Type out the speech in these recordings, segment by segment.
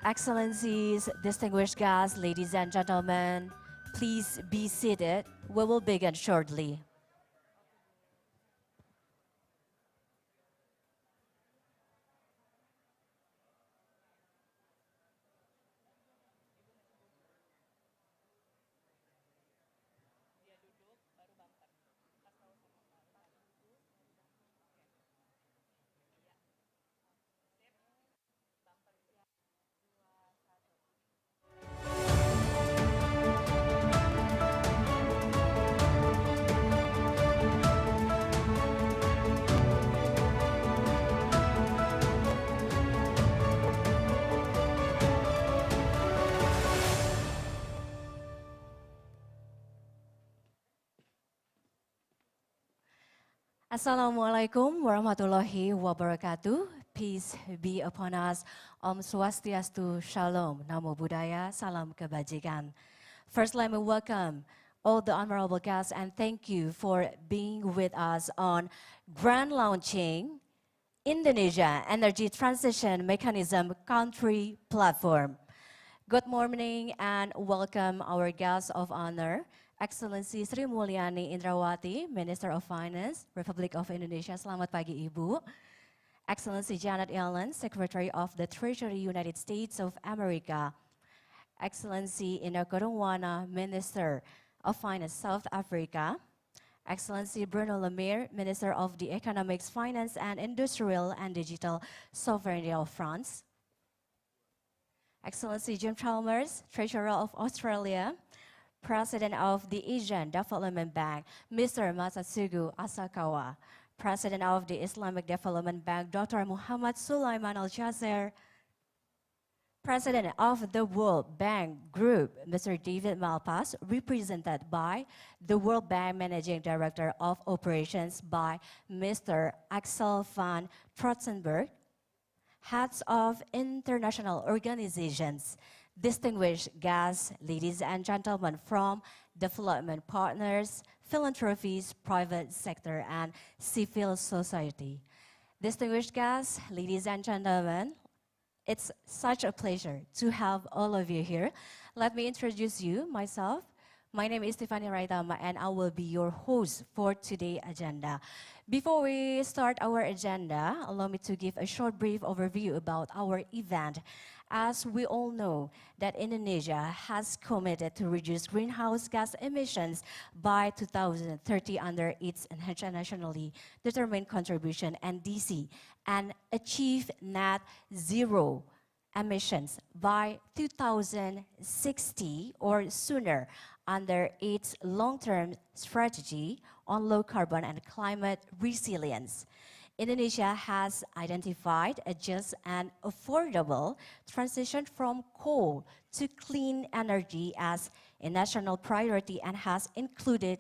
Excellencies, distinguished guests, ladies and gentlemen, please be seated. We will begin shortly. Assalamualaikum warahmatullahi wabarakatuh. Peace be upon us. Om Swastiastu, Shalom, Namo Buddhaya, Salam Kebajikan. First, let me welcome all the honorable guests and thank you for being with us on grand launching Indonesia Energy Transition Mechanism Country Platform. Good morning and welcome our guests of honor, Excellency Sri Mulyani Indrawati, Minister of Finance, Republic of Indonesia. Selamat pagi, Ibu. Excellency Janet Yellen, Secretary of the Treasury, United States of America. Excellency Ina Korungwana, Minister of Finance, South Africa. Excellency Bruno Le Maire, Minister of the Economics, Finance and Industrial and Digital Sovereignty of France. Excellency Jim Chalmers, Treasurer of Australia, President of the Asian Development Bank, Mr. Masatsugu Asakawa, President of the Islamic Development Bank, Dr. Muhammad Sulaiman Al-Jazer, President of the World Bank Group, Mr. David Malpass, represented by the World Bank Managing Director of Operations by Mr. Axel van Trotzenberg, heads of international organizations, distinguished guests, ladies and gentlemen from development partners, philanthropies, private sector, and civil society. Distinguished guests, ladies and gentlemen, it's such a pleasure to have all of you here. Let me introduce you, myself. My name is Tiffany Raitama and I will be your host for today's agenda. Before we start our agenda, allow me to give a short brief overview about our event. As we all know that Indonesia has committed to reduce greenhouse gas emissions by 2030 under its internationally determined contribution NDC and achieve net zero emissions by 2060 or sooner under its long-term strategy on low carbon and climate resilience. Indonesia has identified a just and affordable transition from coal to clean energy as a national priority and has included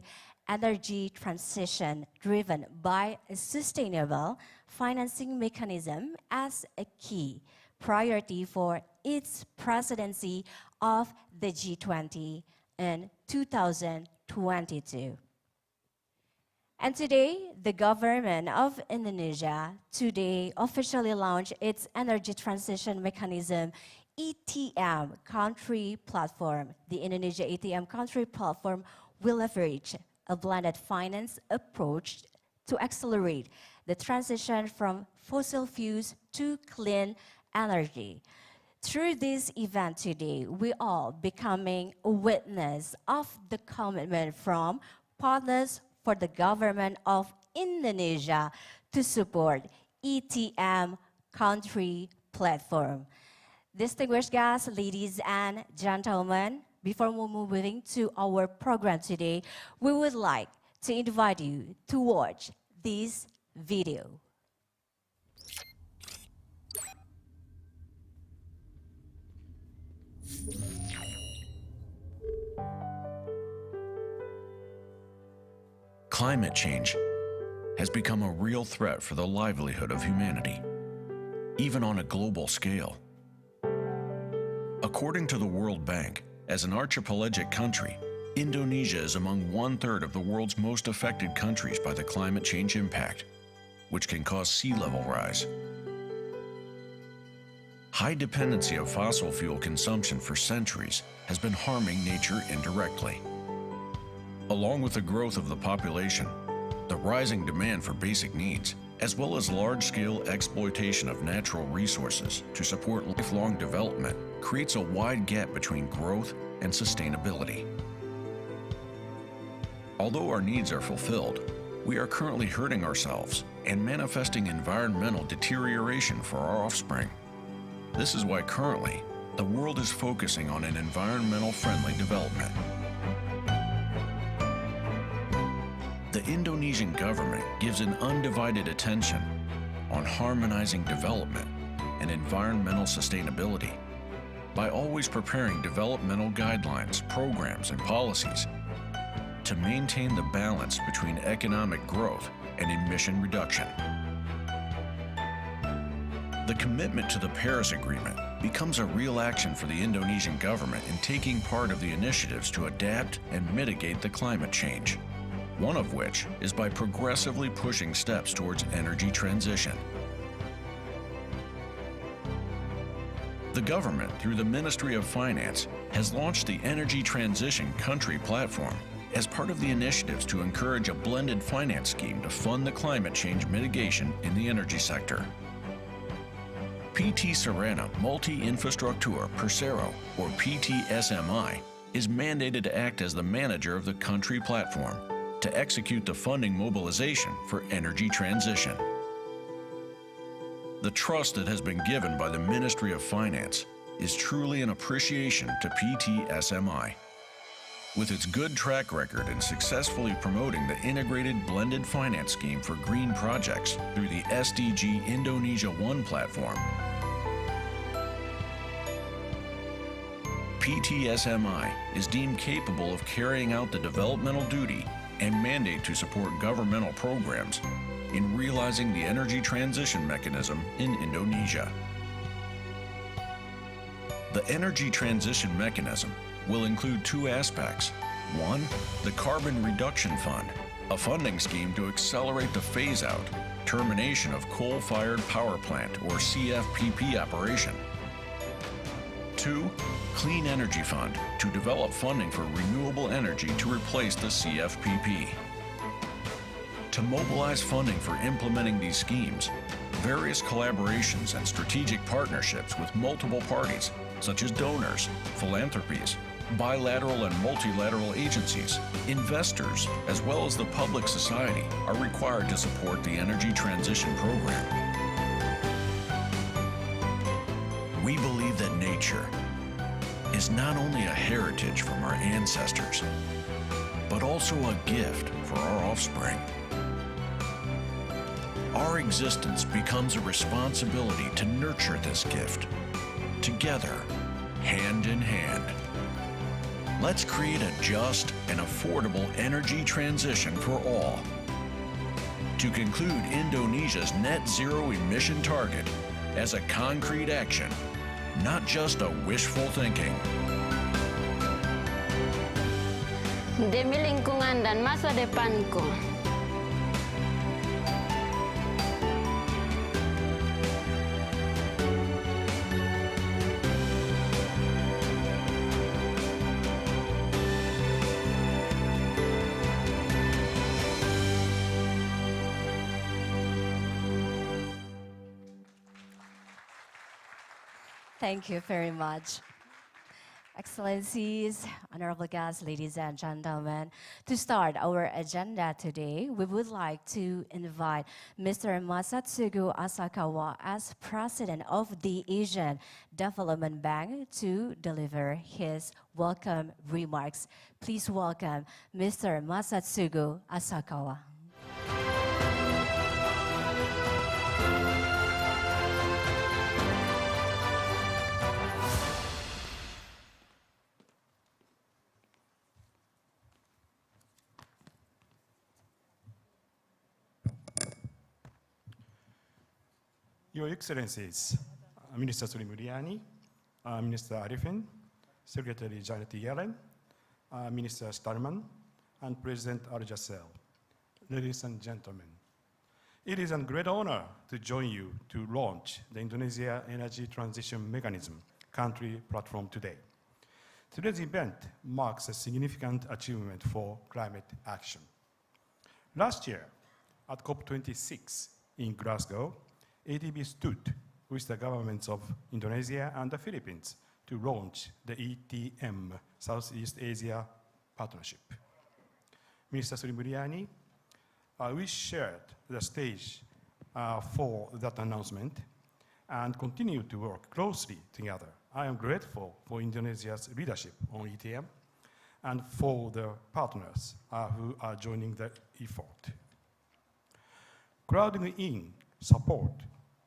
energy transition driven by a sustainable financing mechanism as a key priority for its presidency of the G20 in 2022. And today, the government of Indonesia today officially launched its Energy Transition Mechanism ETM country platform. The Indonesia ETM country platform will leverage a blended finance approach to accelerate the transition from fossil fuels to clean energy. Through this event today, we are becoming a witness of the commitment from partners for the government of Indonesia to support ETM country platform. Distinguished guests, ladies and gentlemen, before moving to our program today, we would like to invite you to watch this video. Climate change has become a real threat for the livelihood of humanity, even on a global scale. According to the World Bank, as an archipelagic country, Indonesia is among 1/3 of the world's most affected countries by the climate change impact, which can cause sea level rise. high dependency of fossil fuel consumption for centuries has been harming nature indirectly. Along with the growth of the population, the rising demand for basic needs, as well as large-scale exploitation of natural resources to support lifelong development, creates a wide gap between growth and sustainability. Although our needs are fulfilled, we are currently hurting ourselves and manifesting environmental deterioration for our offspring. This is why currently, the world is focusing on an environmental-friendly development. The Indonesian government gives an undivided attention on harmonizing development and environmental sustainability by always preparing developmental guidelines, programs, and policies to maintain the balance between economic growth and emission reduction. The commitment to the Paris Agreement becomes a real action for the Indonesian government in taking part of the initiatives to adapt and mitigate the climate change, one of which is by progressively pushing steps towards energy transition. The government, through the Ministry of Finance, has launched the Energy Transition Country Platform as part of the initiatives to encourage a blended finance scheme to fund the climate change mitigation in the energy sector. PT Sarana Multi-Infrastructure Persero, or PTSMI, is mandated to act as the manager of the country platform to execute the funding mobilization for energy transition. The trust that has been given by the Ministry of Finance is truly an appreciation to PTSMI. With its good track record in successfully promoting the integrated blended finance scheme for green projects through the SDG Indonesia One platform, PTSMI is deemed capable of carrying out the developmental duty and mandate to support governmental programs in realizing the energy transition mechanism in Indonesia. The energy transition mechanism will include two aspects. One, the Carbon Reduction Fund, a funding scheme to accelerate the phase-out, termination of coal-fired power plant or CFPP operation. Two, Clean Energy Fund, to develop funding for renewable energy to replace the CFPP. To mobilize funding for implementing these schemes, various collaborations and strategic partnerships with multiple parties, such as donors, philanthropies, bilateral and multilateral agencies, investors, as well as the public society, are required to support the energy transition program. We believe that nature is not only a heritage from our ancestors, but also a gift for our offspring. Our existence becomes a responsibility to nurture this gift, together, hand in hand. Let's create a just and affordable energy transition for all. To conclude Indonesia's net zero emission target as a concrete action, not just a wishful thinking. Demi lingkungan dan masa depanku. Thank you very much. Excellencies, honorable guests, ladies and gentlemen, to start our agenda today, we would like to invite Mr. Masatsugu Asakawa as President of the Asian Development Bank to deliver his welcome remarks. Please welcome Mr. Masatsugu Asakawa. Your Excellencies, Minister Sri Mulyani, Minister Arifin, Secretary Janet Yellen, Minister Starman, and President Arjasel. Ladies and gentlemen, It is a great honor to join you to launch the Indonesia Energy Transition Mechanism country platform today. Today's event marks a significant achievement for climate action. Last year, at COP26 in Glasgow, ADB stood with the governments of Indonesia and the Philippines to launch the ETM, Southeast Asia Partnership. Minister Sri Mulyani, we shared the stage for that announcement and continue to work closely together. I am grateful for Indonesia's leadership on ETM and for the partners who are joining the effort. Crowding in support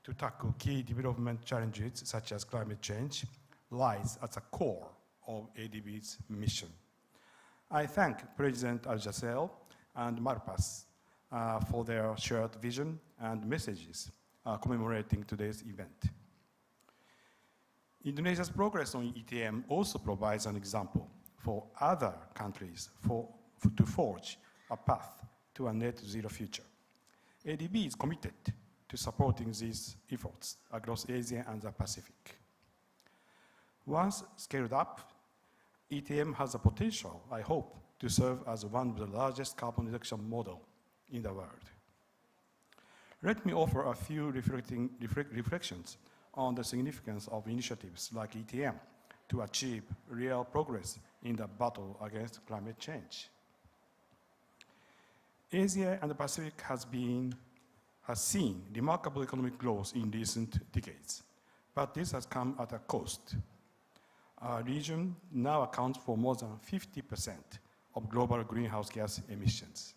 to tackle key development challenges such as climate change lies at the core of ADB's mission. I thank President Al-Jassel and Marpas for their shared vision and messages commemorating today's event. Indonesia's progress on ETM also provides an example for other countries to forge a path to a net zero future. ADB is committed to supporting these efforts across Asia and the Pacific. Once scaled up, ETM has the potential, I hope, to serve as one of the largest carbon reduction models in the world. Let me offer a few reflections on the significance of initiatives like ETM to achieve real progress in the battle against climate change. Asia and the Pacific has seen remarkable economic growth in recent decades, but this has come at a cost. Our region now accounts for more than 50% of global greenhouse gas emissions.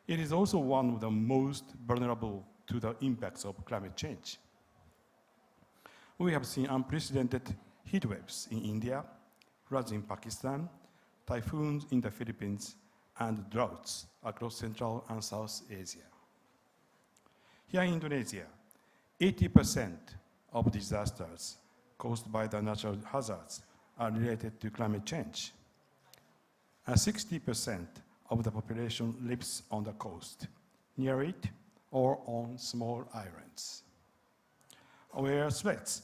It is also one of the most vulnerable to the impacts of climate change. We have seen unprecedented heat waves in India, floods in Pakistan, typhoons in the Philippines, and droughts across Central and South Asia. Here in Indonesia, 80% of disasters caused by the natural hazards are related to climate change. 60% of the population lives on the coast, near it, or on small islands, where threats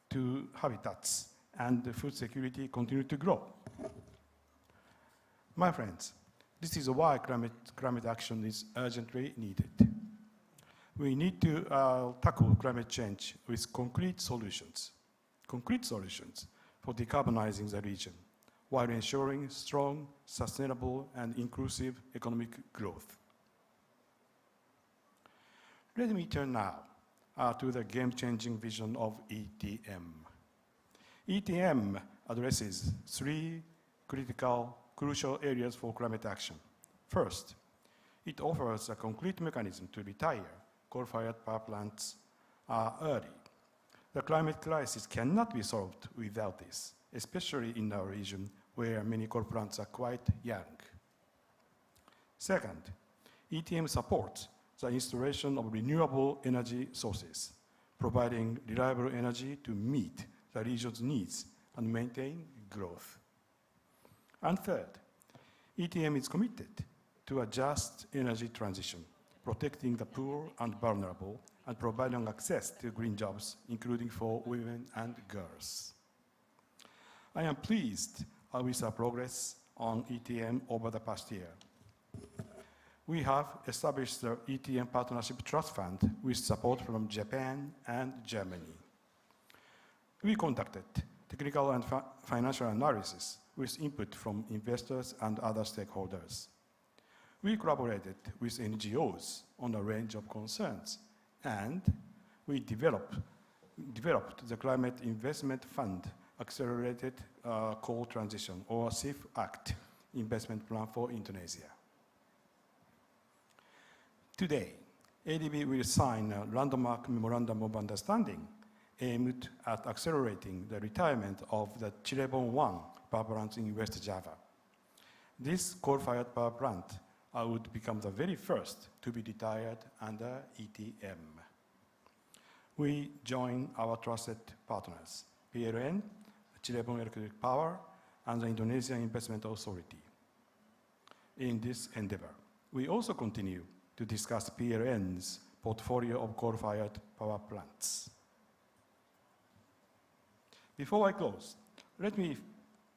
to habitats and food security continue to grow. My friends, this is why climate action is urgently needed. We need to tackle climate change with concrete solutions for decarbonizing the region, while ensuring strong, sustainable, and inclusive economic growth. Let me turn now to the game-changing vision of ETM. ETM addresses three crucial areas for climate action. First, it offers a concrete mechanism to retire coal-fired power plants early. The climate crisis cannot be solved without this, especially in our region where many coal plants are quite young. Second, ETM supports the installation of renewable energy sources, providing reliable energy to meet the region's needs and maintain growth. And third, ETM is committed to a just energy transition, protecting the poor and vulnerable, and providing access to green jobs, including for women and girls. I am pleased with our progress on ETM over the past year. We have established the ETM Partnership Trust Fund with support from Japan and Germany. We conducted technical and financial analysis with input from investors and other stakeholders. We collaborated with NGOs on a range of concerns, and we developed the Climate Investment Fund Accelerated Coal Transition, or CIF Act, investment plan for Indonesia. Today, ADB will sign a landmark memorandum of understanding aimed at accelerating the retirement of the Cirebon 1 power plant in West Java. This coal-fired power plant would become the very first to be retired under ETM. We join our trusted partners, PLN, Cirebon Electric Power, and the Indonesian Investment Authority in this endeavor. We also continue to discuss PLN's portfolio of coal-fired power plants. Before I close, let me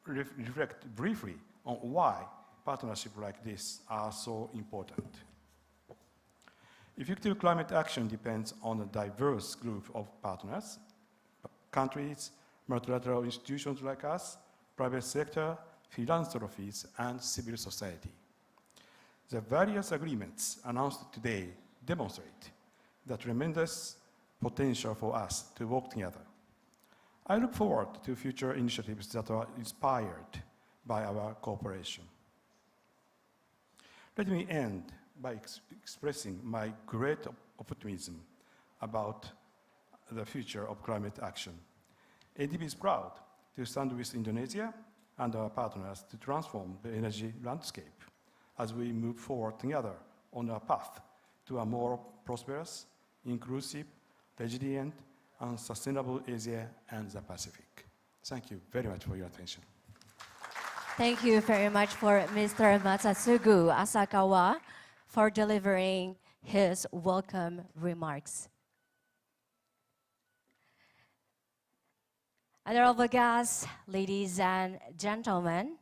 reflect briefly on why partnerships like this are so important. Effective climate action depends on a diverse group of partners, countries, multilateral institutions like us, private sector, philanthropies, and civil society. The various agreements announced today demonstrate the tremendous potential for us to work together. I look forward to future initiatives that are inspired by our cooperation. Let me end by expressing my great optimism about the future of climate action. ADB is proud to stand with Indonesia and our partners to transform the energy landscape as we move forward together on our path to a more prosperous, inclusive, resilient, and sustainable Asia and the Pacific. Thank you very much for your attention. Thank you very much for Mr. Masatsugu Asakawa for delivering his welcome remarks. Honorable guests, ladies and gentlemen,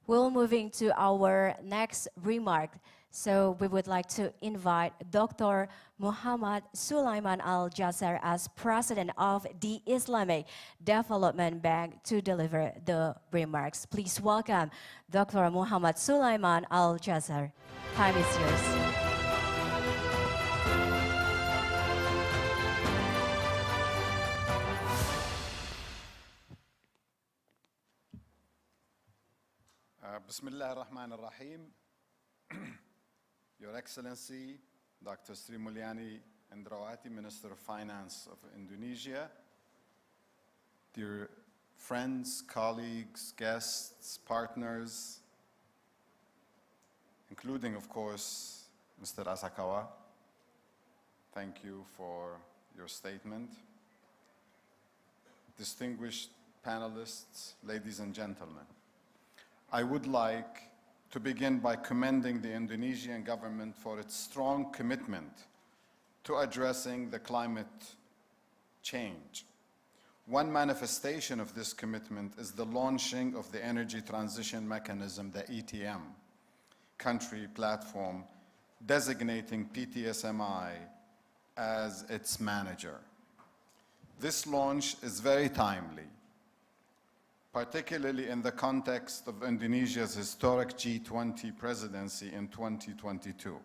we're moving to our next remark. So we would like to invite Dr. Muhammad Sulaiman Al-Jasser as President of the Islamic Development Bank to deliver the remarks. Please welcome Dr. Muhammad Sulaiman Al-Jasser. Time is yours. Bismillah ar-Rahman ar-Rahim. Your Excellency, Dr. Sri Mulyani Indrawati, Minister of Finance of Indonesia, dear friends, colleagues, guests, partners, including, of course, Mr. Asakawa, thank you for your statement. Distinguished panelists, ladies and gentlemen, I would like to begin by commending the Indonesian government for its strong commitment to addressing the climate change. One manifestation of this commitment is the launching of the Energy Transition Mechanism, the ETM, country platform, designating PTSMI as its manager. This launch is very timely, particularly in the context of Indonesia's historic G20 presidency in 2022.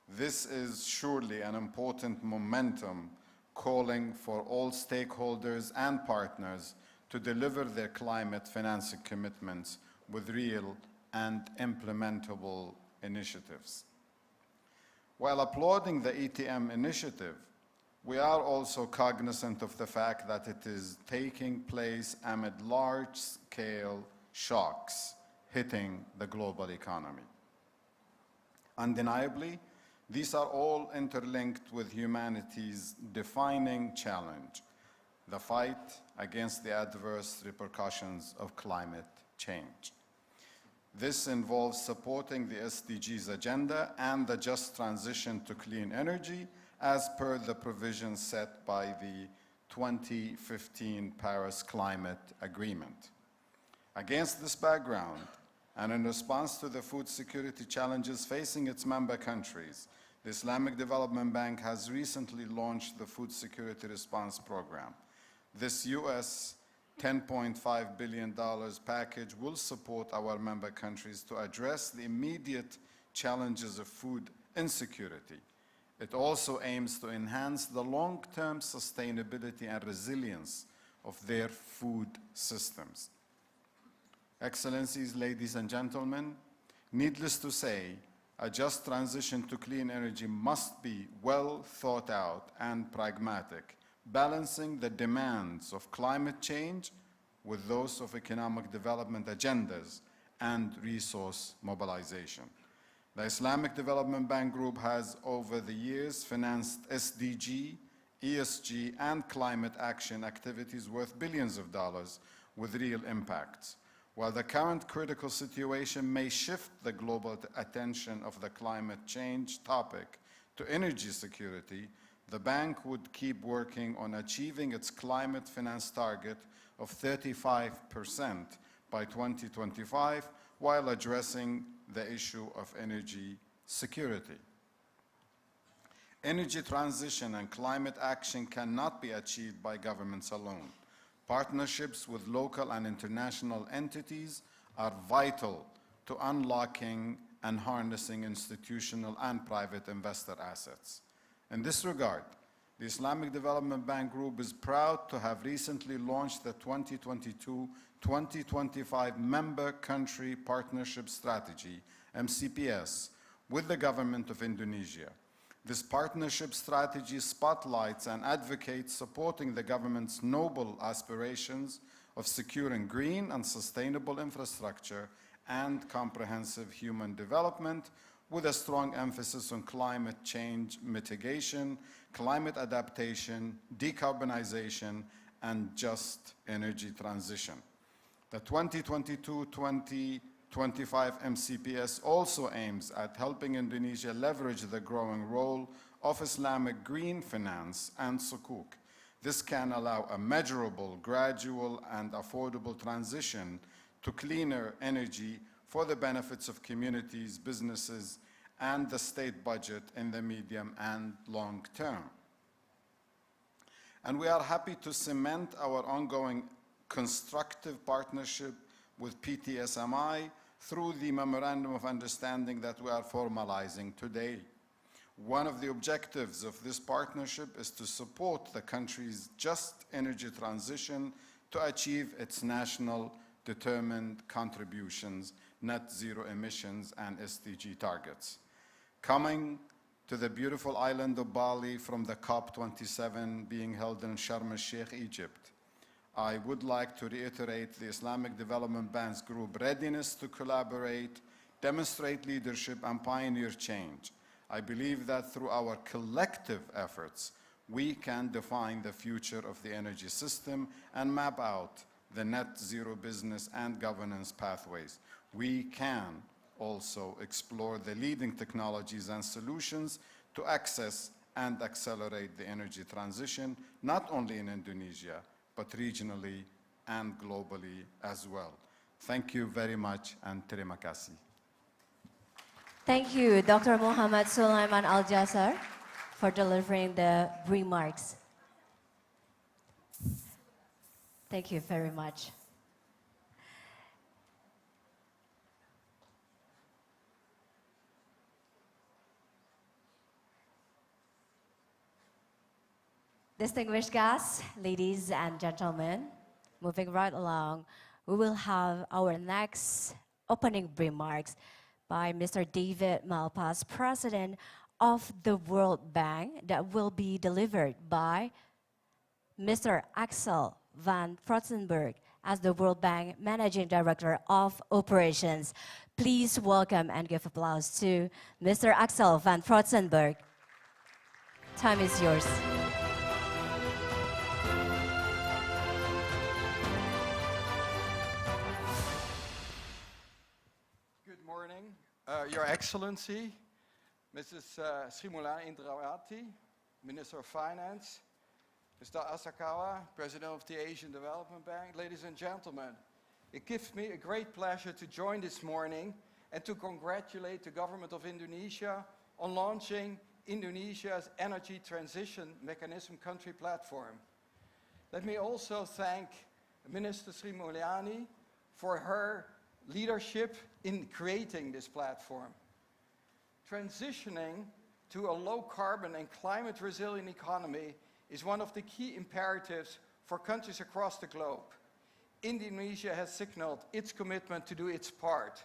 This is surely an important momentum calling for all stakeholders and partners to deliver their climate financing commitments with real and implementable initiatives. While applauding the ETM initiative, we are also cognizant of the fact that it is taking place amid large-scale shocks hitting the global economy. Undeniably, these are all interlinked with humanity's defining challenge, the fight against the adverse repercussions of climate change. This involves supporting the SDGs agenda and the just transition to clean energy, as per the provisions set by the 2015 Paris Climate Agreement. Against this background, and in response to the food security challenges facing its member countries, the Islamic Development Bank has recently launched the Food Security Response Program. This US $10.5 billion package will support our member countries to address the immediate challenges of food insecurity. It also aims to enhance the long-term sustainability and resilience of their food systems. Excellencies, ladies and gentlemen, needless to say, a just transition to clean energy must be well thought out and pragmatic, balancing the demands of climate change with those of economic development agendas and resource mobilization. The Islamic Development Bank Group has, over the years, financed SDG, ESG, and climate action activities worth billions of dollars with real impacts. While the current critical situation may shift the global attention of the climate change topic to energy security, the bank would keep working on achieving its climate finance target of 35% by 2025 while addressing the issue of energy security. Energy transition and climate action cannot be achieved by governments alone. Partnerships with local and international entities are vital to unlocking and harnessing institutional and private investor assets. In this regard, the Islamic Development Bank Group is proud to have recently launched the 2022-2025 Member Country Partnership Strategy, MCPS, with the government of Indonesia. This partnership strategy spotlights and advocates supporting the government's noble aspirations of securing green and sustainable infrastructure and comprehensive human development, with a strong emphasis on climate change mitigation, climate adaptation, decarbonization, and just energy transition. The 2022-2025 MCPS also aims at helping Indonesia leverage the growing role of Islamic green finance and sukuk. This can allow a measurable, gradual, and affordable transition to cleaner energy for the benefits of communities, businesses, and the state budget in the medium and long term. And we are happy to cement our ongoing constructive partnership with PTSMI through the Memorandum of Understanding that we are formalizing today. One of the objectives of this partnership is to support the country's just energy transition to achieve its national determined contributions, net zero emissions, and SDG targets. Coming to the beautiful island of Bali from the COP27 being held in Sharm el-Sheikh, Egypt, I would like to reiterate the Islamic Development Bank's group readiness to collaborate, demonstrate leadership, and pioneer change. I believe that through our collective efforts, we can define the future of the energy system and map out the net zero business and governance pathways. We can also explore the leading technologies and solutions to access and accelerate the energy transition, not only in Indonesia, but regionally and globally as well. Thank you very much, and terima kasih. Thank you, Dr. Muhammad Sulaiman Al-Jasar, for delivering the remarks. Thank you very much. Distinguished guests, ladies and gentlemen, moving right along, we will have our next opening remarks by Mr. David Malpass, President of the World Bank, that will be delivered by Mr. Axel van Frotzenberg as the World Bank Managing Director of Operations. Please welcome and give applause to Mr. Axel van Frotzenberg. Time is yours. Good morning, Your Excellency, Mrs. Srimulani Indrawati, Minister of Finance, Mr. Asakawa, President of the Asian Development Bank, ladies and gentlemen. It gives me a great pleasure to join this morning and to congratulate the government of Indonesia on launching Indonesia's Energy Transition Mechanism Country Platform. Let me also thank Minister Srimulani for her leadership in creating this platform. Transitioning to a low-carbon and climate-resilient economy is one of the key imperatives for countries across the globe. Indonesia has signaled its commitment to do its part.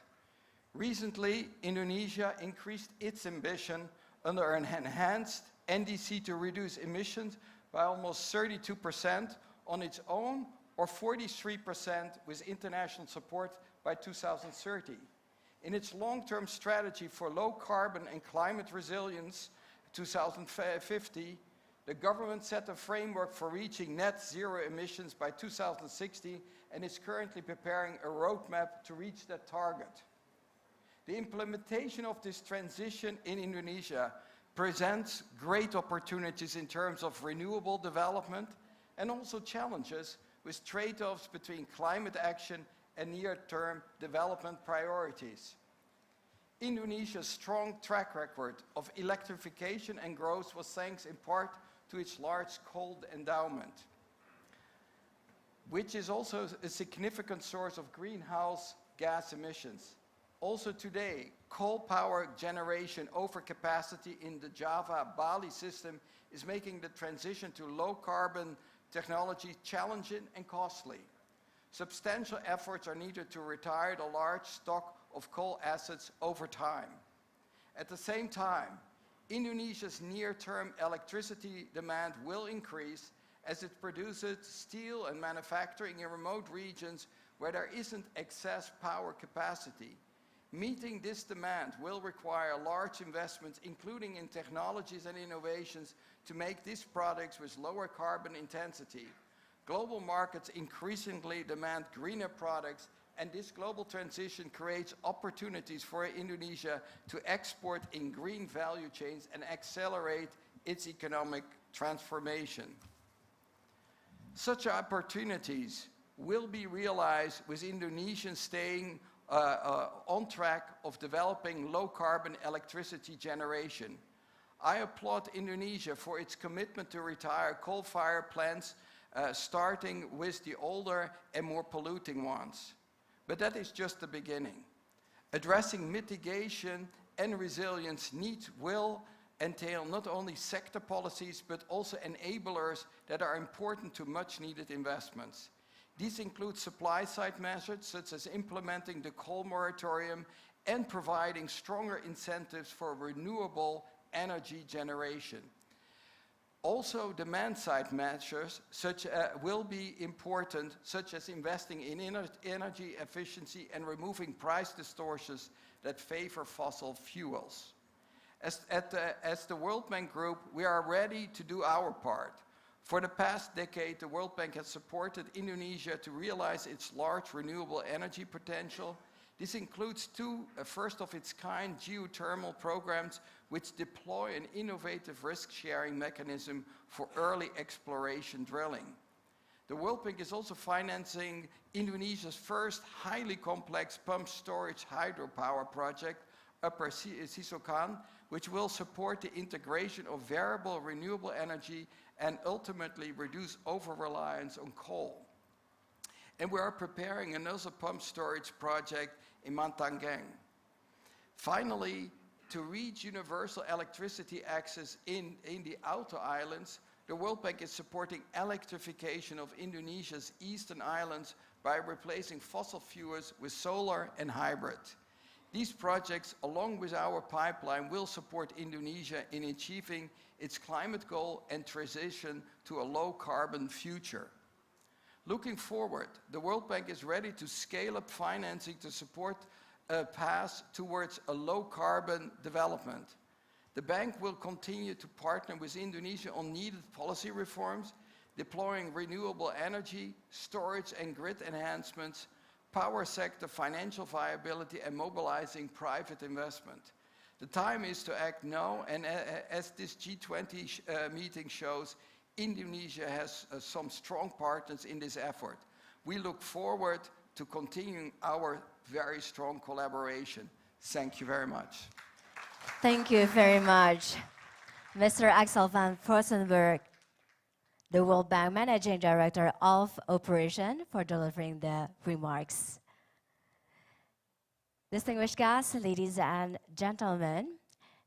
Recently, Indonesia increased its ambition under an enhanced NDC to reduce emissions by almost 32% on its own, or 43% with international support by 2030. In its long-term strategy for low-carbon and climate resilience, 2050, the government set a framework for reaching net zero emissions by 2060 and is currently preparing a roadmap to reach that target. The implementation of this transition in Indonesia presents great opportunities in terms of renewable development and also challenges with trade-offs between climate action and near-term development priorities. Indonesia's strong track record of electrification and growth was thanks in part to its large coal endowment, which is also a significant source of greenhouse gas emissions. Also today, coal power generation overcapacity in the Java-Bali system is making the transition to low-carbon technology challenging and costly. Substantial efforts are needed to retire the large stock of coal assets over time. At the same time, Indonesia's near-term electricity demand will increase as it produces steel and manufacturing in remote regions where there isn't excess power capacity. Meeting this demand will require large investments, including in technologies and innovations, to make these products with lower carbon intensity. Global markets increasingly demand greener products, and this global transition creates opportunities for Indonesia to export in green value chains and accelerate its economic transformation. Such opportunities will be realized with Indonesians staying on track of developing low-carbon electricity generation. I applaud Indonesia for its commitment to retire coal-fired plants, starting with the older and more polluting ones. But that is just the beginning. Addressing mitigation and resilience needs will entail not only sector policies, but also enablers that are important to much-needed investments. These include supply-side measures, such as implementing the coal moratorium and providing stronger incentives for renewable energy generation. Also, demand-side measures will be important, such as investing in energy efficiency and removing price distortions that favor fossil fuels. As the World Bank Group, we are ready to do our part. For the past decade, the World Bank has supported Indonesia to realize its large renewable energy potential. This includes two first-of-its-kind geothermal programs which deploy an innovative risk-sharing mechanism for early exploration drilling. The World Bank is also financing Indonesia's first highly complex pump storage hydropower project, Upper Sisokan, which will support the integration of variable renewable energy and ultimately reduce over-reliance on coal. And we are preparing another pump storage project in Mantangeng. Finally, to reach universal electricity access in the outer islands, the World Bank is supporting electrification of Indonesia's eastern islands by replacing fossil fuels with solar and hybrid. These projects, along with our pipeline, will support Indonesia in achieving its climate goal and transition to a low-carbon future. Looking forward, the World Bank is ready to scale up financing to support a path towards a low-carbon development. The bank will continue to partner with Indonesia on needed policy reforms, deploying renewable energy, storage and grid enhancements, power sector financial viability, and mobilizing private investment. The time is to act now, and as this G20 meeting shows, Indonesia has some strong partners in this effort. We look forward to continuing our very strong collaboration. Thank you very much. Thank you very much, Mr. Axel van Fossenberg, the World Bank Managing Director of Operation, for delivering the remarks. Distinguished guests, ladies and gentlemen,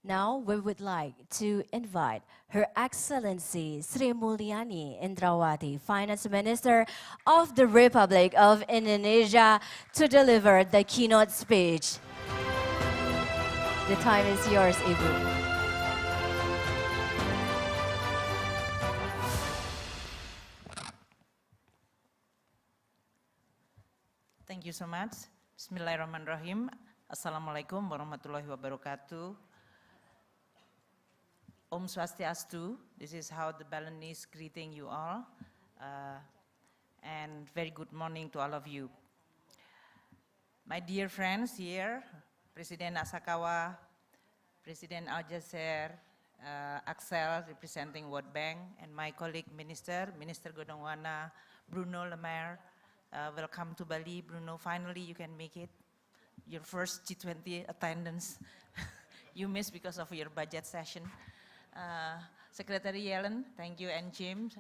now we would like to invite Her Excellency Sri Mulyani Indrawati, Finance Minister of the Republic of Indonesia, to deliver the keynote speech. The time is yours, Ibu. Thank you so much. Bismillahirrahmanirrahim. Assalamualaikum warahmatullahi wabarakatuh. Om Swastiastu. This is how the Balinese greeting you all. and very good morning to all of you. My dear friends here, President Asakawa, President Aljazer, Axel representing World Bank, and my colleague Minister Godongwana, Bruno Le Maire. Welcome to Bali, Bruno. Finally, you can make it. Your first G20 attendance. You missed because of your budget session. Secretary Yellen, thank you, and James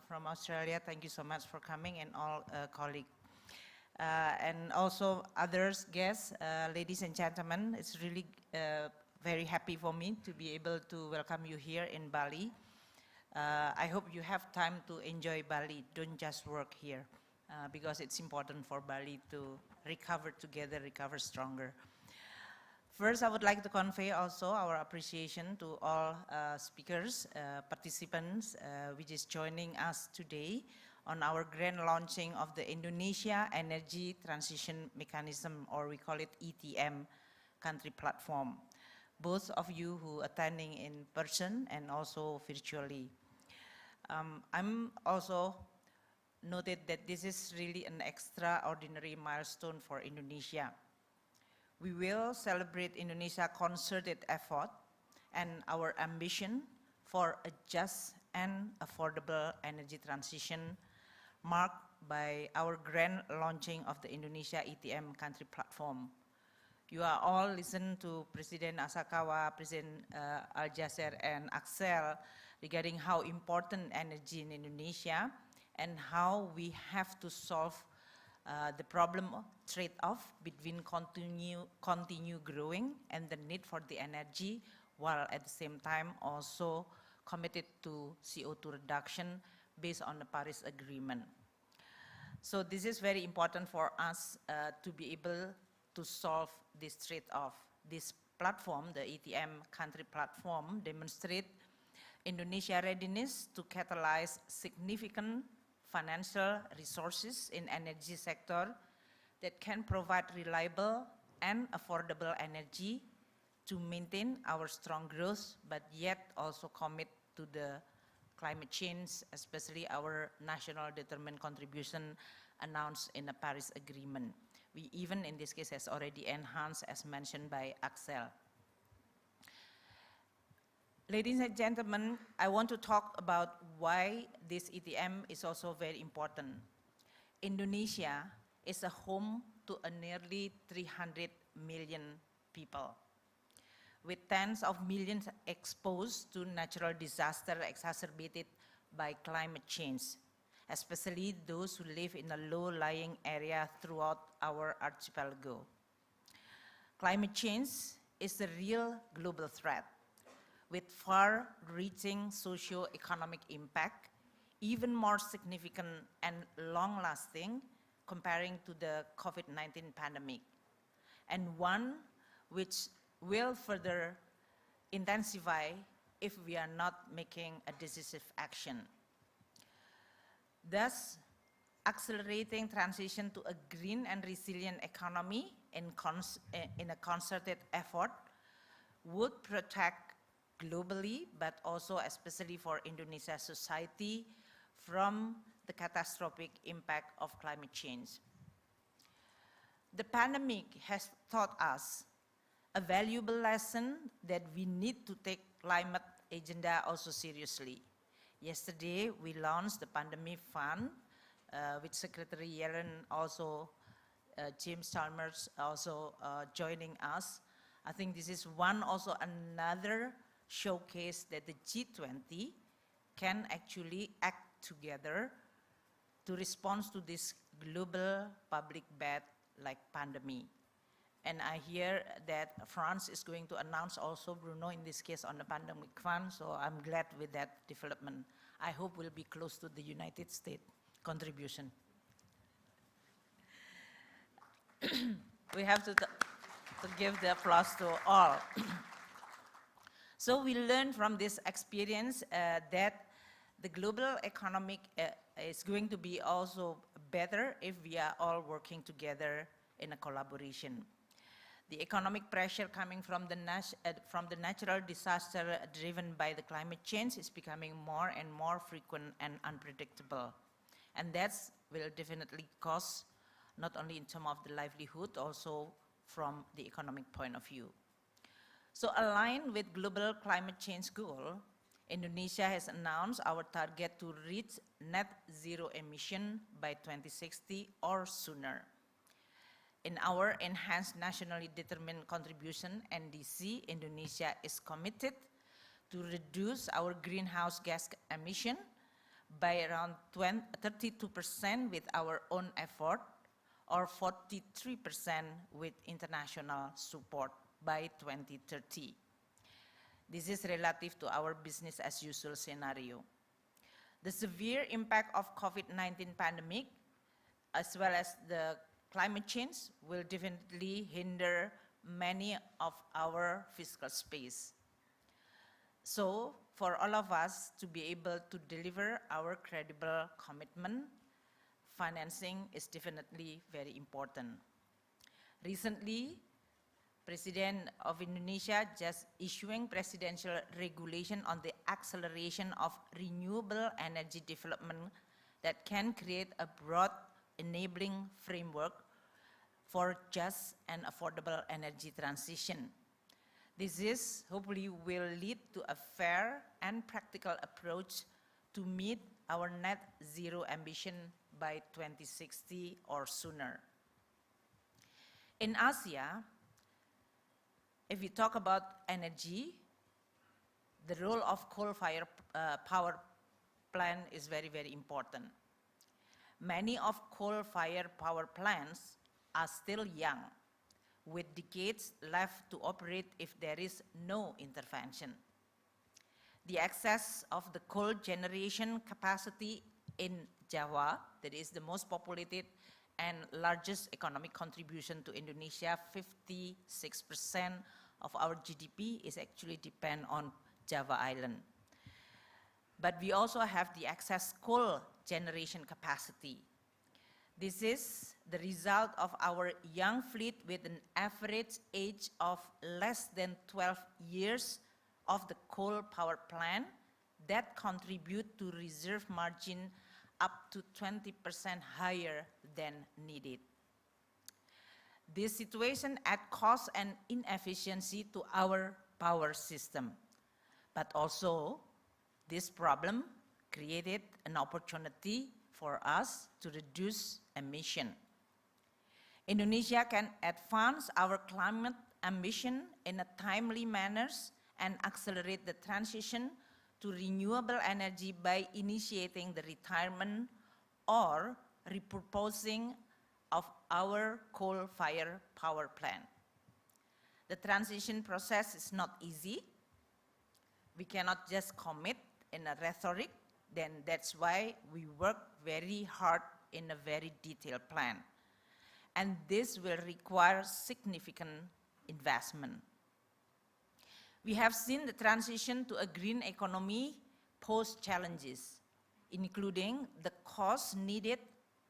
from Australia, thank you so much for coming, and all colleagues. And also others, guests, ladies and gentlemen, it's really very happy for me to be able to welcome you here in Bali. I hope you have time to enjoy Bali, don't just work here, because it's important for Bali to recover together, recover stronger. First, I would like to convey also our appreciation to all speakers, participants, which is joining us today on our grand launching of the Indonesia Energy Transition Mechanism, or we call it ETM, country platform. Both of you who are attending in person and also virtually. I'm also noted that this is really an extraordinary milestone for Indonesia. We will celebrate Indonesia's concerted effort and our ambition for a just and affordable energy transition, marked by our grand launching of the Indonesia ETM country platform. You are all listened to President Asakawa, President Aljazer, and Axel regarding how important energy in Indonesia and how we have to solve the problem of trade-off between continue growing and the need for the energy, while at the same time also committed to CO2 reduction based on the Paris Agreement. So this is very important for us to be able to solve this trade-off. This platform, the ETM country platform, demonstrates Indonesia's readiness to catalyze significant financial resources in energy sector that can provide reliable and affordable energy to maintain our strong growth, but yet also commit to the climate change, especially our national determined contribution announced in the Paris Agreement. We even in this case has already enhanced, as mentioned by Axel. Ladies and gentlemen, I want to talk about why this ETM is also very important. Indonesia is a home to a nearly 300 million people, with tens of millions exposed to natural disaster exacerbated by climate change, especially those who live in a low-lying area throughout our archipelago. Climate change is a real global threat, with far-reaching socio-economic impact, even more significant and long-lasting comparing to the COVID-19 pandemic, and one which will further intensify if we are not making a decisive action. Thus, accelerating transition to a green and resilient economy in a concerted effort would protect globally, but also especially for Indonesia's society from the catastrophic impact of climate change. The pandemic has taught us a valuable lesson that we need to take climate agenda also seriously. Yesterday, we launched the Pandemic Fund, with Secretary Yellen also, James Chalmers also joining us. I think this is also another showcase that the G20 can actually act together to respond to this global public bad like pandemic. And I hear that France is going to announce also, Bruno, in this case on the pandemic fund, so I'm glad with that development. I hope we'll be close to the United States contribution. We have to give the applause to all. So we learned from this experience that the global economic is going to be also better if we are all working together in a collaboration. The economic pressure coming from the natural disaster driven by the climate change is becoming more and more frequent and unpredictable. And that will definitely cost not only in terms of the livelihood, also from the economic point of view. So aligned with global climate change goal, Indonesia has announced our target to reach net zero emission by 2060 or sooner. In our Enhanced Nationally Determined Contribution, NDC, Indonesia is committed to reduce our greenhouse gas emission by around 32% with our own effort, or 43% with international support by 2030. This is relative to our business as usual scenario. The severe impact of COVID-19 pandemic, as well as the climate change, will definitely hinder many of our fiscal space. So, for all of us to be able to deliver our credible commitment, financing is definitely very important. Recently, President of Indonesia just issuing presidential regulation on the acceleration of renewable energy development that can create a broad enabling framework for just and affordable energy transition. This is hopefully will lead to a fair and practical approach to meet our net zero ambition by 2060 or sooner. In Asia, if we talk about energy, the role of coal-fired power plant is very, very important. Many of coal-fired power plants are still young, with decades left to operate if there is no intervention. The excess of the coal generation capacity in Java, that is the most populated and largest economic contribution to Indonesia, 56% of our GDP is actually depend on Java Island. But we also have the excess coal generation capacity. This is the result of our young fleet with an average age of less than 12 years of the coal power plant that contribute to reserve margin up to 20% higher than needed. This situation adds cost and inefficiency to our power system, but also this problem created an opportunity for us to reduce emission. Indonesia can advance our climate ambition in a timely manner and accelerate the transition to renewable energy by initiating the retirement or repurposing of our coal-fired power plant. The transition process is not easy. We cannot just commit in a rhetoric, then that's why we work very hard in a very detailed plan. And this will require significant investment. We have seen the transition to a green economy pose challenges, including the costs needed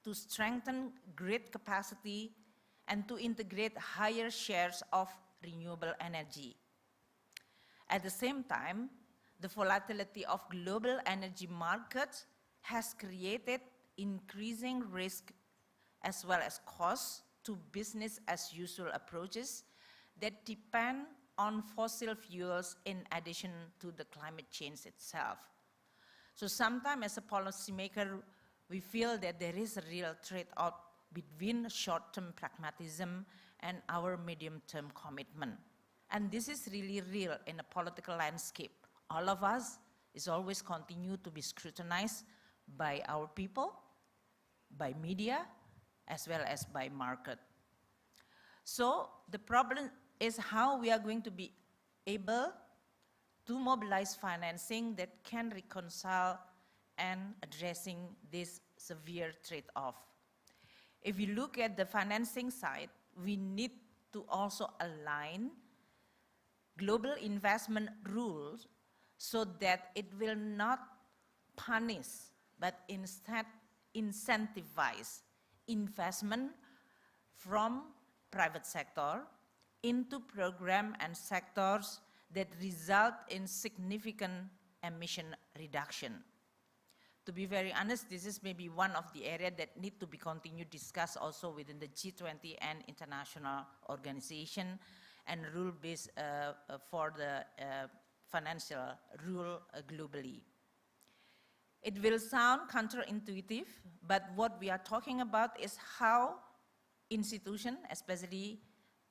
to strengthen grid capacity and to integrate higher shares of renewable energy. At the same time, the volatility of global energy markets has created increasing risk as well as costs to business as usual approaches that depend on fossil fuels in addition to the climate change itself. So sometimes as a policymaker, we feel that there is a real trade-off between short-term pragmatism and our medium-term commitment. And this is really real in a political landscape. All of us is always continue to be scrutinized by our people, by media, as well as by market. So the problem is how we are going to be able to mobilize financing that can reconcile and addressing this severe trade-off. If you look at the financing side, we need to also align global investment rules so that it will not punish, but instead incentivize investment from private sector into program and sectors that result in significant emission reduction. To be very honest, this is maybe one of the areas that need to be continued discussed also within the G20 and international organization and rule-based for the financial rule globally. It will sound counterintuitive, but what we are talking about is how institutions, especially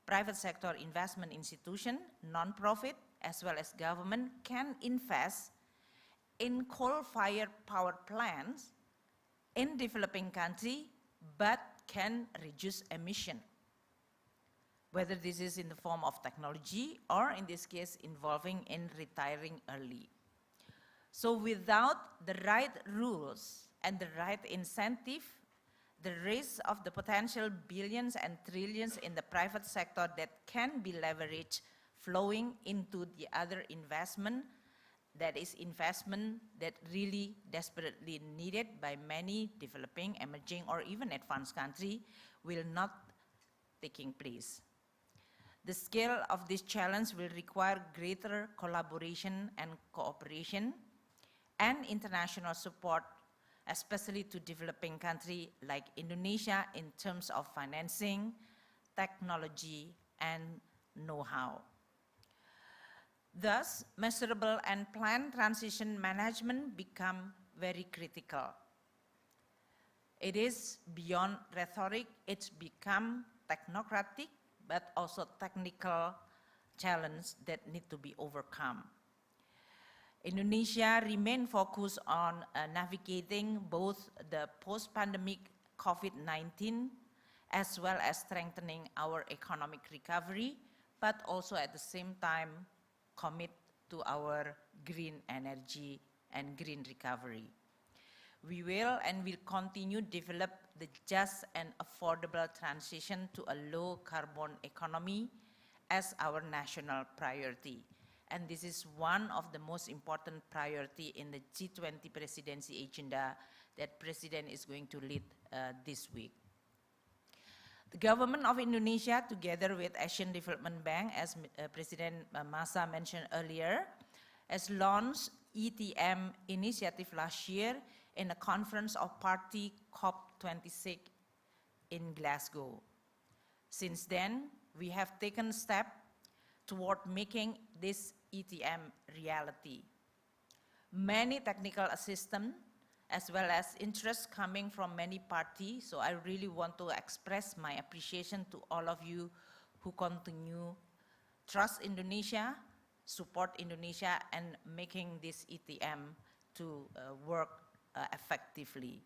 private sector investment institution, non-profit, as well as government, can invest in coal-fired power plants in developing country, but can reduce emission, whether this is in the form of technology or in this case involving in retiring early. So without the right rules and the right incentive, the risk of the potential billions and trillions in the private sector that can be leveraged flowing into the other investment, that is investment that really desperately needed by many developing, emerging, or even advanced countries will not taking place. The scale of this challenge will require greater collaboration and cooperation and international support, especially to developing countries like Indonesia in terms of financing, technology, and know-how. Thus, measurable and planned transition management become very critical. It is beyond rhetoric, it's become technocratic, but also technical challenge that need to be overcome. Indonesia remain focused on navigating both the post-pandemic COVID-19 as well as strengthening our economic recovery, but also at the same time commit to our green energy and green recovery. We will and will continue to develop the just and affordable transition to a low carbon economy as our national priority. And this is one of the most important priority in the G20 presidency agenda that President is going to lead this week. The government of Indonesia, together with Asian Development Bank, as President Masa mentioned earlier, has launched ETM initiative last year in a conference of party COP26 in Glasgow. Since then, we have taken steps toward making this ETM reality. Many technical assistance as well as interest coming from many parties, so I really want to express my appreciation to all of you who continue trust Indonesia, support Indonesia, and making this ETM to work effectively.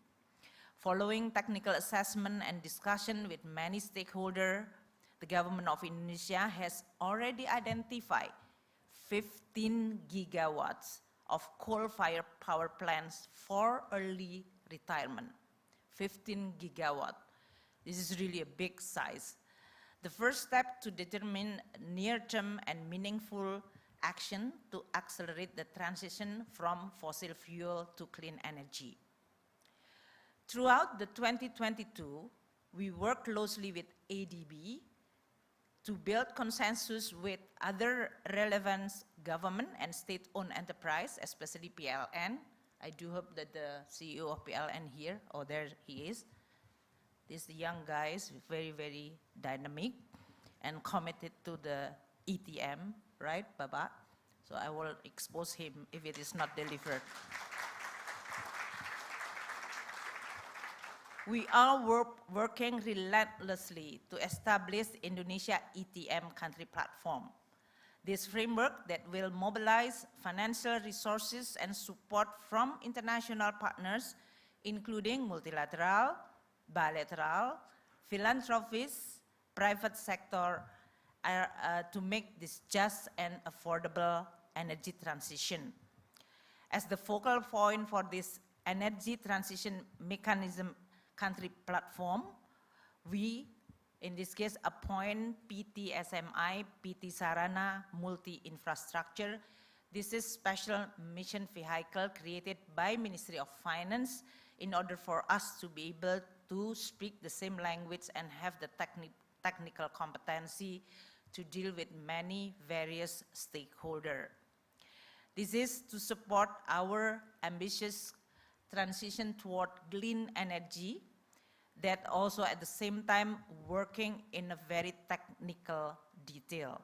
Following technical assessment and discussion with many stakeholders, the government of Indonesia has already identified 15 gigawatts of coal-fired power plants for early retirement. 15 gigawatt. This is really a big size. The first step to determine near-term and meaningful action to accelerate the transition from fossil fuel to clean energy. Throughout the 2022, we worked closely with ADB to build consensus with other relevant government and state-owned enterprise, especially PLN. I do hope that the CEO of PLN here, oh there he is. This young guy is very, very dynamic and committed to the ETM, right, Baba? So I will expose him if it is not delivered. We are working relentlessly to establish Indonesia ETM country platform. This framework that will mobilize financial resources and support from international partners, including multilateral, bilateral, philanthropists, private sector, to make this just and affordable energy transition. As the focal point for this energy transition mechanism country platform, we, in this case, appoint PT SMI, PT Sarana, multi-infrastructure. This is special mission vehicle created by Ministry of Finance in order for us to be able to speak the same language and have the technical competency to deal with many various stakeholders. This is to support our ambitious transition toward clean energy that also at the same time working in a very technical detail.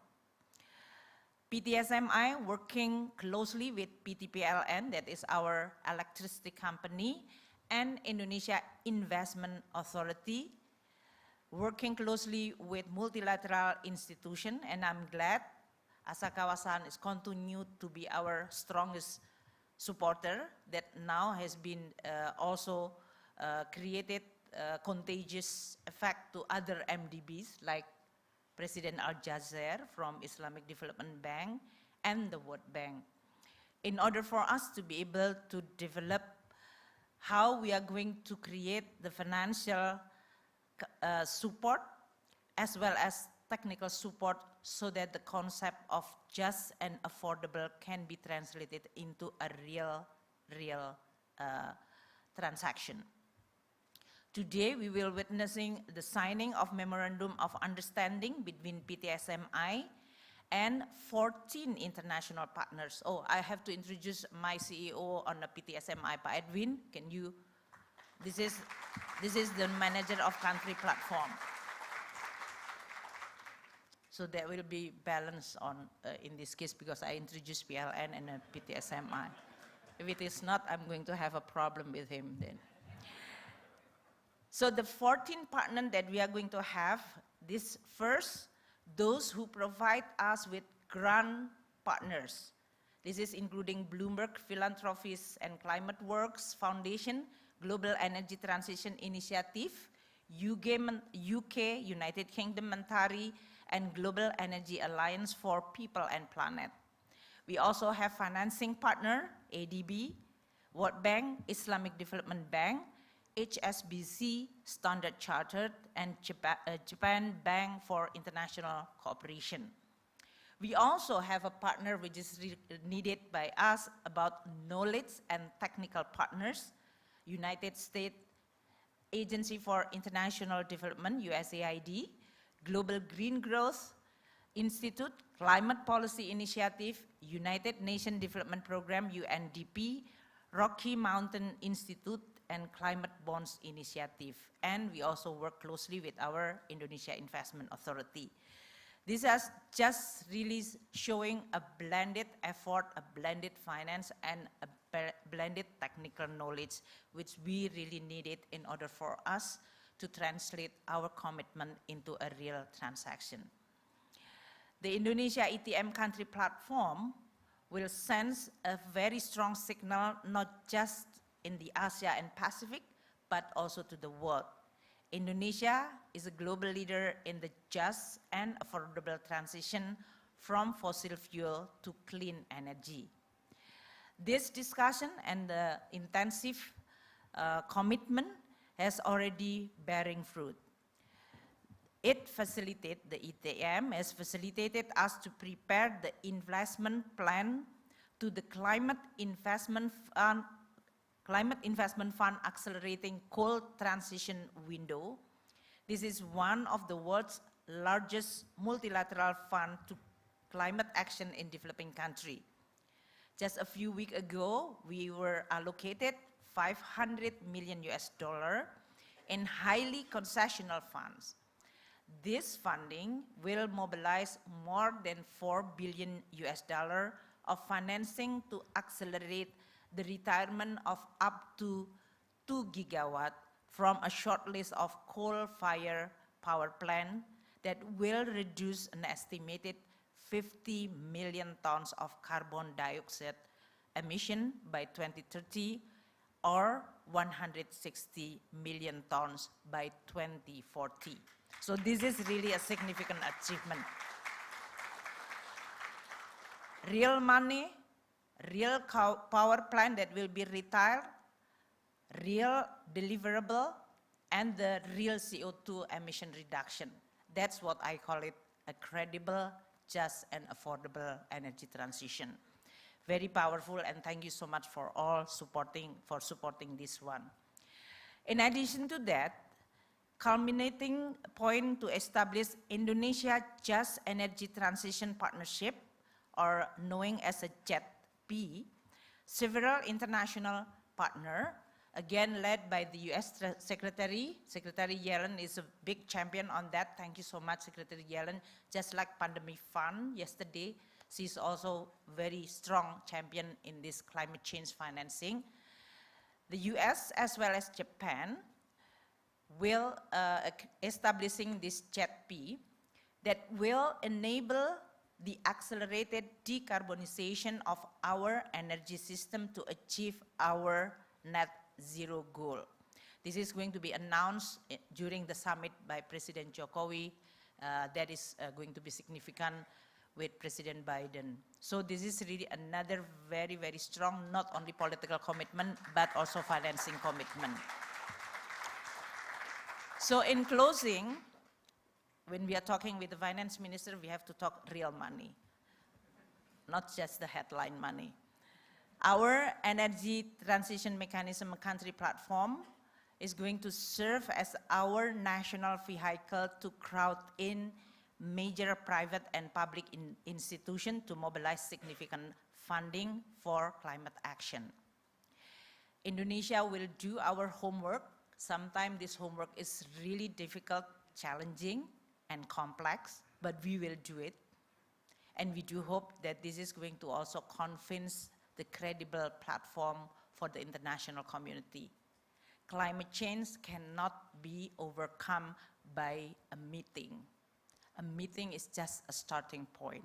PTSMI working closely with PTPLN, that is our electricity company, and Indonesia Investment Authority, working closely with multilateral institutions, and I'm glad Asakawa-san is continued to be our strongest supporter that now has been also created contagious effect to other MDBs like President Al-Jazer from Islamic Development Bank and the World Bank. In order for us to be able to develop how we are going to create the financial support as well as technical support so that the concept of just and affordable can be translated into a real transaction. Today, we will witnessing the signing of Memorandum of Understanding between PTSMI and 14 international partners. Oh, I have to introduce my CEO on the PTSMI, Pak Edwin. Can you, this is the manager of country platform. So there will be balance on, in this case, because I introduced PLN and PTSMI. If it is not, I'm going to have a problem with him then. So the 14 partners that we are going to have, this first, those who provide us with grant partners. This is including Bloomberg Philanthropies and Climate Works Foundation, Global Energy Transition Initiative, UK, United Kingdom Mentari, and Global Energy Alliance for People and Planet. We also have financing partner, ADB, World Bank, Islamic Development Bank, HSBC, Standard Chartered, and Japan Bank for International Cooperation. We also have a partner which is needed by us about knowledge and technical partners, United States Agency for International Development, USAID, Global Green Growth Institute, Climate Policy Initiative, United Nations Development Program, UNDP, Rocky Mountain Institute, and Climate Bonds Initiative. And we also work closely with our Indonesia Investment Authority. This is just really showing a blended effort, a blended finance, and a blended technical knowledge, which we really needed in order for us to translate our commitment into a real transaction. The Indonesia ETM country platform will send a very strong signal, not just in the Asia and Pacific, but also to the world. Indonesia is a global leader in the just and affordable transition from fossil fuel to clean energy. This discussion and the intensive commitment has already bearing fruit. It facilitated, the ETM has facilitated us to prepare the investment plan to the Climate Investment Fund Accelerating Coal Transition Window. This is one of the world's largest multilateral fund to climate action in developing country. Just a few weeks ago, we were allocated $500 million in highly concessional funds. This funding will mobilize more than $4 billion of financing to accelerate the retirement of up to 2 gigawatt from a short list of coal-fired power plant that will reduce an estimated 50 million tons of carbon dioxide emission by 2030 or 160 million tons by 2040. So this is really a significant achievement. Real money, real power plant that will be retired, real deliverable, and the real CO2 emission reduction. That's what I call it, a credible, just, and affordable energy transition. Very powerful, and thank you so much for all supporting this one. In addition to that, culminating point to establish Indonesia Just Energy Transition Partnership, or known as a JETP, several international partners again led by the US Secretary. Secretary Yellen is a big champion on that. Thank you so much, Secretary Yellen. Just like Pandemic Fund yesterday, she's also very strong champion in this climate change financing. The US as well as Japan will establishing this JETP that will enable the accelerated decarbonization of our energy system to achieve our net zero goal. This is going to be announced during the summit by President Jokowi. That is going to be significant with President Biden. So this is really another very, very strong, not only political commitment, but also financing commitment. So in closing, when we are talking with the finance minister, we have to talk real money, not just the headline money. Our energy transition mechanism country platform is going to serve as our national vehicle to crowd in major private and public institutions to mobilize significant funding for climate action. Indonesia will do our homework. Sometimes this homework is really difficult, challenging, and complex, but we will do it. And we do hope that this is going to also convince the credible platform for the international community. Climate change cannot be overcome by a meeting. A meeting is just a starting point.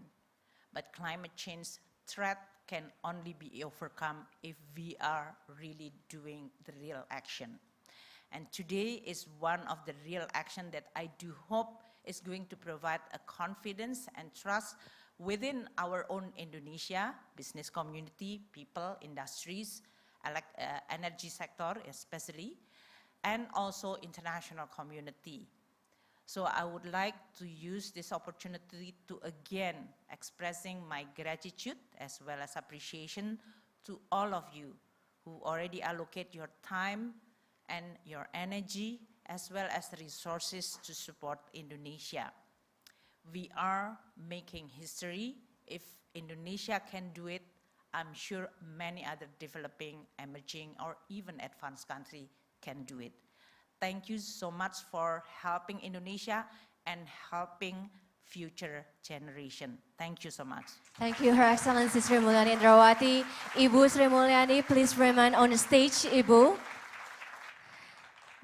But climate change threat can only be overcome if we are really doing the real action. And today is one of the real action that I do hope is going to provide a confidence and trust within our own Indonesia, business community, people, industries, energy sector especially, and also international community. So I would like to use this opportunity to again expressing my gratitude as well as appreciation to all of you who already allocate your time and your energy as well as resources to support Indonesia. We are making history. If Indonesia can do it, I'm sure many other developing, emerging, or even advanced countries can do it. Thank you so much for helping Indonesia and helping future generation. Thank you so much. Thank you, Her Excellency Sri Mulyani Indrawati. Ibu Sri Mulyani, please remain on the stage, Ibu.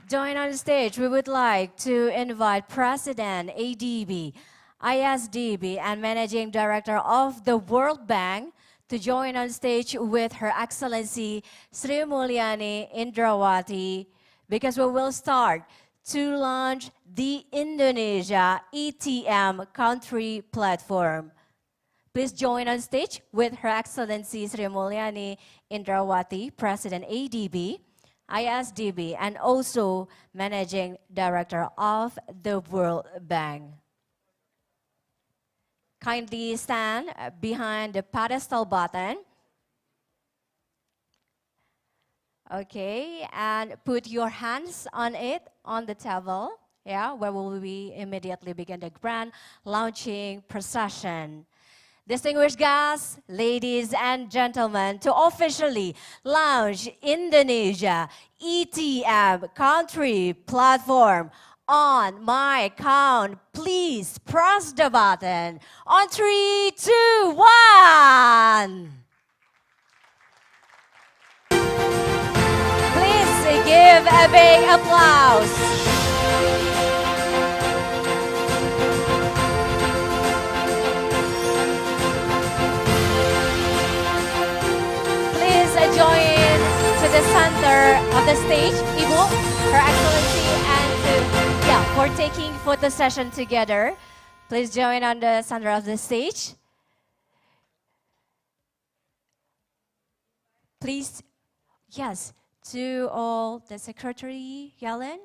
Join on the stage, we would like to invite President ADB, ISDB, and Managing Director of the World Bank to join on stage with Her Excellency Sri Mulyani Indrawati, because we will start to launch the Indonesia ETM country platform. Please join on stage with Her Excellency Sri Mulyani Indrawati, President ADB, ISDB, and also Managing Director of the World Bank. Kindly stand behind the pedestal button. Okay, and put your hands on it, on the table, yeah, where will we immediately begin the grand launching procession. Distinguished guests, ladies and gentlemen, to officially launch Indonesia ETM country platform, on my count, please press the button. On 3, 2, 1. Please give a big applause. Join to the center of the stage, Ibu, Her Excellency, and for taking photo session together. Please join on the center of the stage. Please, yes, to all the Secretary Yellen,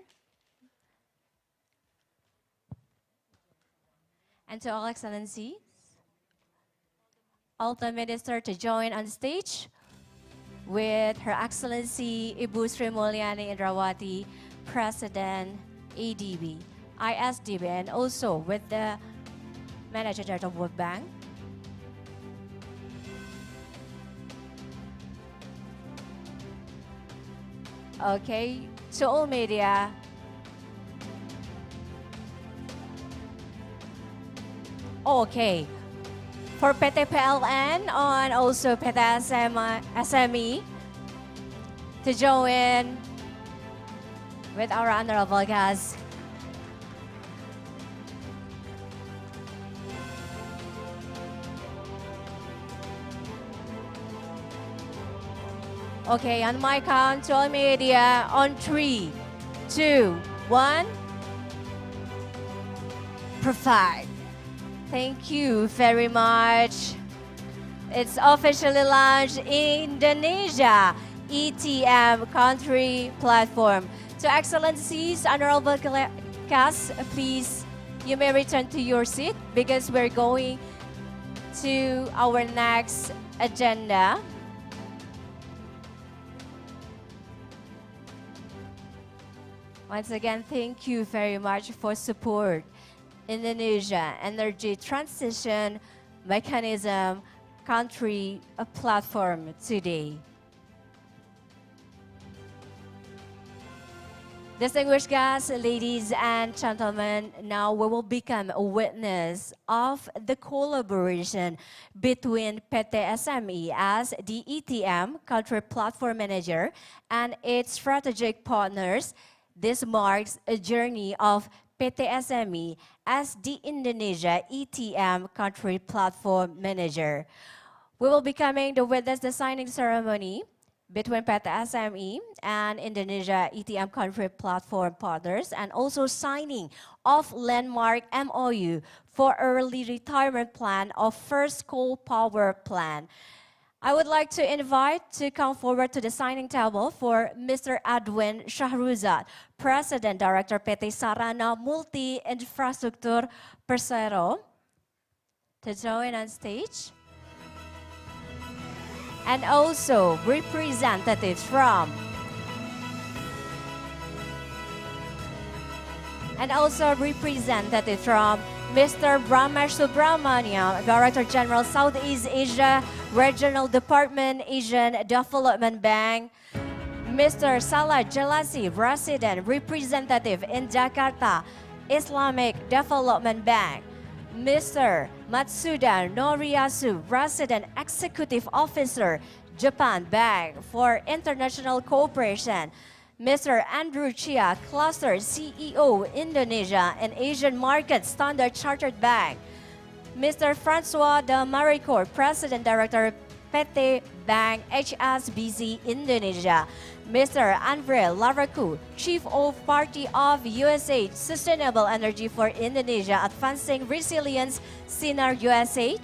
and to all Excellencies, all the minister to join on stage with Her Excellency Ibu Sri Mulyani Indrawati, President ADB, ISDB, and also with the Manager Director of World Bank. Okay, to all media. Okay, for PT PLN and also PT SME to join with our honorable guests. Okay, on my count, to all media, on 3, 2, 1. Perfect. Thank you very much. It's officially launched in Indonesia, ETM country platform. To Excellencies, honorable guests, please, you may return to your seat because we're going to our next agenda. Once again, thank you very much for support. Indonesia Energy Transition Mechanism Country Platform today. Distinguished guests, ladies and gentlemen, now we will become a witness of the collaboration between PT SME as the ETM Country Platform Manager and its strategic partners. This marks a journey of PT SME as the Indonesia ETM Country Platform Manager. We will be coming to witness the signing ceremony between PT SME and Indonesia ETM Country Platform partners, and also signing of landmark MOU for early retirement plan of first coal power plant. I would like to invite to come forward to the signing table for Mr. Edwin Shahruzad, President Director PT Sarana Multi Infrastruktur Persero, to join on stage. And also representatives from Mr. Bramesh Subramaniam, Director General Southeast Asia Regional Department, Asian Development Bank. Mr. Salah Jalasi, Resident Representative in Jakarta Islamic Development Bank. Mr. Matsuda Noriyasu, Resident Executive Officer, Japan Bank for International Cooperation. Mr. Andrew Chia, Cluster CEO, Indonesia and Asian Market Standard Chartered Bank. Mr. Francois de Maricourt, President Director, PT Bank HSBC Indonesia. Mr. Andre Laraku, Chief of Party of USA Sustainable Energy for Indonesia, Advancing Resilience, Sinar USA.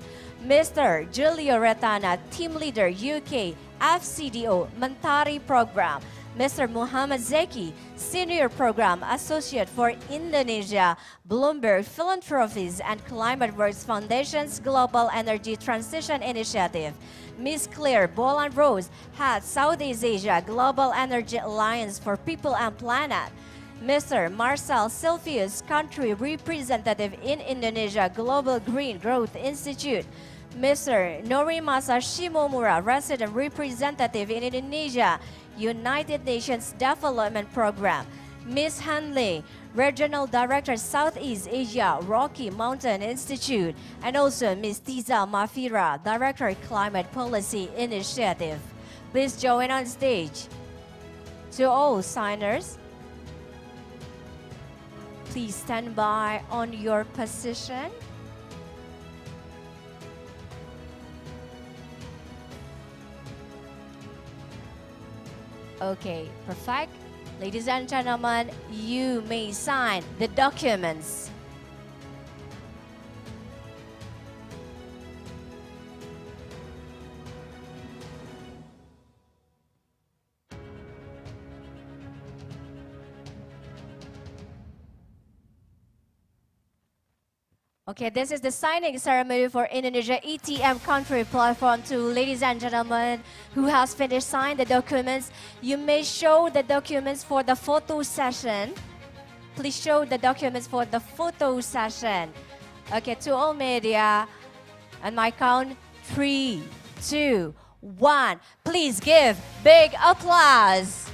Mr. Julio Retana, Team Leader UK, FCDO, Mentari Program. Mr. Muhammad Zeki, Senior Program Associate for Indonesia, Bloomberg Philanthropies and Climate Works Foundation's Global Energy Transition Initiative. Ms. Claire Bolan Rose, Head Southeast Asia Global Energy Alliance for People and Planet. Mr. Marcel Silvius, Country Representative in Indonesia Global Green Growth Institute. Mr. Norimasa Shimomura, Resident Representative in Indonesia United Nations Development Program. Ms. Hanley, Regional Director Southeast Asia Rocky Mountain Institute, and also Ms. Tiza Mafira, Director Climate Policy Initiative. Please join on stage. To all signers, please stand by on your position. Okay, perfect. Ladies and gentlemen, you may sign the documents. Okay, this is the signing ceremony for Indonesia ETM Country Platform 2. Ladies and gentlemen, who has finished signing the documents, you may show the documents for the photo session. Please show the documents for the photo session. Okay, to all media, on my count, 3, 2, 1. Please give big applause.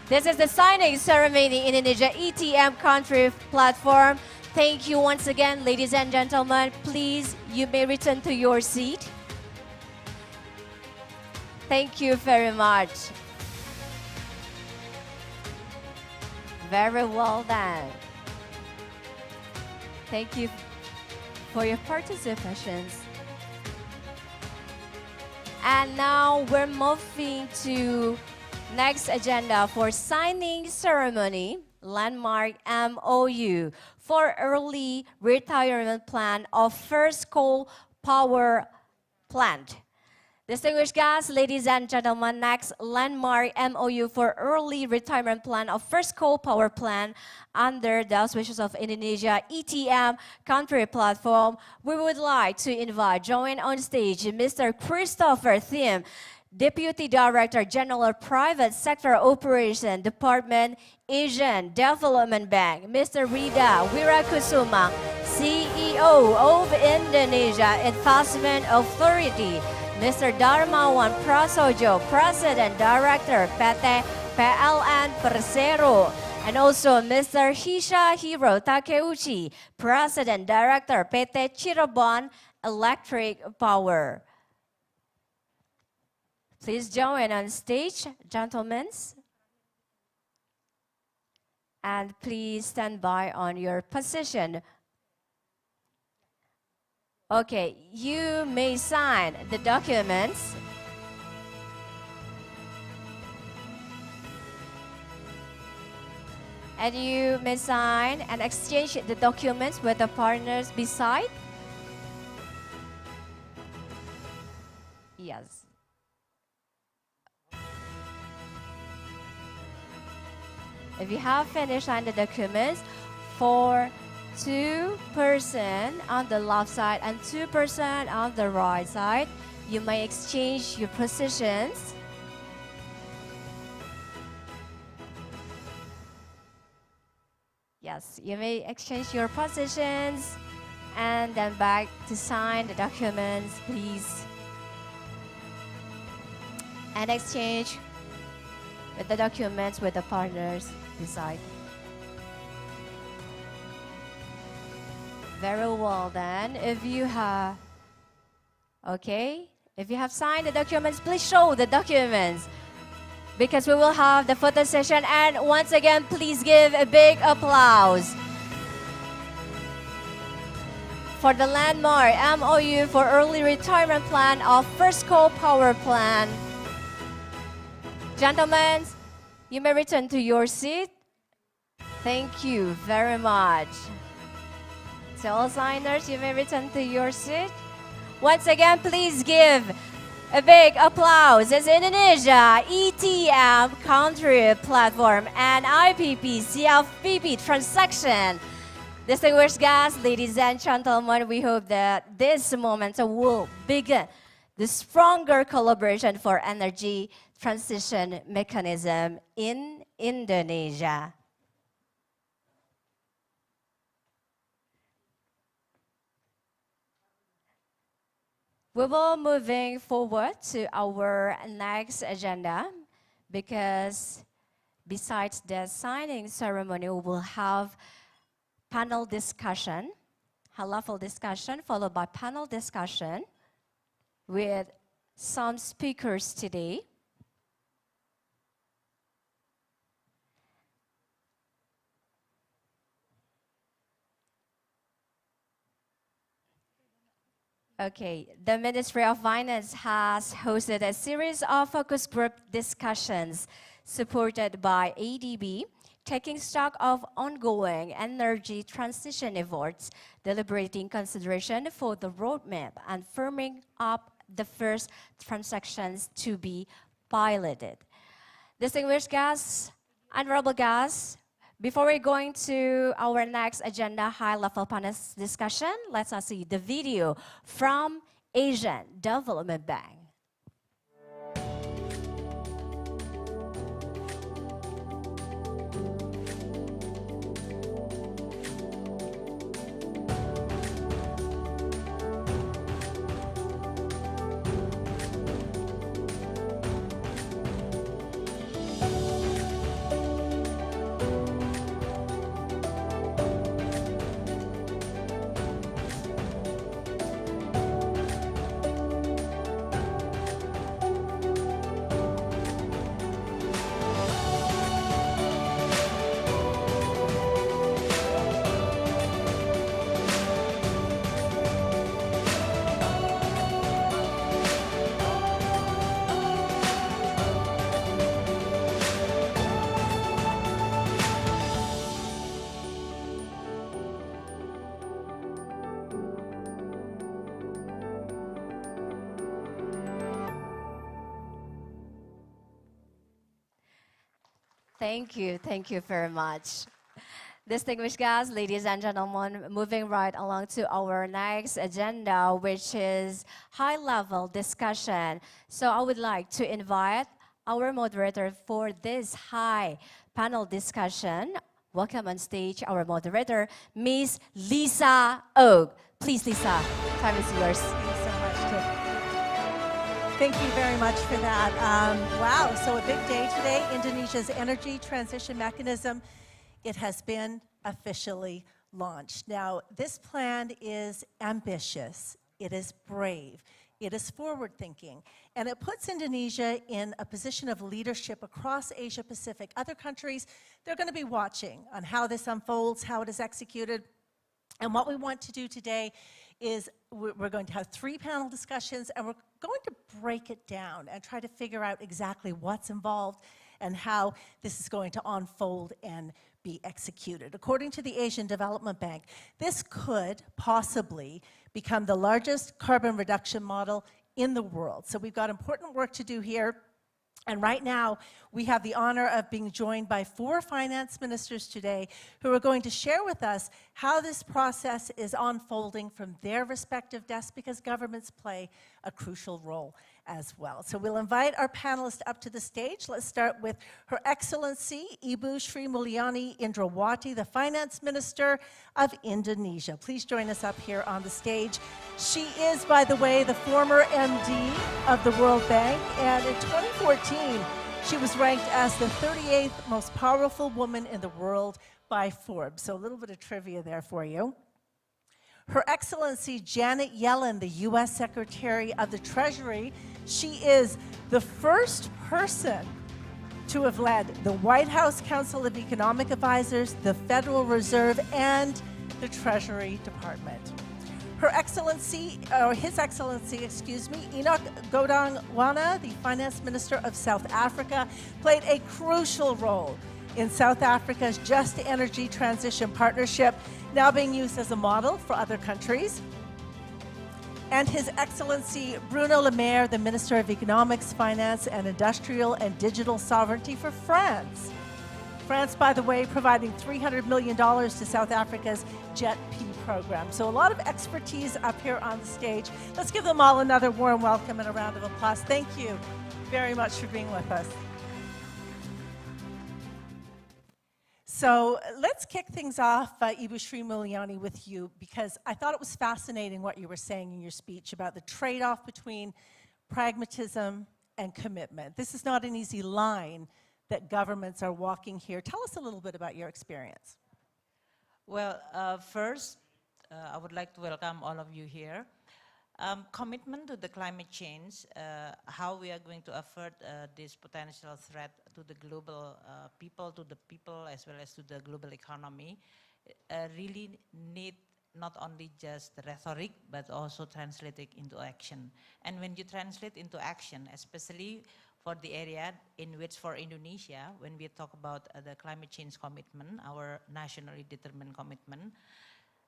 This is the signing ceremony in Indonesia ETM country platform. Thank you once again, ladies and gentlemen. Please, you may return to your seat. Thank you very much. Very well done. Thank you for your participations. And now we're moving to next agenda for signing ceremony, landmark MOU for early retirement plan of first coal power plant. Distinguished guests, ladies and gentlemen, next landmark MOU for early retirement plan of first coal power plant under the auspices of Indonesia ETM country platform. We would like to invite, join on stage, Mr. Christopher Thiem, Deputy Director General Private Sector Operation Department, Asian Development Bank, Mr. Rida Wirakusuma, CEO of Indonesia Investment Authority, Mr. Darmawan Prasojo, President Director PT PLN Persero, and also Mr. Hishahiro Takeuchi, President Director PT Cirebon Electric Power. Please join on stage, gentlemen. And please stand by on your position. Okay, you may sign the documents. And you may sign and exchange the documents with the partners beside. Yes. If you have finished signing the documents, for 2 persons on the left side and 2 persons on the right side, you may exchange your positions. Yes, you may exchange your positions and then back to sign the documents, please. And exchange with the documents with the partners beside. Very well then. If you have signed the documents, please show the documents because we will have the photo session. And once again, please give a big applause for the landmark MOU for early retirement plan of First Coal Power Plant. Gentlemen, you may return to your seat. Thank you very much. So all signers, you may return to your seat. Once again, please give a big applause. It's Indonesia ETM country platform and IPP CFPP transaction. Distinguished guests, ladies and gentlemen, we hope that this moment will begin the stronger collaboration for energy transition mechanism in Indonesia. We will moving forward to our next agenda because besides the signing ceremony, we will have panel discussion, high-level discussion, followed by panel discussion with some speakers today. Okay, the Ministry of Finance has hosted a series of focus group discussions supported by ADB, taking stock of ongoing energy transition efforts, deliberating consideration for the roadmap, and firming up the first transactions to be piloted. Distinguished guests, honorable guests, before we go into our next agenda, high-level panel discussion, let's see the video from Asian Development Bank. Thank you very much. Distinguished guests, ladies and gentlemen, moving right along to our next agenda, which is high-level discussion. So I would like to invite our moderator for this high panel discussion. Welcome on stage our moderator, Miss Lisa Og. Please, Lisa, time is yours. Thank you so much, Tiff. Thank you very much for that. Wow, so a big day today, Indonesia's energy transition mechanism. It has been officially launched. Now, this plan is ambitious, it is brave, it is forward-thinking, and it puts Indonesia in a position of leadership across Asia-Pacific. Other countries, they're going to be watching on how this unfolds, how it is executed. And what we want to do today is we're going to have 3 panel discussions, and we're going to break it down and try to figure out exactly what's involved and how this is going to unfold and be executed. According to the Asian Development Bank, this could possibly become the largest carbon reduction model in the world. So we've got important work to do here. And right now, we have the honor of being joined by 4 finance ministers today who are going to share with us how this process is unfolding from their respective desks, because governments play a crucial role as well. So we'll invite our panelists up to the stage. Let's start with Her Excellency Ibu Sri Mulyani Indrawati, the Finance Minister of Indonesia. Please join us up here on the stage. She is, by the way, the former MD of the World Bank, and in 2014, she was ranked as the 38th most powerful woman in the world by Forbes. So a little bit of trivia there for you. Her Excellency Janet Yellen, the U.S. Secretary of the Treasury, she is the first person to have led the White House Council of Economic Advisors, the Federal Reserve, and the Treasury Department. Her Excellency, or His Excellency, excuse me, Enoch Godongwana, the Finance Minister of South Africa, played a crucial role in South Africa's Just Energy Transition Partnership, now being used as a model for other countries. And His Excellency Bruno Le Maire, the Minister of Economics, Finance, and Industrial and Digital Sovereignty for France. France, by the way, providing $300 million to South Africa's JET-P program. So a lot of expertise up here on the stage. Let's give them all another warm welcome and a round of applause. Thank you very much for being with us. So let's kick things off, Ibu Sri Mulyani, with you, because I thought it was fascinating what you were saying in your speech about the trade-off between pragmatism and commitment. This is not an easy line that governments are walking here. Tell us a little bit about your experience. Well, first, I would like to welcome all of you here. Commitment to the climate change, how we are going to avert this potential threat to the global people as well as to the global economy, really need not only just rhetoric, but also translate it into action. And when you translate into action, especially for the area in which for Indonesia, when we talk about the climate change commitment, our nationally determined commitment,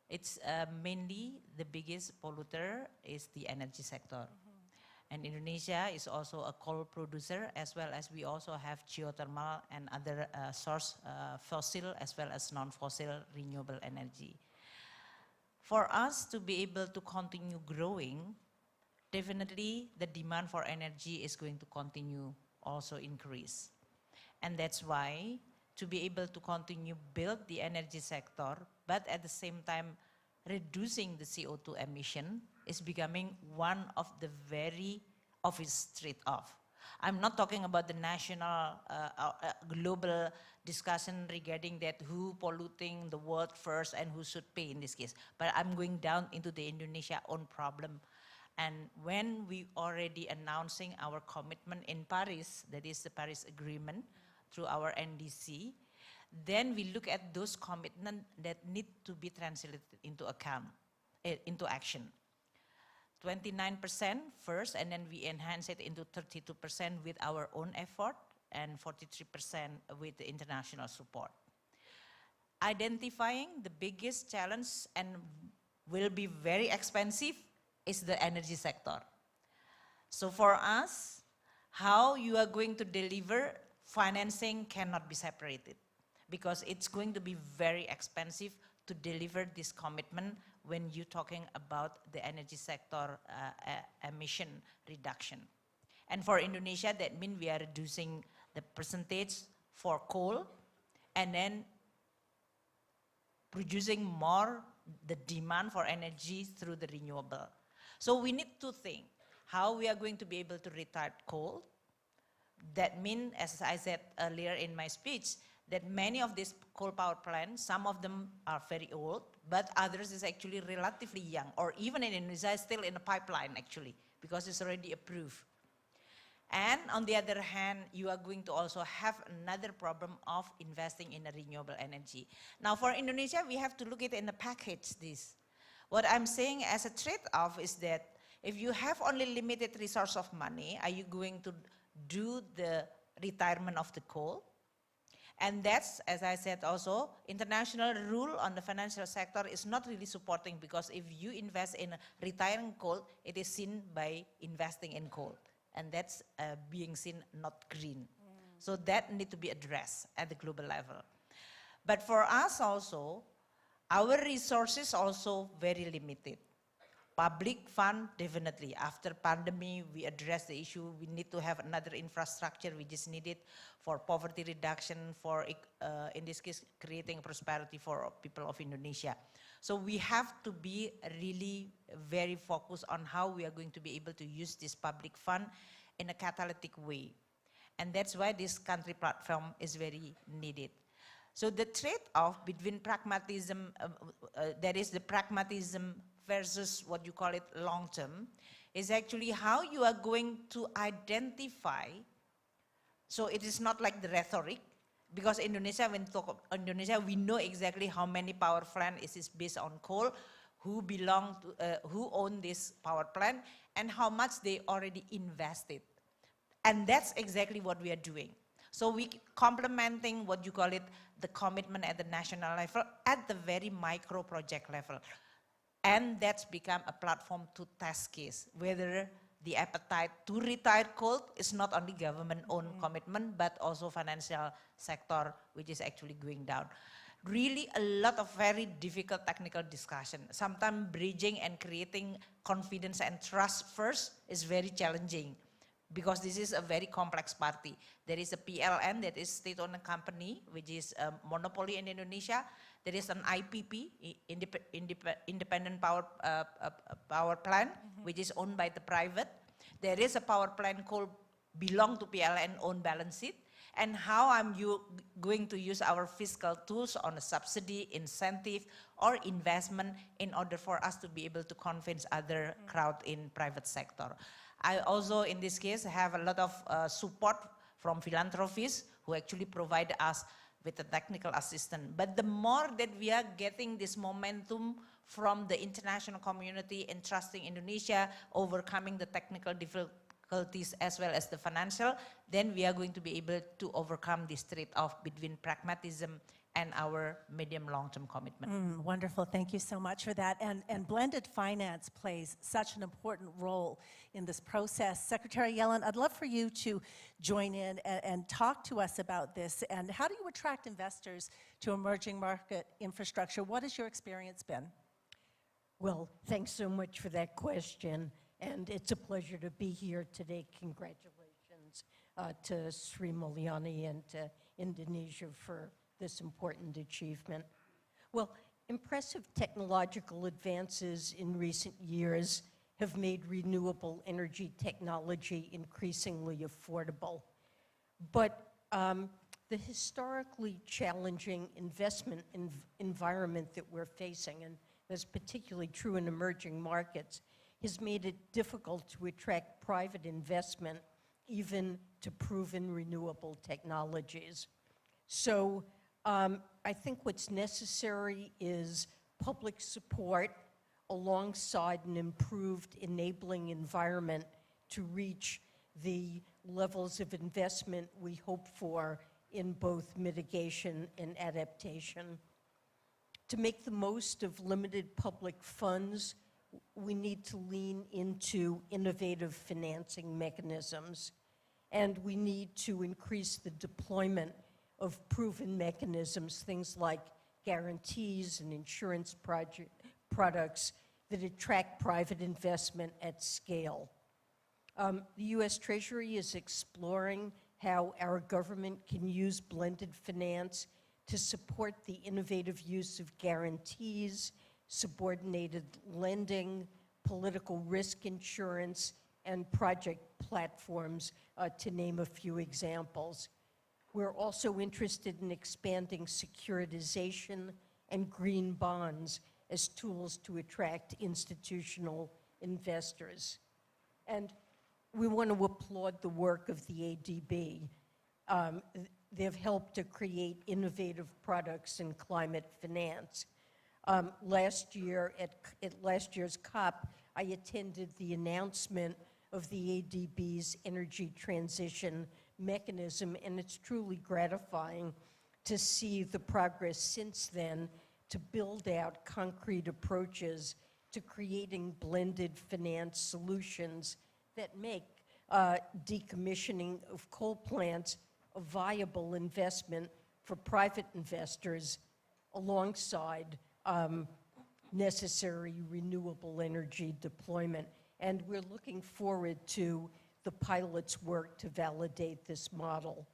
it's mainly the biggest polluter is the energy sector. And Indonesia is also a coal producer, as well as we also have geothermal and other source fossil as well as non-fossil renewable energy. For us to be able to continue growing, definitely the demand for energy is going to continue also increase. And that's why to be able to continue build the energy sector, but at the same time reducing the CO2 emission is becoming one of the very obvious trade-off. I'm not talking about the national, global discussion regarding that who polluting the world first and who should pay in this case, but I'm going down into the Indonesia own problem. And when we already announcing our commitment in Paris, that is the Paris Agreement, through our NDC, then we look at those commitments that need to be translated into action. 29% first, and then we enhance it into 32% with our own effort, and 43% with the international support. Identifying the biggest challenge and will be very expensive is the energy sector. So for us, how you are going to deliver financing cannot be separated because it's going to be very expensive to deliver this commitment when you're talking about the energy sector emission reduction. And for Indonesia, that means we are reducing the percentage for coal and then producing more the demand for energy through the renewable. So we need to think how we are going to be able to retire coal. That means, as I said earlier in my speech, that many of these coal power plants, some of them are very old, but others is actually relatively young, or even in Indonesia, still in a pipeline actually, because it's already approved. And on the other hand, you are going to also have another problem of investing in a renewable energy. Now for Indonesia, we have to look at it in a package this. What I'm saying as a trade-off is that if you have only limited resource of money, are you going to do the retirement of the coal? And that's, as I said also, international rule on the financial sector is not really supporting, because if you invest in retiring coal, it is seen by investing in coal. And that's being seen not green. So that need to be addressed at the global level. But for us also, our resources also very limited. Public fund, definitely. After pandemic, we address the issue. We need to have another infrastructure which is needed for poverty reduction, for, in this case, creating prosperity for people of Indonesia. So we have to be really very focused on how we are going to be able to use this public fund in a catalytic way. And that's why this country platform is very needed. So the trade-off between pragmatism, that is the pragmatism versus what you call it long-term, is actually how you are going to identify. So it is not like the rhetoric, because Indonesia, when we talk of Indonesia, we know exactly how many power plant is based on coal, who belong to, who own this power plant, and how much they already invested. And that's exactly what we are doing. So we complementing what you call it, the commitment at the national level, at the very micro project level. And that's become a platform to test case, whether the appetite to retire coal is not only government-owned commitment, but also financial sector, which is actually going down. Really a lot of very difficult technical discussion. Sometimes bridging and creating confidence and trust first is very challenging, because this is a very complex party. There is a PLN, that is state-owned company, which is a monopoly in Indonesia. There is an IPP, independent power plant, which is owned by the private. There is a power plant called belong to PLN own balance sheet. And how am you going to use our fiscal tools on a subsidy, incentive, or investment in order for us to be able to convince other crowd in private sector. I also, in this case, have a lot of support from philanthropists who actually provide us with a technical assistance. But the more that we are getting this momentum from the international community and trusting Indonesia, overcoming the technical difficulties as well as the financial, then we are going to be able to overcome this trade-off between pragmatism and our medium long-term commitment. Wonderful, thank you so much for that. And blended finance plays such an important role in this process. Secretary Yellen, I'd love for you to join in and talk to us about this. And how do you attract investors to emerging market infrastructure? What has your experience been? Well, thanks so much for that question. And it's a pleasure to be here today. Congratulations to Sri Mulyani and to Indonesia for this important achievement. Well, impressive technological advances in recent years have made renewable energy technology increasingly affordable. But the historically challenging investment environment that we're facing, and that's particularly true in emerging markets, has made it difficult to attract private investment, even to proven renewable technologies. So I think what's necessary is public support alongside an improved enabling environment to reach the levels of investment we hope for in both mitigation and adaptation. To make the most of limited public funds, we need to lean into innovative financing mechanisms. And we need to increase the deployment of proven mechanisms, things like guarantees and insurance products that attract private investment at scale. The US Treasury is exploring how our government can use blended finance to support the innovative use of guarantees, subordinated lending, political risk insurance, and project platforms, to name a few examples. We're also interested in expanding securitization and green bonds as tools to attract institutional investors. And we want to applaud the work of the ADB. They've helped to create innovative products in climate finance. Last year, at last year's COP, I attended the announcement of the ADB's energy transition mechanism, and it's truly gratifying to see the progress since then to build out concrete approaches to creating blended finance solutions that make decommissioning of coal plants a viable investment for private investors alongside necessary renewable energy deployment. And we're looking forward to the pilot's work to validate this model.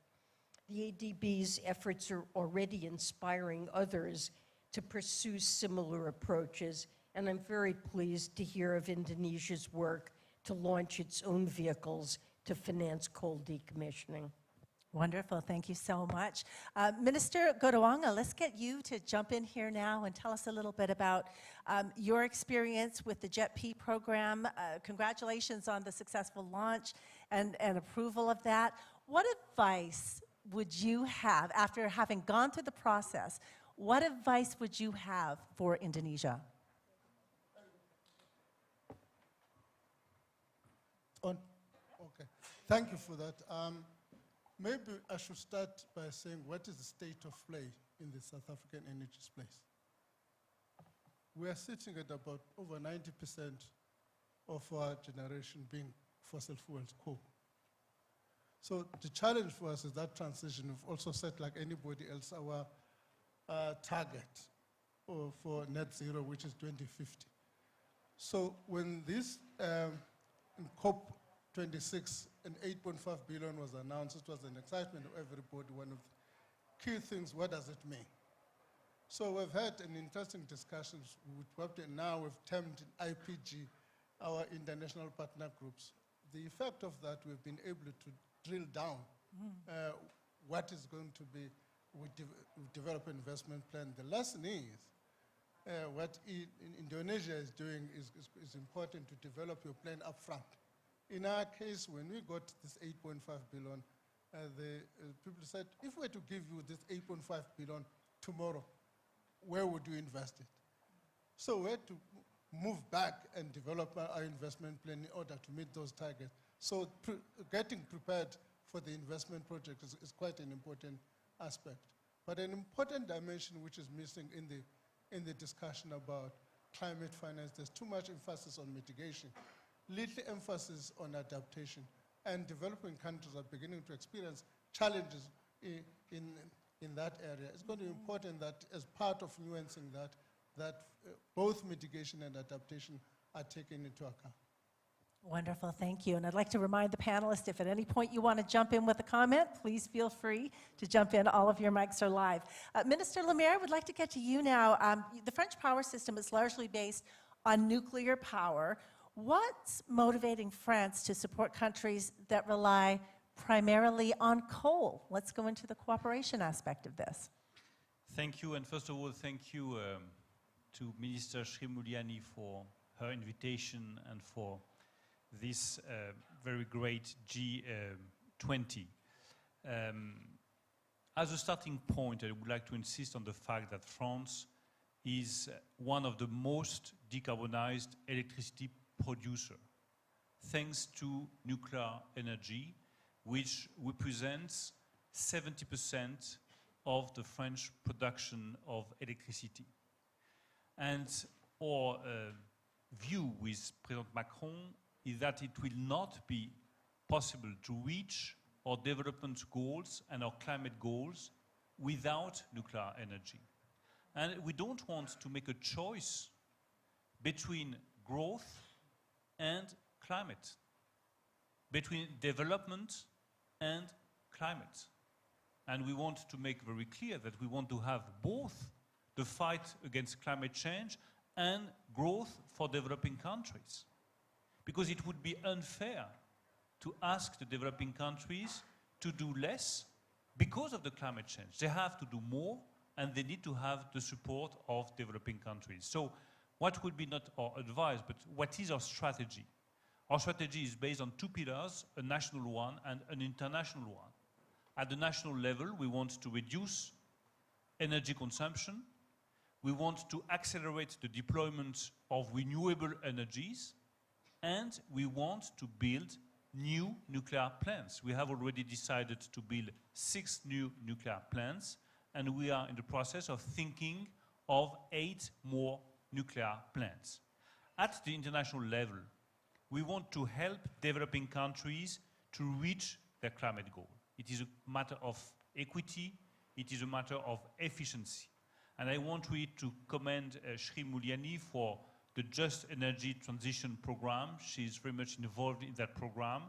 The ADB's efforts are already inspiring others to pursue similar approaches, and I'm very pleased to hear of Indonesia's work to launch its own vehicles to finance coal decommissioning. Wonderful, thank you so much. Minister Godoanga, let's get you to jump in here now and tell us a little bit about your experience with the JET-P program. Congratulations on the successful launch and approval of that. What advice would you have, after having gone through the process, what advice would you have for Indonesia? Okay, thank you for that. Maybe I should start by saying what is the state of play in the South African energy space. We are sitting at about over 90% of our generation being fossil fuels, coal. So the challenge for us is that transition. We've also set, like anybody else, our target for net zero, which is 2050. So when this in COP26 and 8.5 billion was announced, it was an excitement of everybody. One of the key things, what does it mean? So we've had an interesting discussions with what now we've termed IPG, our international partner groups. The effect of that, we've been able to drill down what is going to be, we develop an investment plan. The lesson is, what Indonesia is doing is important to develop your plan up front. In our case, when we got this 8.5 billion, the people said, if we were to give you this 8.5 billion tomorrow, where would you invest it? So we had to move back and develop our investment plan in order to meet those targets. So getting prepared for the investment project is quite an important aspect. But an important dimension which is missing in the discussion about climate finance, there's too much emphasis on mitigation, little emphasis on adaptation, and developing countries are beginning to experience challenges in that area. It's going to be important that as part of nuancing that both mitigation and adaptation are taken into account. Wonderful, thank you. And I'd like to remind the panelists, if at any point you want to jump in with a comment, please feel free to jump in. All of your mics are live. Minister Lemaire, would like to get to you now. The French power system is largely based on nuclear power. What's motivating France to support countries that rely primarily on coal? Let's go into the cooperation aspect of this. Thank you, and first of all, thank you to Minister Sri Mulyani for her invitation and for this very great G20. As a starting point, I would like to insist on the fact that France is one of the most decarbonized electricity producer, thanks to nuclear energy, which represents 70% of the French production of electricity. And our view with President Macron is that it will not be possible to reach our development goals and our climate goals without nuclear energy. And we don't want to make a choice between growth and climate, between development and climate. And we want to make very clear that we want to have both the fight against climate change and growth for developing countries. Because it would be unfair to ask the developing countries to do less because of the climate change. They have to do more, and they need to have the support of developing countries. So what would be not our advice, but what is our strategy? Our strategy is based on two pillars, a national one and an international one. At the national level, we want to reduce energy consumption. We want to accelerate the deployment of renewable energies, and we want to build new nuclear plants. We have already decided to build 6 new nuclear plants, and we are in the process of thinking of 8 more nuclear plants. At the international level, we want to help developing countries to reach their climate goal. It is a matter of equity, it is a matter of efficiency. And I want really to commend Shri Mulyani for the Just Energy Transition Program. She's very much involved in that program.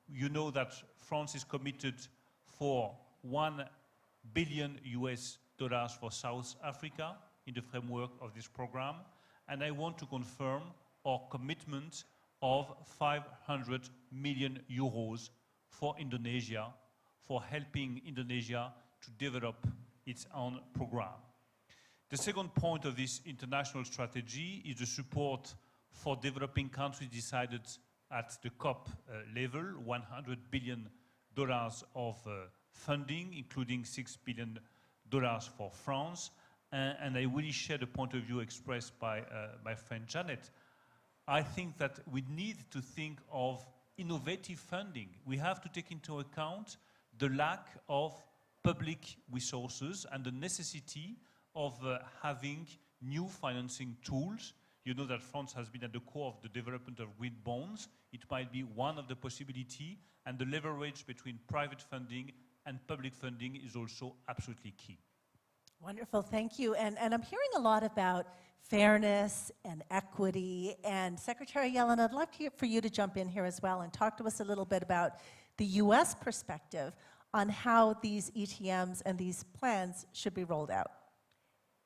You know that France is committed for $1 billion for South Africa in the framework of this program. And I want to confirm our commitment of 500 million euros for Indonesia, for helping Indonesia to develop its own program. The second point of this international strategy is the support for developing countries decided at the COP level, $100 billion of funding, including $6 billion for France. And I really share the point of view expressed by my friend Janet. I think that we need to think of innovative funding. We have to take into account the lack of public resources and the necessity of having new financing tools. You know that France has been at the core of the development of green bonds. It might be one of the possibilities, and the leverage between private funding and public funding is also absolutely key. Wonderful, thank you. And I'm hearing a lot about fairness and equity. And Secretary Yellen, I'd love for you to jump in here as well and talk to us a little bit about the U.S. perspective on how these ETMs and these plans should be rolled out.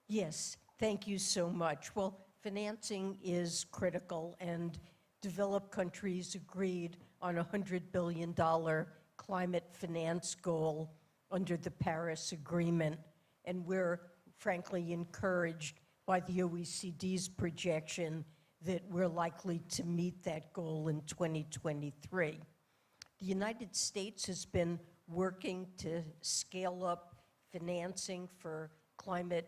Yes, thank you so much. Well, financing is critical, and developed countries agreed on a $100 billion climate finance goal under the Paris Agreement, and we're frankly encouraged by the OECD's projection that we're likely to meet that goal in 2023. The United States has been working to scale up financing for climate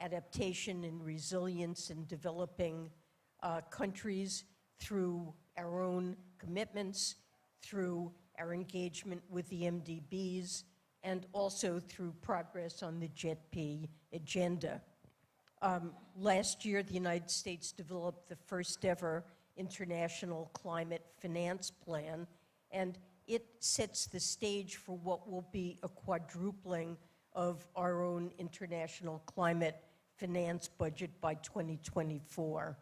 adaptation and resilience in developing countries through our own commitments, through our engagement with the MDBs, and also through progress on the JETP agenda. Last year, the United States developed the first ever international climate finance plan, and it sets the stage for what will be a quadrupling of our own international climate finance budget by 2024.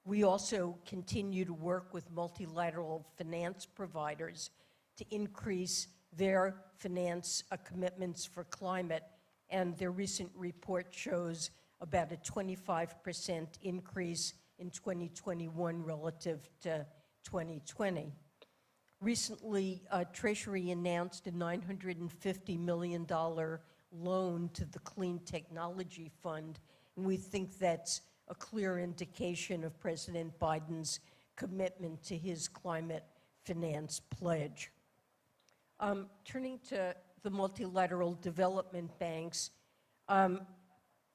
We also continue to work with multilateral finance providers to increase their finance commitments for climate, and their recent report shows about a 25% increase in 2021 relative to 2020. Recently, Treasury announced a $950 million loan to the Clean Technology Fund, and we think that's a clear indication of President Biden's commitment to his climate finance pledge. Turning to the multilateral development banks, I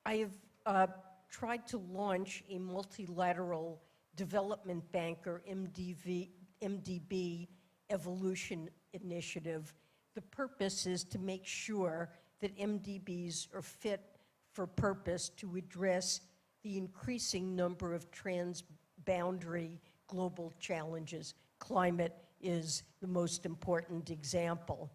have tried to launch a multilateral development bank, or MDB evolution initiative. The purpose is to make sure that MDBs are fit for purpose to address the increasing number of transboundary global challenges. Climate is the most important example.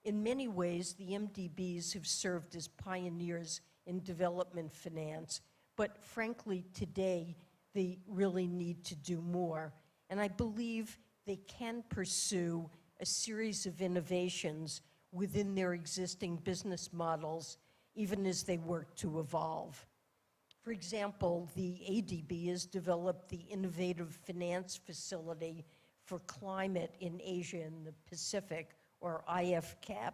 In many ways, the MDBs have served as pioneers in development finance, but frankly, today, they really need to do more. And I believe they can pursue a series of innovations within their existing business models, even as they work to evolve. For example, the ADB has developed the Innovative Finance Facility for Climate in Asia and the Pacific, or IFCAP,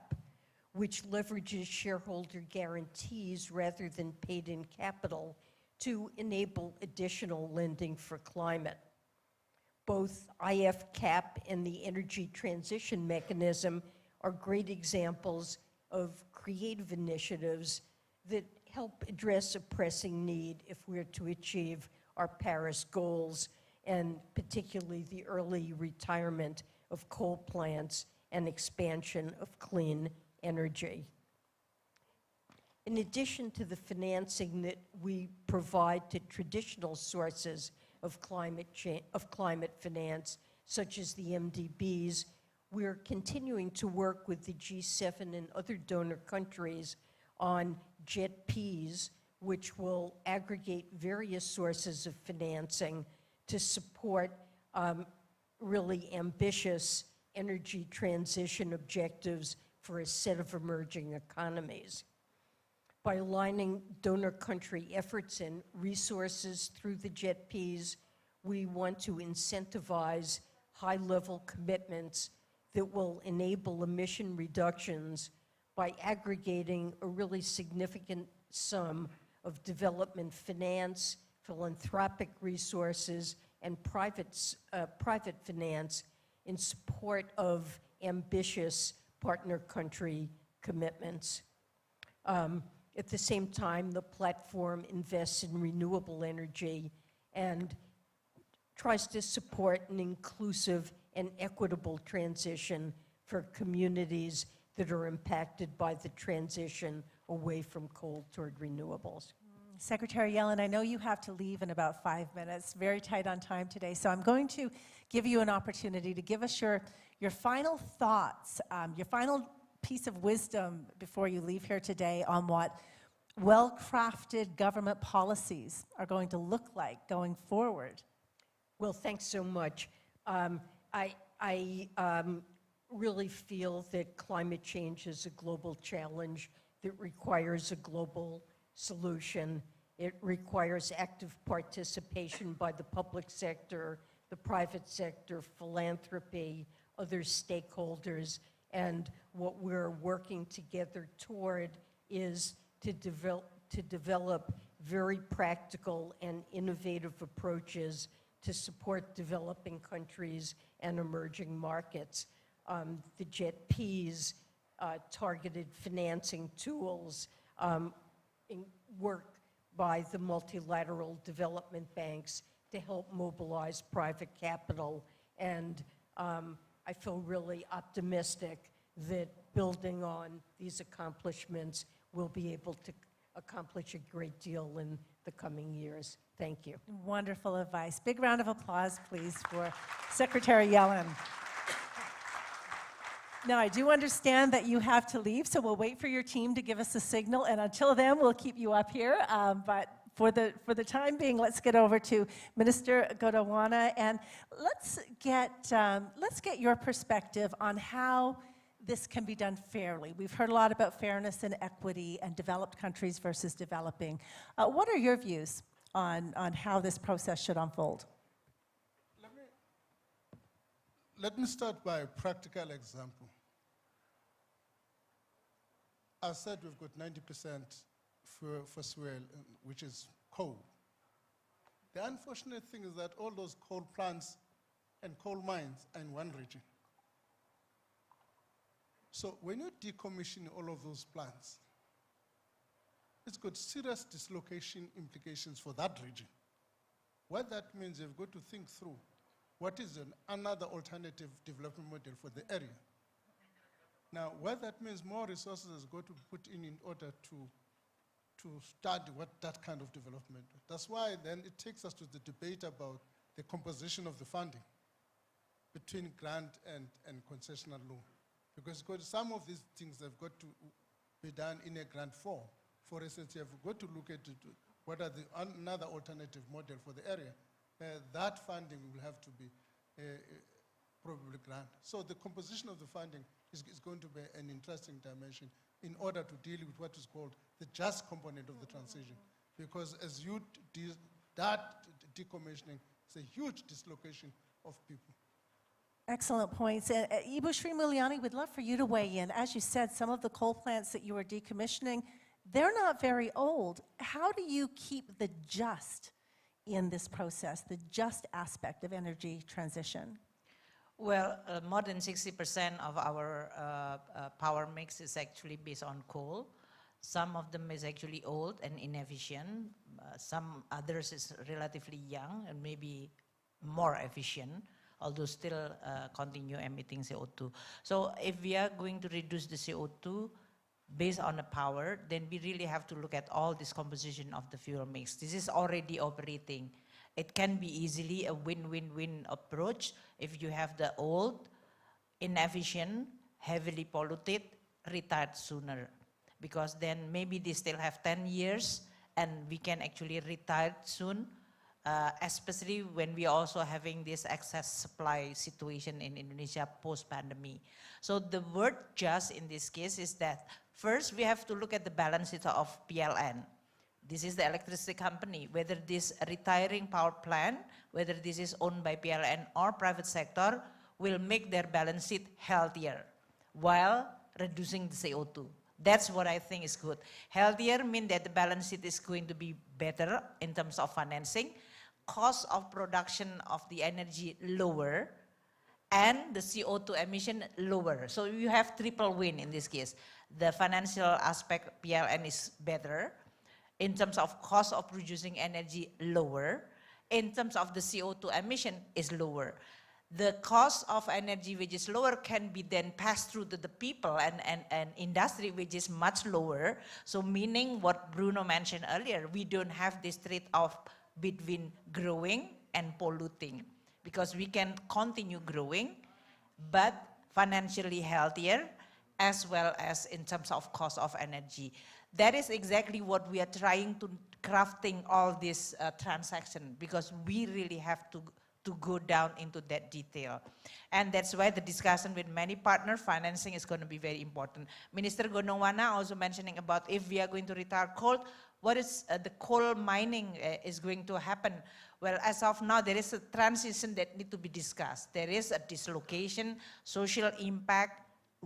which leverages shareholder guarantees rather than paid-in capital to enable additional lending for climate. Both IFCAP and the Energy Transition Mechanism are great examples of creative initiatives that help address a pressing need if we're to achieve our Paris goals, and particularly the early retirement of coal plants and expansion of clean energy. In addition to the financing that we provide to traditional sources of climate finance, such as the MDBs, we're continuing to work with the G7 and other donor countries on JETPs, which will aggregate various sources of financing to support really ambitious energy transition objectives for a set of emerging economies. By aligning donor country efforts and resources through the JETPs, we want to incentivize high-level commitments that will enable emission reductions by aggregating a really significant sum of development finance, philanthropic resources, and private finance in support of ambitious partner country commitments. At the same time, the platform invests in renewable energy and tries to support an inclusive and equitable transition for communities that are impacted by the transition away from coal toward renewables. Secretary Yellen, I know you have to leave in about 5 minutes, very tight on time today, so I'm going to give you an opportunity to give us your final thoughts, your final piece of wisdom before you leave here today on what well-crafted government policies are going to look like going forward. Well, thanks so much. I really feel that climate change is a global challenge that requires a global solution. It requires active participation by the public sector, the private sector, philanthropy, other stakeholders, and what we're working together toward is to develop very practical and innovative approaches to support developing countries and emerging markets. The JETPs, targeted financing tools, work by the multilateral development banks to help mobilize private capital. And I feel really optimistic that building on these accomplishments, we'll be able to accomplish a great deal in the coming years. Thank you. Wonderful advice. Big round of applause, please, for Secretary Yellen. Now, I do understand that you have to leave, so we'll wait for your team to give us a signal, and until then, we'll keep you up here. But for the time being, let's get over to Minister Godawana, and let's get your perspective on how this can be done fairly. We've heard a lot about fairness and equity and developed countries versus developing. What are your views on how this process should unfold? Let me start by a practical example. I said we've got 90% for fuel, which is coal. The unfortunate thing is that all those coal plants and coal mines are in one region. So when you decommission all of those plants, it's got serious dislocation implications for that region. What that means, you've got to think through what is another alternative development model for the area. Now, what that means, more resources is going to put in order to study what that kind of development. That's why then it takes us to the debate about the composition of the funding between grant and concessional loan. Because some of these things have got to be done in a grant form. For instance, you have got to look at what are another alternative model for the area. That funding will have to be probably grant. So the composition of the funding is going to be an interesting dimension in order to deal with what is called the just component of the transition. Because as you that decommissioning is a huge dislocation of people. Excellent points. Ibu Sri Mulyani, we'd love for you to weigh in. As you said, some of the coal plants that you are decommissioning, they're not very old. How do you keep the just in this process, the just aspect of energy transition? Well, more than 60% of our power mix is actually based on coal. Some of them is actually old and inefficient. Some others is relatively young and maybe more efficient, although still continue emitting CO2. So if we are going to reduce the CO2 based on the power, then we really have to look at all this composition of the fuel mix. This is already operating. It can be easily a win-win-win approach if you have the old, inefficient, heavily polluted, retired sooner. Because then maybe they still have 10 years and we can actually retire soon, especially when we are also having this excess supply situation in Indonesia post-pandemic. So the word just in this case is that first we have to look at the balance sheet of PLN. This is the electricity company, whether this retiring power plant, whether this is owned by PLN or private sector, will make their balance sheet healthier while reducing the CO2. That's what I think is good. Healthier means that the balance sheet is going to be better in terms of financing, cost of production of the energy lower, and the CO2 emission lower. So you have triple win in this case. The financial aspect, PLN is better. In terms of cost of producing energy, lower. In terms of the CO2 emission, is lower. The cost of energy which is lower can be then passed through to the people and industry which is much lower. So meaning what Bruno mentioned earlier, we don't have this trade-off between growing and polluting. Because we can continue growing, but financially healthier, as well as in terms of cost of energy. That is exactly what we are trying to crafting all this transaction, because we really have to go down into that detail. And that's why the discussion with many partners, financing is going to be very important. Minister Gonowana also mentioning about if we are going to retire coal, what is the coal mining is going to happen? Well, as of now, there is a transition that need to be discussed. There is a dislocation, social impact,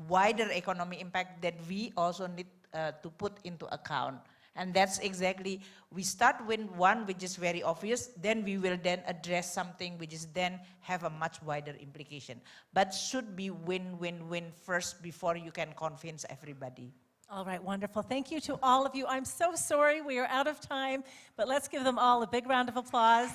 wider economic impact that we also need to put into account. And that's exactly, we start with one which is very obvious, then we will then address something which is then have a much wider implication. But should be win-win-win first before you can convince everybody. All right, wonderful. Thank you to all of you. I'm so sorry we are out of time, but let's give them all a big round of applause.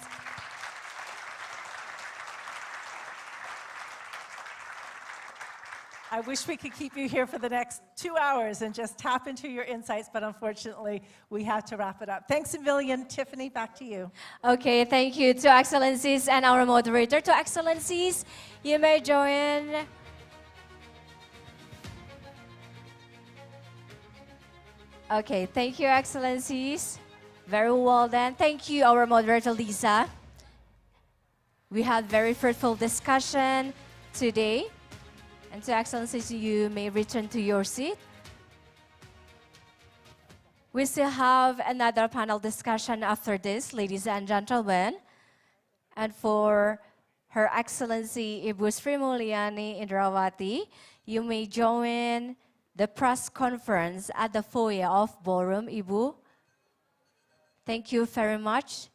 I wish we could keep you here for the next 2 hours and just tap into your insights, but unfortunately, we have to wrap it up. Thanks a million. Tiffany, back to you. Okay, thank you to Excellencies and our moderator. To Excellencies, you may join. Okay, thank you, Excellencies. Very well done. Thank you, our moderator, Lisa. We had very fruitful discussion today. And to Excellencies, you may return to your seat. We still have another panel discussion after this, ladies and gentlemen. And for Her Excellency Ibu Sri Mulyani Indrawati, you may join the press conference at the foyer of ballroom, Ibu. Thank you very much.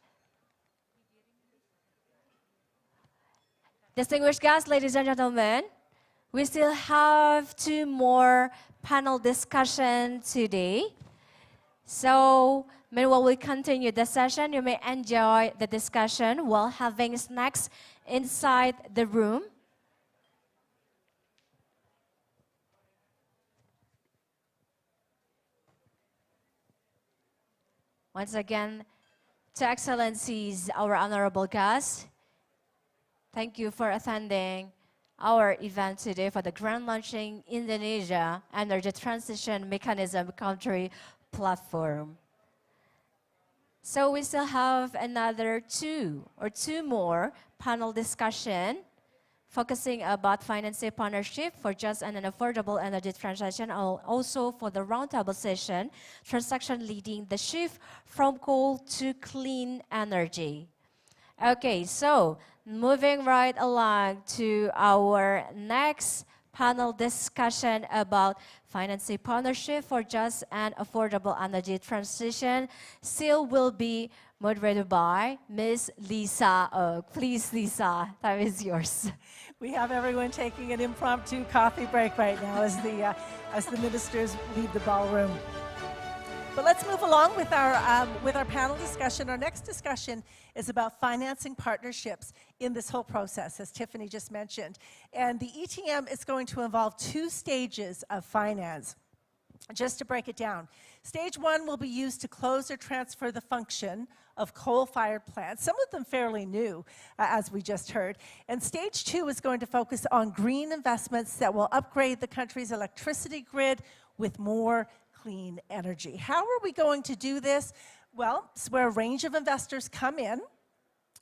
Distinguished guests, ladies and gentlemen, we still have 2 more panel discussions today. So, meanwhile we continue the session, you may enjoy the discussion while having snacks inside the room. Once again, to Excellencies, our honorable guests, thank you for attending our event today for the grand launching Indonesia Energy Transition Mechanism Country Platform. So we still have another two more panel discussion focusing about financing partnership for just and an affordable energy transition, also for the roundtable session, transaction leading the shift from coal to clean energy. Okay, so moving right along to our next panel discussion about financing partnership for just and affordable energy transition still will be moderated by Ms. Lisa Oak. Please, Lisa, time is yours. We have everyone taking an impromptu coffee break right now as the ministers leave the ballroom. But let's move along with our panel discussion. Our next discussion is about financing partnerships in this whole process, as Tiffany just mentioned. And the ETM is going to involve two stages of finance. Just to break it down, stage one will be used to close or transfer the function of coal-fired plants, some of them fairly new, as we just heard. And stage two is going to focus on green investments that will upgrade the country's electricity grid with more clean energy. How are we going to do this? Well, it's where a range of investors come in,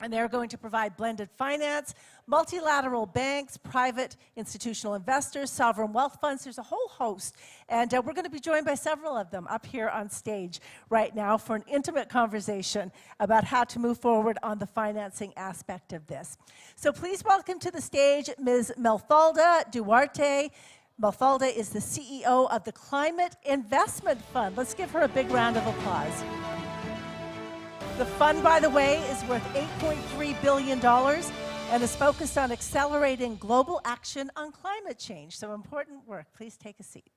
and they're going to provide blended finance, multilateral banks, private institutional investors, sovereign wealth funds. There's a whole host. And we're going to be joined by several of them up here on stage right now for an intimate conversation about how to move forward on the financing aspect of this. So please welcome to the stage Ms. Mafalda Duarte. Mafalda is the CEO of the Climate Investment Fund. Let's give her a big round of applause. The fund, by the way, is worth $8.3 billion and is focused on accelerating global action on climate change. So important work. Please take a seat.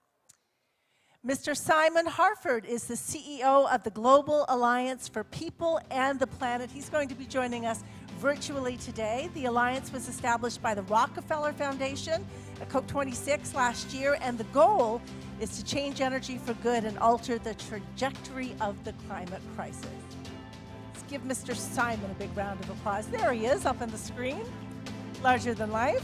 Mr. Simon Harford is the CEO of the Global Alliance for People and the Planet. He's going to be joining us virtually today. The alliance was established by the Rockefeller Foundation at COP26 last year, and the goal is to change energy for good and alter the trajectory of the climate crisis. Let's give Mr. Simon a big round of applause. There he is up on the screen, larger than life.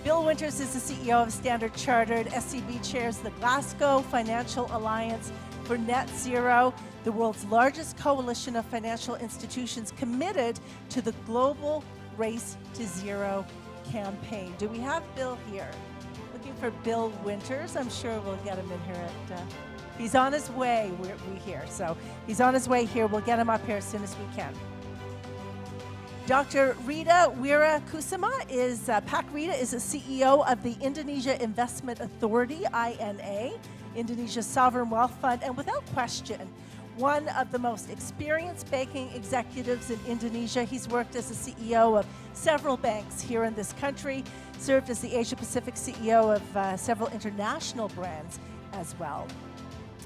Bill Winters is the CEO of Standard Chartered. SCB chairs the Glasgow Financial Alliance for Net Zero, the world's largest coalition of financial institutions committed to the global Race to Zero campaign. Do we have Bill here? Looking for Bill Winters. I'm sure we'll get him in here he's on his way, we hear. So he's on his way here. We'll get him up here as soon as we can. Dr. Rita Wirakusuma is, Pak Rita is the CEO of the Indonesia Investment Authority, INA, Indonesia's sovereign wealth fund, and without question, one of the most experienced banking executives in Indonesia. He's worked as the CEO of several banks here in this country, served as the Asia-Pacific CEO of several international brands as well.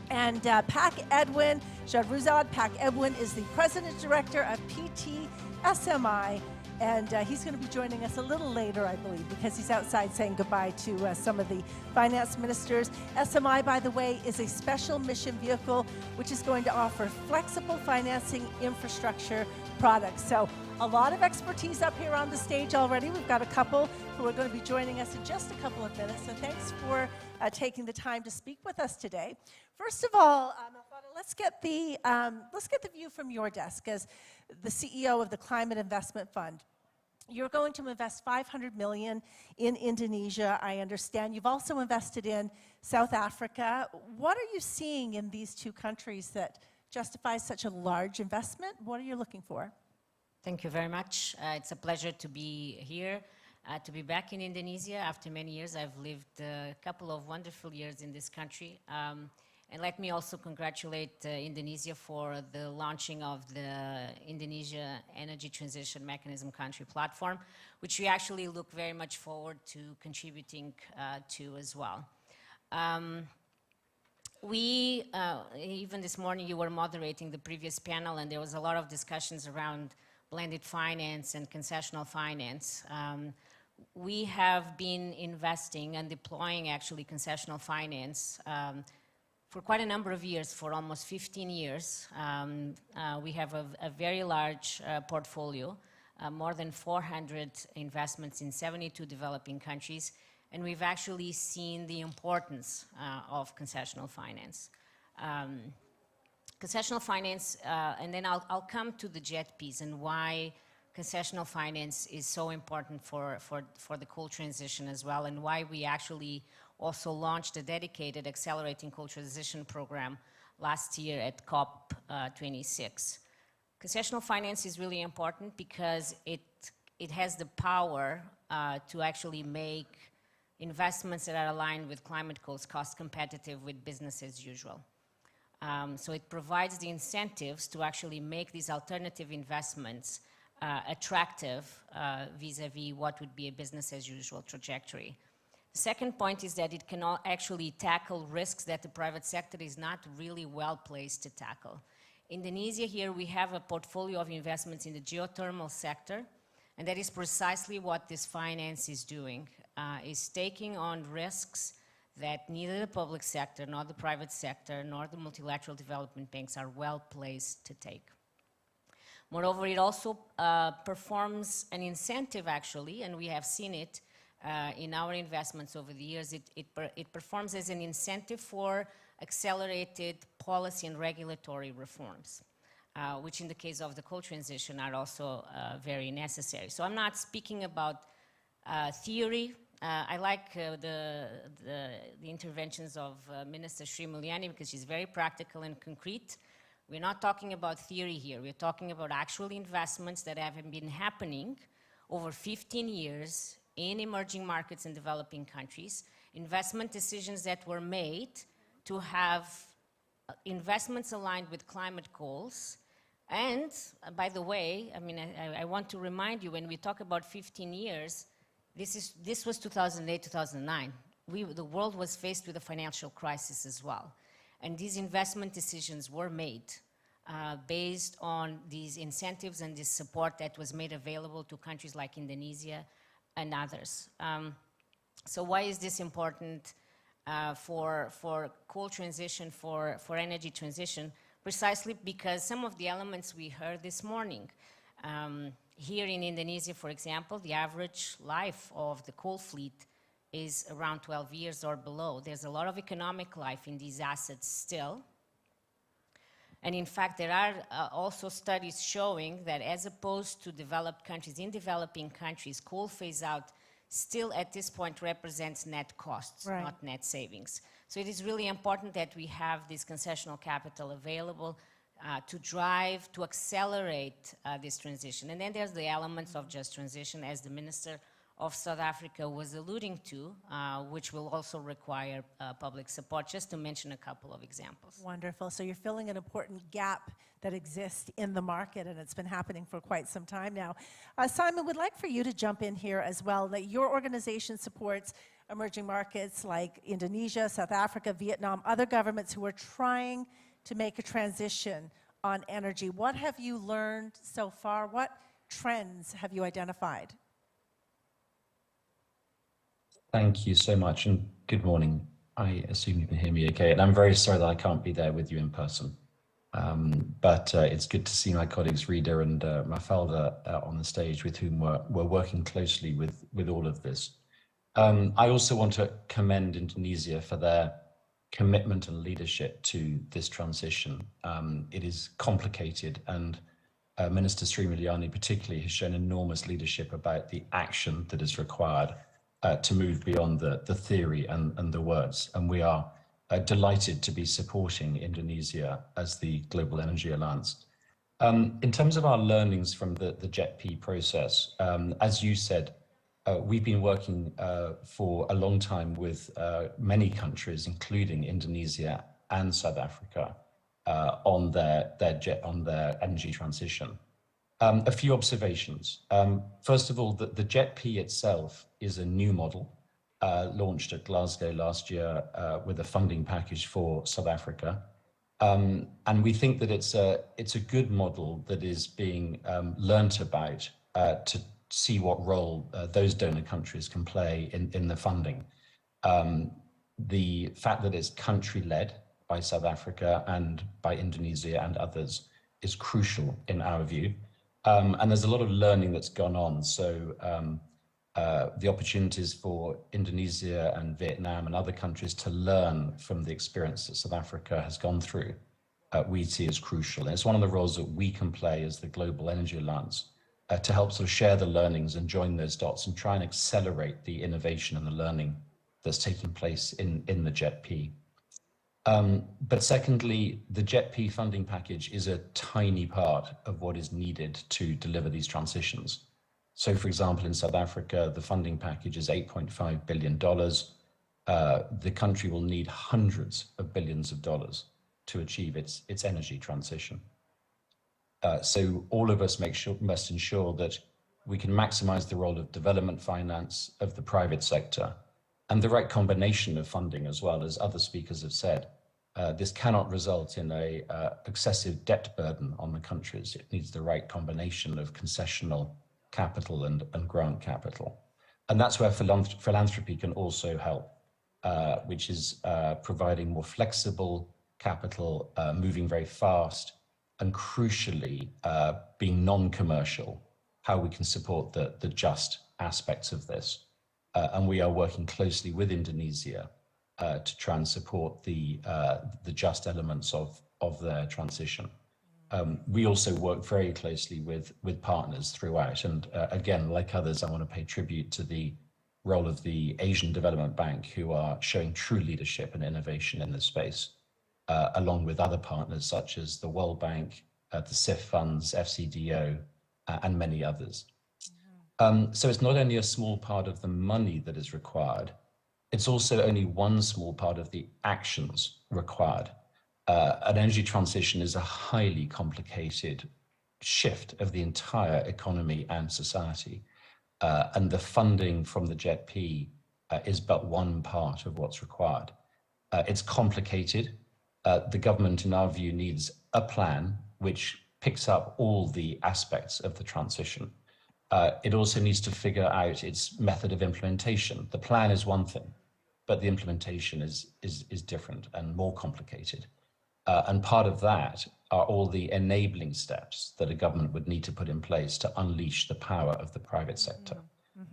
And Pak Edwin Shadruzad, Pak Edwin is the President Director of PT SMI, and he's going to be joining us a little later, I believe, because he's outside saying goodbye to some of the finance ministers. SMI, by the way, is a special mission vehicle which is going to offer flexible financing infrastructure products. So a lot of expertise up here on the stage already. We've got a couple who are going to be joining us in just a couple of minutes. So thanks for taking the time to speak with us today. First of all, let's get the view from your desk as the CEO of the Climate Investment Fund. You're going to invest $500 million in Indonesia, I understand. You've also invested in South Africa. What are you seeing in these two countries that justifies such a large investment? What are you looking for? Thank you very much. It's a pleasure to be here, to be back in Indonesia after many years. I've lived a couple of wonderful years in this country. And let me also congratulate Indonesia for the launching of the Indonesia Energy Transition Mechanism Country Platform, which we actually look very much forward to contributing to as well. Even this morning you were moderating the previous panel, and there was a lot of discussions around blended finance and concessional finance. We have been investing and deploying actually concessional finance for quite a number of years, for almost 15 years. We have a very large portfolio more than 400 investments in 72 developing countries, and we've actually seen the importance of concessional finance. Concessional finance, and then I'll come to the jet piece and why concessional finance is so important for the coal transition as well, and why we actually also launched a dedicated Accelerating Coal Transition program last year at COP26. Concessional finance is really important because it has the power to actually make investments that are aligned with climate goals cost competitive with business as usual. So it provides the incentives to actually make these alternative investments attractive vis-a-vis what would be a business as usual trajectory. The second point is that it can actually tackle risks that the private sector is not really well placed to tackle. Indonesia here, we have a portfolio of investments in the geothermal sector, and that is precisely what this finance is doing, is taking on risks that neither the public sector, nor the private sector, nor the multilateral development banks are well placed to take. Moreover, it also performs an incentive actually, and we have seen it in our investments over the years. It performs as an incentive for accelerated policy and regulatory reforms, which in the case of the coal transition are also very necessary. So I'm not speaking about theory. I like the interventions of Minister Sri Mulyani because she's very practical and concrete. We're not talking about theory here. We're talking about actual investments that have been happening over 15 years in emerging markets and developing countries, investment decisions that were made to have investments aligned with climate goals. And by the way, I mean, I want to remind you, when we talk about 15 years, this was 2008, 2009. The world was faced with a financial crisis as well. And these investment decisions were made based on these incentives and this support that was made available to countries like Indonesia and others. So why is this important for coal transition, for energy transition? Precisely because some of the elements we heard this morning, here in Indonesia, for example, the average life of the coal fleet is around 12 years or below. There's a lot of economic life in these assets still. And in fact, there are also studies showing that as opposed to developed countries, in developing countries, coal phase out still at this point represents net costs, Right. not net savings. So it is really important that we have this concessional capital available to drive, to accelerate this transition. And then there's the elements of just transition, as the Minister of South Africa was alluding to, which will also require public support, just to mention a couple of examples. Wonderful. So you're filling an important gap that exists in the market, and it's been happening for quite some time now. Simon, would like for you to jump in here as well. That your organization supports emerging markets like Indonesia, South Africa, Vietnam, other governments who are trying to make a transition on energy. What have you learned so far? What trends have you identified? Thank you so much, and good morning. I assume you can hear me okay, and I'm very sorry that I can't be there with you in person. But it's good to see my colleagues Rita and Mafalda on the stage, with whom we're working closely with all of this. I also want to commend Indonesia for their commitment and leadership to this transition. It is complicated, and Minister Sri Mulyani particularly has shown enormous leadership about the action that is required to move beyond the theory and the words. And we are delighted to be supporting Indonesia as the Global Energy Alliance. In terms of our learnings from the JETP process, as you said, we've been working for a long time with many countries, including Indonesia and South Africa, on their energy transition. A few observations. First of all, the JETP itself is a new model launched at Glasgow last year with a funding package for South Africa. And we think that it's a good model that is being learnt about to see what role those donor countries can play in the funding. The fact that it's country-led by South Africa and by Indonesia and others is crucial in our view. And there's a lot of learning that's gone on. So the opportunities for Indonesia and Vietnam and other countries to learn from the experience that South Africa has gone through, we see as crucial. And it's one of the roles that we can play as the Global Energy Alliance to help sort of share the learnings and join those dots and try and accelerate the innovation and the learning that's taking place in the JETP. But secondly, the JETP funding package is a tiny part of what is needed to deliver these transitions. So for example, in South Africa, the funding package is $8.5 billion. The country will need hundreds of billions of dollars to achieve its energy transition. So all of us must ensure that we can maximize the role of development finance, of the private sector, and the right combination of funding as well, as other speakers have said. This cannot result in an excessive debt burden on the countries. It needs the right combination of concessional capital and grant capital. And that's where philanthropy can also help, which is providing more flexible capital, moving very fast, and crucially, being non-commercial, how we can support the just aspects of this. And we are working closely with Indonesia to try and support the just elements of their transition. We also work very closely with partners throughout. And again, like others, I want to pay tribute to the role of the Asian Development Bank, who are showing true leadership and innovation in this space, along with other partners such as the World Bank, the CIF funds, FCDO, and many others. So it's not only a small part of the money that is required, it's also only one small part of the actions required. An energy transition is a highly complicated shift of the entire economy and society. And the funding from the JETP is but one part of what's required. It's complicated. The government, in our view, needs a plan which picks up all the aspects of the transition. It also needs to figure out its method of implementation. The plan is one thing, but the implementation is different and more complicated. And part of that are all the enabling steps that a government would need to put in place to unleash the power of the private sector.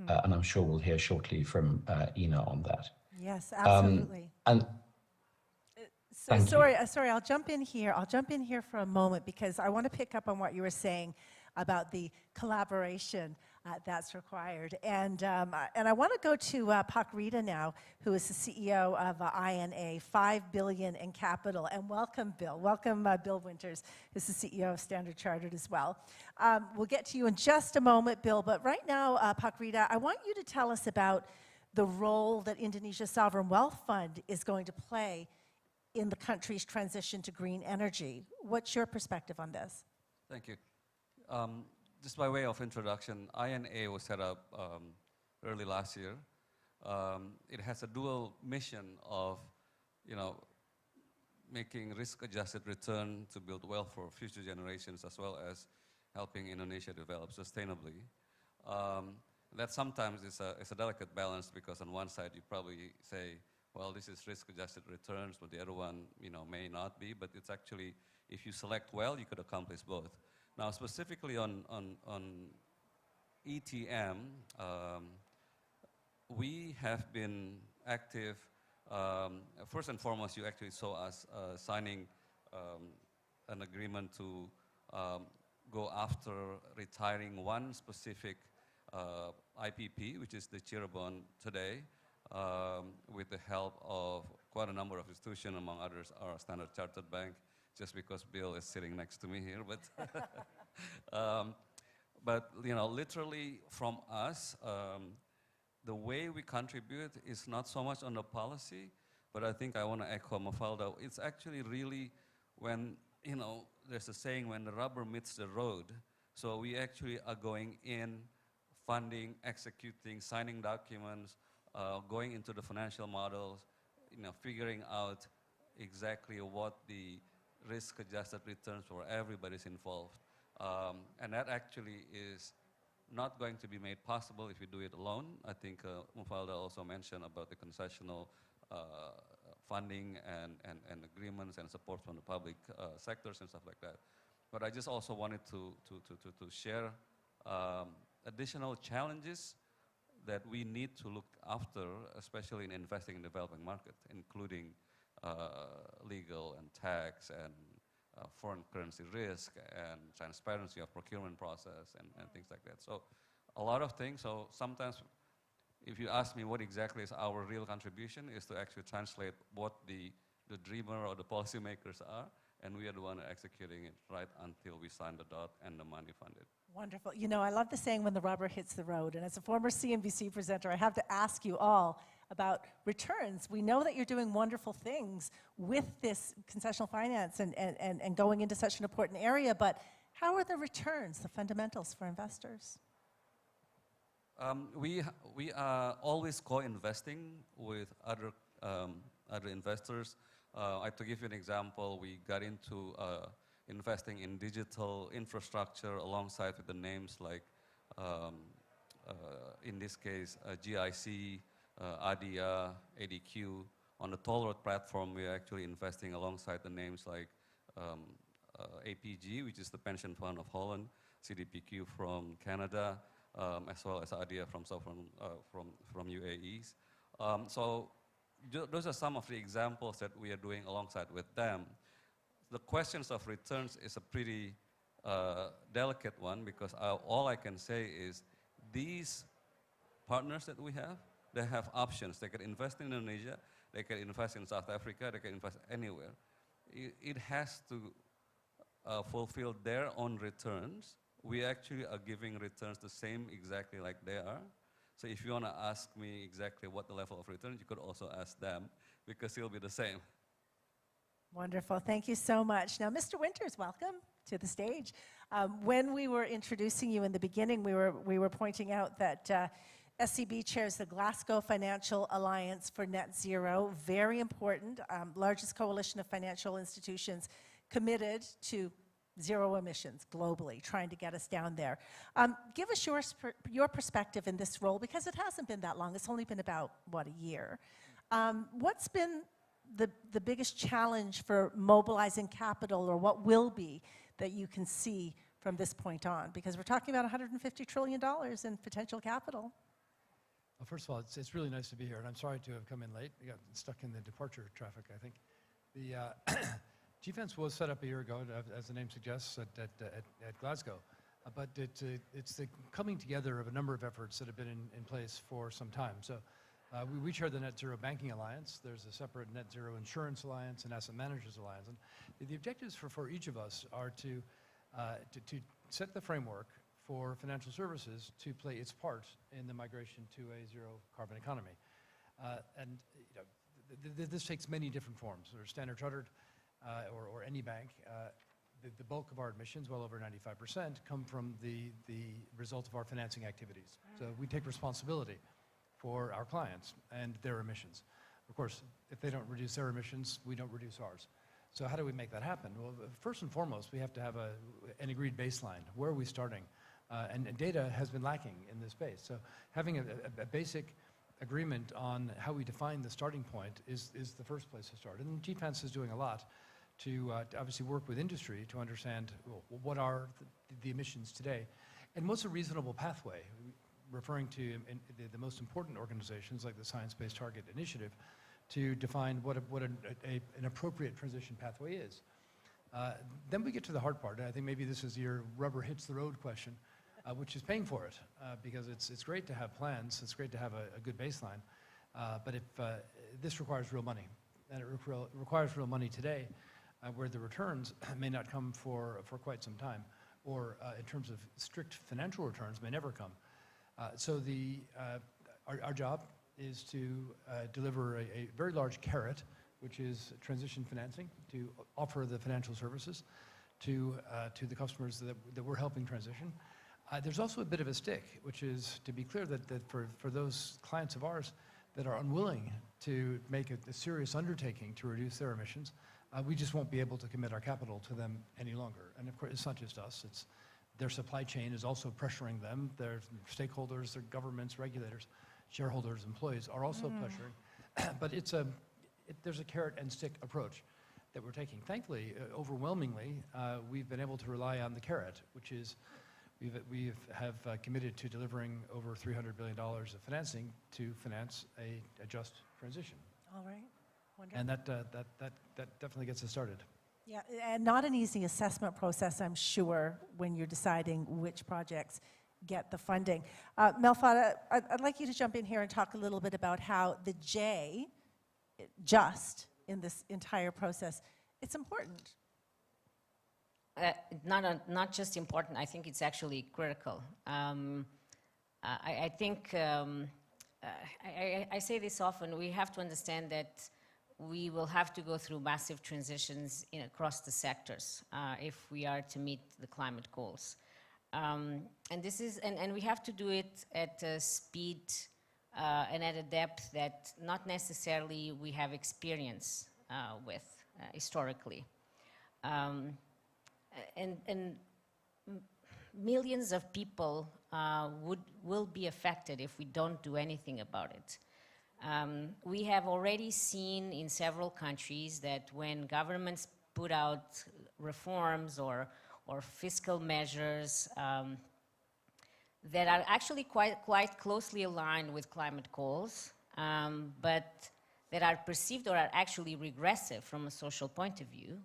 And I'm sure we'll hear shortly from Ina on that. Yes, absolutely. And so sorry, I'll jump in here. I'll jump in here for a moment because I want to pick up on what you were saying about the collaboration that's required. And I want to go to Pak Rita now, who is the CEO of INA, $5 billion in capital. And welcome, Bill. Welcome, Bill Winters, who's the CEO of Standard Chartered as well. We'll get to you in just a moment, Bill. But right now, Pak Rita, I want you to tell us about the role that Indonesia's Sovereign Wealth Fund is going to play in the country's transition to green energy. What's your perspective on this? Thank you. Just by way of introduction, INA was set up early last year. It has a dual mission of, making risk-adjusted return to build wealth for future generations, as well as helping Indonesia develop sustainably. That sometimes is a delicate balance because on one side you probably say, well, this is risk-adjusted returns, but the other one, may not be. But it's actually, if you select well, you could accomplish both. Now, specifically on ETM, we have been active. First and foremost, you actually saw us signing an agreement to go after retiring one specific IPP, which is the Cirebon today, with the help of quite a number of institutions, among others our Standard Chartered Bank, just because Bill is sitting next to me here. But literally from us, the way we contribute is not so much on the policy, but I think I want to echo Mafalda. It's actually really when, there's a saying, when the rubber meets the road. So we actually are going in, funding, executing, signing documents, going into the financial models, figuring out exactly what the risk-adjusted returns for everybody's involved. And that actually is not going to be made possible if you do it alone. I think Mufalda also mentioned about the concessional funding and agreements and support from the public sectors and stuff like that. But I just also wanted to share additional challenges that we need to look after, especially in investing in developing market, including legal and tax and foreign currency risk and transparency of procurement process and things like that. So a lot of things. So sometimes if you ask me what exactly is our real contribution, is to actually translate what the dreamer or the policymakers are, and we are the one executing it right until we sign the dot and the money funded. Wonderful. You know, I love the saying, when the rubber hits the road. And as a former CNBC presenter, I have to ask you all about returns. We know that you're doing wonderful things with this concessional finance and going into such an important area, but how are the returns, the fundamentals for investors? We are always co-investing with other investors. To give you an example, we got into investing in digital infrastructure alongside with the names like, in this case, GIC, ADIA, ADQ. On the toll road platform, we are actually investing alongside the names like APG, which is the pension fund of Holland, CDPQ from Canada, as well as ADIA from UAE. So those are some of the examples that we are doing alongside with them. The questions of returns is a pretty delicate one, because all I can say is these partners that we have, they have options. They can invest in Indonesia, they can invest in South Africa, they can invest anywhere. It has to fulfill their own returns. We actually are giving returns the same exactly like they are. So if you want to ask me exactly what the level of returns, you could also ask them, because it'll be the same. Wonderful. Thank you so much. Now, Mr. Winters, welcome to the stage. When we were introducing you in the beginning, we were pointing out that SCB chairs the Glasgow Financial Alliance for Net Zero, very important, largest coalition of financial institutions committed to zero emissions globally, trying to get us down there. Give us your perspective in this role, because it hasn't been that long. It's only been about, what, a year. What's been the biggest challenge for mobilizing capital, or what will be, that you can see from this point on? Because we're talking about $150 trillion in potential capital. Well, first of all, it's really nice to be here, and I'm sorry to have come in late. We got stuck in the departure traffic, I think. The GFANS was set up a year ago, as the name suggests, at Glasgow. But it's the coming together of a number of efforts that have been in place for some time. So we chair the Net Zero Banking Alliance. There's a separate Net Zero Insurance Alliance and Asset Managers Alliance. And the objectives for each of us are to set the framework for financial services to play its part in the migration to a zero carbon economy. And you know, this takes many different forms. There's Standard Chartered, or any bank. The bulk of our emissions, well over 95%, come from the result of our financing activities. So we take responsibility for our clients and their emissions. Of course, if they don't reduce their emissions, we don't reduce ours. So how do we make that happen? Well, first and foremost, we have to have an agreed baseline. Where are we starting? And data has been lacking in this space. So having a basic agreement on how we define the starting point is the first place to start. And GFANS is doing a lot to obviously work with industry to understand, well, what are the emissions today, and what's a reasonable pathway, referring to the most important organizations like the Science Based Target Initiative, to define what an appropriate transition pathway is. Then we get to the hard part, and I think maybe this is your rubber hits the road question, which is paying for it, because it's great to have plans, it's great to have a good baseline, but if this requires real money, and it requires real money today, where the returns may not come for quite some time, or in terms of strict financial returns may never come. So our job is to deliver a very large carrot, which is transition financing, to offer the financial services to the customers that we're helping transition. There's also a bit of a stick, which is to be clear that for those clients of ours that are unwilling to make a serious undertaking to reduce their emissions, we just won't be able to commit our capital to them any longer. And of course, it's not just us, it's their supply chain is also pressuring them. Their stakeholders, their governments, regulators, shareholders, employees are also pressuring. But there's a carrot and stick approach. that we're taking. Thankfully, overwhelmingly, we've been able to rely on the carrot, which is we have committed to delivering over $300 billion of financing to finance a just transition. All right, wonderful. And that definitely gets us started. Yeah, and not an easy assessment process, I'm sure, when you're deciding which projects get the funding. Melfada, I'd like you to jump in here and talk a little bit about how the J, just, in this entire process, it's important. Not just important, I think it's actually critical. I think, I say this often, we have to understand that we will have to go through massive transitions across the sectors if we are to meet the climate goals. And we have to do it at a speed and at a depth that not necessarily we have experience with historically. And millions of people will be affected if we don't do anything about it. We have already seen in several countries that when governments put out reforms or fiscal measures that are actually quite closely aligned with climate goals, but that are perceived or are actually regressive from a social point of view,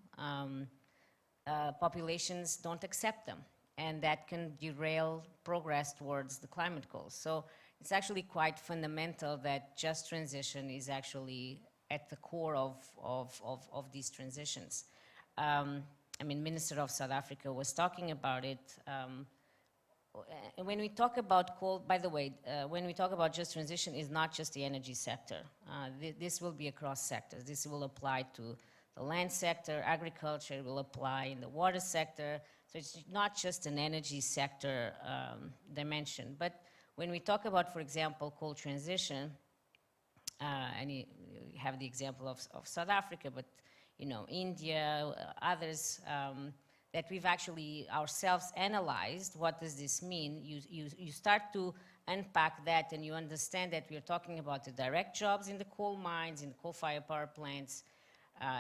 populations don't accept them, and that can derail progress towards the climate goals. So it's actually quite fundamental that just transition is actually at the core of these transitions. I mean, Minister of South Africa was talking about it. When we talk about coal, by the way, when we talk about just transition, it's not just the energy sector. This will be across sectors. This will apply to the land sector, agriculture, it will apply in the water sector. So it's not just an energy sector dimension. But when we talk about, for example, coal transition, and you have the example of South Africa, but India, others, that we've actually ourselves analyzed, what does this mean? You start to unpack that and you understand that we're talking about the direct jobs in the coal mines, in the coal-fired power plants.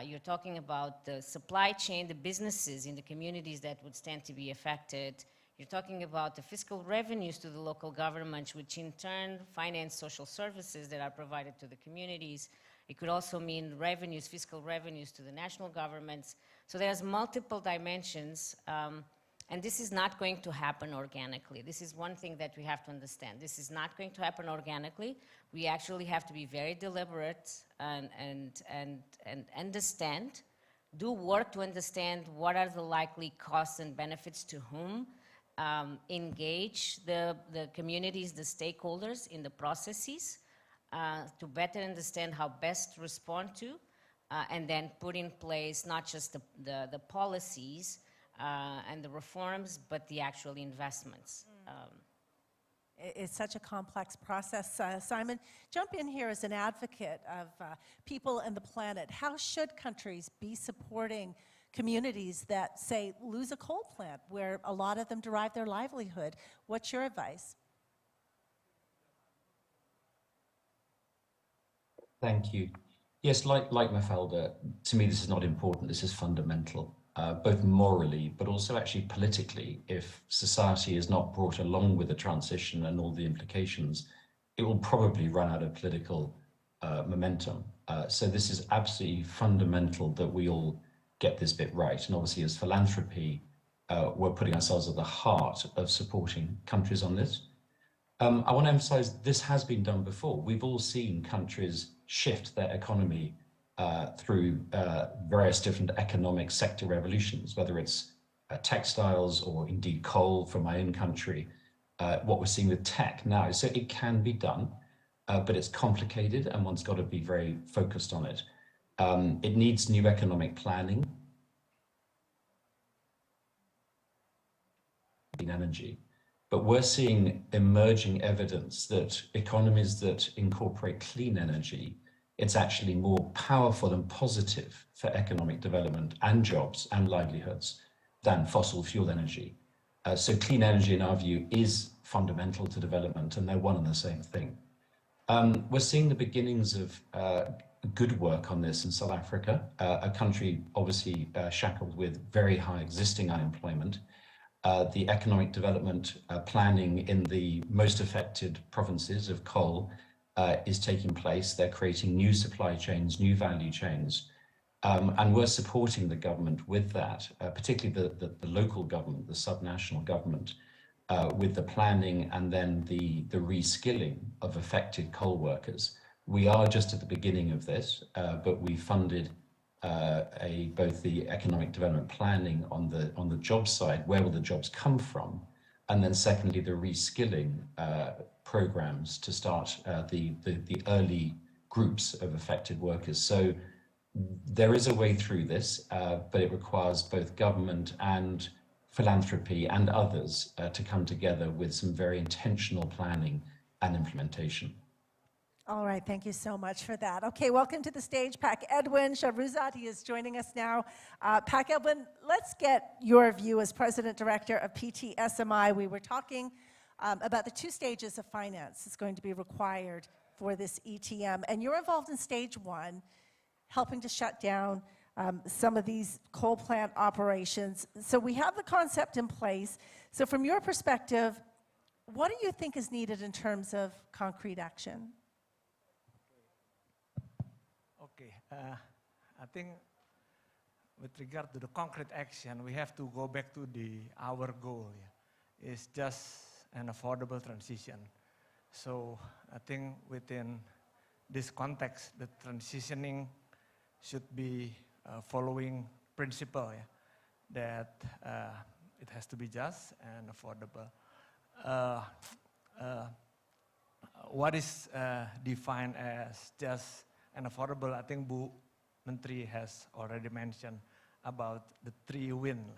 You're talking about the supply chain, the businesses in the communities that would stand to be affected. You're talking about the fiscal revenues to the local governments, which in turn finance social services that are provided to the communities. It could also mean revenues, fiscal revenues to the national governments. So there's multiple dimensions, and this is not going to happen organically. This is one thing that we have to understand. This is not going to happen organically. We actually have to be very deliberate and understand, do work to understand what are the likely costs and benefits to whom, engage the communities, the stakeholders in the processes, to better understand how best to respond to, and then put in place not just the policies and the reforms, but the actual investments. It's such a complex process. Simon, jump in here as an advocate of people and the planet. How should countries be supporting communities that, say, lose a coal plant where a lot of them derive their livelihood? What's your advice? Thank you. Yes, like Mafalda, to me this is not important, this is fundamental, both morally, but also actually politically. If society is not brought along with the transition and all the implications, it will probably run out of political momentum. So this is absolutely fundamental that we all get this bit right. And obviously as philanthropy, we're putting ourselves at the heart of supporting countries on this. I want to emphasize this has been done before. We've all seen countries shift their economy through various different economic sector revolutions, whether it's textiles or indeed coal from my own country, what we're seeing with tech now. So it can be done, but it's complicated and one's got to be very focused on it. It needs new economic planning in energy. But we're seeing emerging evidence that economies that incorporate clean energy, it's actually more powerful and positive for economic development and jobs and livelihoods than fossil fuel energy. So clean energy, in our view, is fundamental to development, and they're one and the same thing. We're seeing the beginnings of good work on this in South Africa, a country obviously shackled with very high existing unemployment. The economic development planning in the most affected provinces of coal is taking place. They're creating new supply chains, new value chains. And we're supporting the government with that, particularly the local government, the subnational government, with the planning and then the reskilling of affected coal workers. We are just at the beginning of this, but we funded both the economic development planning on the job side, where will the jobs come from, and then secondly the reskilling programs to start the early groups of affected workers. So there is a way through this, but it requires both government and philanthropy and others to come together with some very intentional planning and implementation. All right, thank you so much for that. Okay, welcome to the stage, Pak Edwin Shahruzad. He is joining us now. Pak Edwin, let's get your view as President Director of PT-SMI. We were talking about the 2 stages of finance that's going to be required for this ETM, and you're involved in stage 1, helping to shut down some of these coal plant operations. So we have the concept in place. So from your perspective, what do you think is needed in terms of concrete action? Okay, I think with regard to the concrete action, we have to go back to our goal. Yeah. It's just an affordable transition. So I think within this context, the transitioning should be following principle, yeah, that it has to be just and affordable. What is defined as just and affordable? I think Bu Menteri has already mentioned about the 3 win.